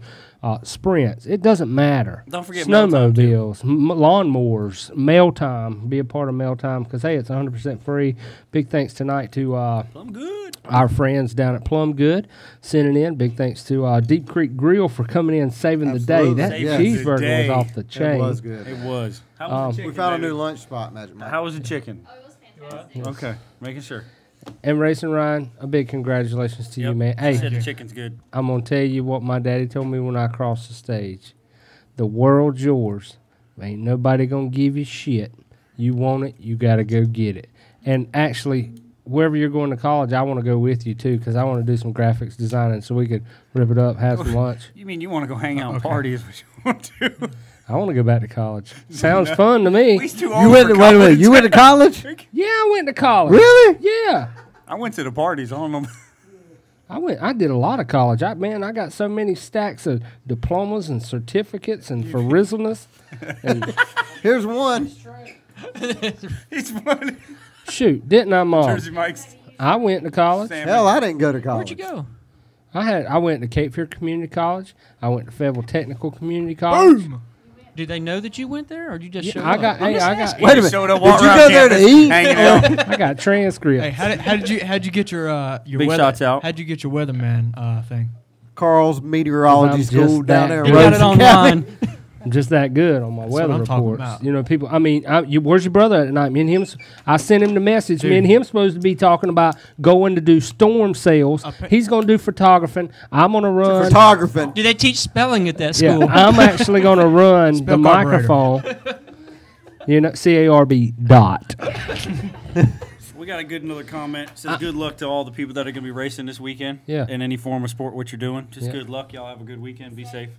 Sprints, it doesn't matter. Don't forget snowmobiles, lawnmowers, mail time. Be a part of mail time because, hey, it's 100% free. Big thanks tonight to Plum Good, our friends down at Plum Good sending in. Big thanks to Deep Creek Grill for coming in, saving the day. That cheeseburger was off the chain. It was good. It was. How was the chicken, we found a new lunch spot, Magic Mike. How was the chicken? Oh, it was fantastic. Okay, making sure. And Racing Ryan, a big congratulations to you, man. Hey, said the chicken's good. I'm going to tell you what my daddy told me when I crossed the stage. The world's yours. Ain't nobody going to give you shit. You want it, you got to go get it. And actually, wherever you're going to college, I want to go with you, too, because I want to do some graphics designing so we could rip it up, have some lunch. You mean you want to go hang out and party is what you want to? I want to go back to college. Sounds fun to me. You went to college? Yeah, I went to college. Really? Yeah. I went to the parties. I don't know. I did a lot of college. I got so many stacks of diplomas and certificates and for rizzleness. And here's one. It's one. Shoot, didn't I, Mom? Jersey Mike's. I went to college. Hell, I didn't go to college. Where'd you go? I went to Cape Fear Community College. I went to Fayetteville Technical Community College. Boom. Did they know that you went there, or did you just show I up? got. Wait a minute. Did you go there to eat? I got transcripts. Hey, how'd you get your Big weather, shots out. How'd you get your weatherman thing? Carl's meteorology school down there. You got it online. I'm just that good on my weather what I'm talking reports. about. You know, people. I mean, where's your brother at night? Me and him. I sent him the message. Dude. Me and him supposed to be talking about going to do storm sales. He's going to do photographing. I'm going to run photographing. Do they teach spelling at that school? Yeah, I'm actually going to run the Spell carburetor. microphone. You know, CARB dot. We got a good another comment. It says good luck to all the people that are going to be racing this weekend. Yeah. In any form of sport, what you're doing. Just Yeah. good luck. Y'all have a good weekend. Be safe.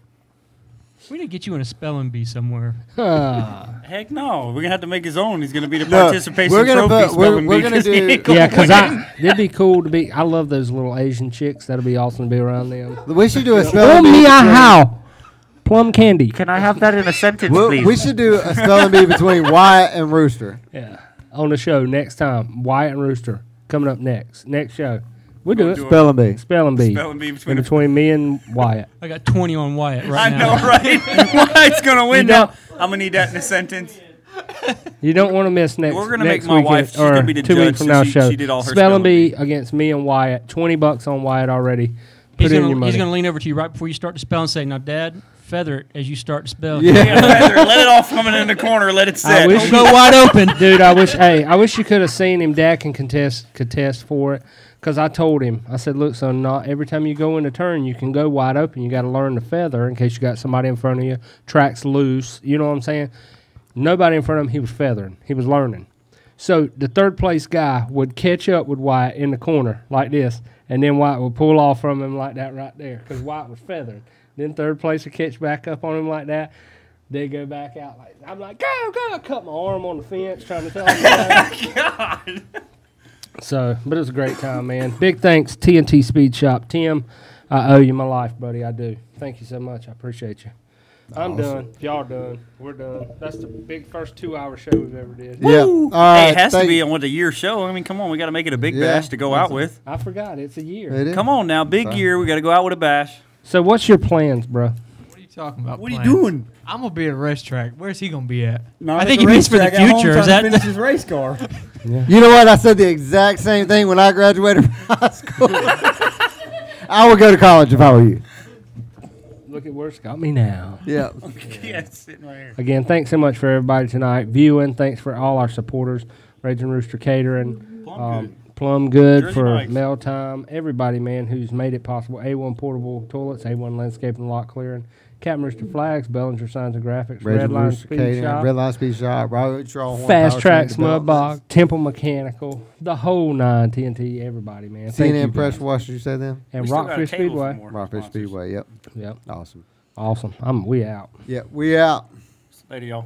We need to get you in a spelling bee somewhere. Heck no. We're going to have to make his own. He's going to be the participation we're gonna trophy put- spelling we're bee gonna 'cause he do- ain't gonna Yeah, because win. it'd be cool to be. I love those little Asian chicks. That'll be awesome to be around them. We should do a Oh, spelling bee. me between- how? Plum candy. Can I have that in a sentence, We should do a spelling bee between Wyatt and Rooster. Yeah, on the show next time. Wyatt and Rooster coming up next show. We'll do it. Spelling bee. Spelling bee. Spelling bee in between me and Wyatt. I got 20 on Wyatt right I now. know, right? Wyatt's going to win You now. don't- I'm going to need that in a sentence. You don't want to miss next. We're gonna next make my weekend, wife- she's or gonna be the 2 judge weeks from since now. she- Show she did all her spelling spelling bee against me and Wyatt. $20 on Wyatt already. Put He's in your money. going to lean over to you right before you start to spell and say, "Now, Dad, feather it as you start to spell." Yeah, feather. Let it all come in the corner. Let it I set. wish Go wide open. Dude, I wish you could have seen him. Dad can contest for it. Because I told him, I said, look, son, not every time you go in a turn, you can go wide open. You got to learn to feather in case you got somebody in front of you. Track's loose. You know what I'm saying? Nobody in front of him, he was feathering. He was learning. So the third place guy would catch up with Wyatt in the corner like this, and then Wyatt would pull off from him like that right there because Wyatt was feathering. Then third place would catch back up on him like that. They go back out like I'm like, go. I cut my arm on the fence trying to tell him. God. So, but it was a great time, man. Big thanks, TNT Speed Shop. Tim, I owe you my life, buddy. I do. Thank you so much. I appreciate you. I'm done. Y'all done. We're done. That's the big first 2-hour show we've ever did. Yeah. Hey, it has to be on the year show. I mean, come on. We got to make it a big bash to go out with. I forgot. It's a year. It is. Come on now. Big year. We got to go out with a bash. So what's your plans, bro? What are you talking about? What are you plans? doing? I'm gonna be at a racetrack. Where's he gonna be at? I think he means for the future. Is that finish his race car? Yeah. You know what? I said the exact same thing when I graduated from high school. I would go to college if I were you. Look at where it's got me now. Yeah. Yeah, it's sitting right here. Again, thanks so much for everybody tonight viewing. Thanks for all our supporters. Raging Rooster Catering. Plum Good Jersey for Mike's. mail time. Everybody, man, who's made it possible. A1 Portable Toilets, A1 Landscaping Lot Clearing, Captain Rooster Flags, Bellinger Signs and Graphics, Raging Redline Rooster Speed Catering, Shop, Redline Speed Shop, Robert Shaw Horn, Fast Power Tracks, Training Mud Developments. Bog, Temple Mechanical, the whole 9, TNT, everybody, man. Thank you, CNN guys. Pressure Washer, you say them? And We still got a Rockfish table for Speedway. more Rockfish sponsors. Speedway, yep. Yep. Awesome. Awesome. We out. Yeah, we out. Later, y'all.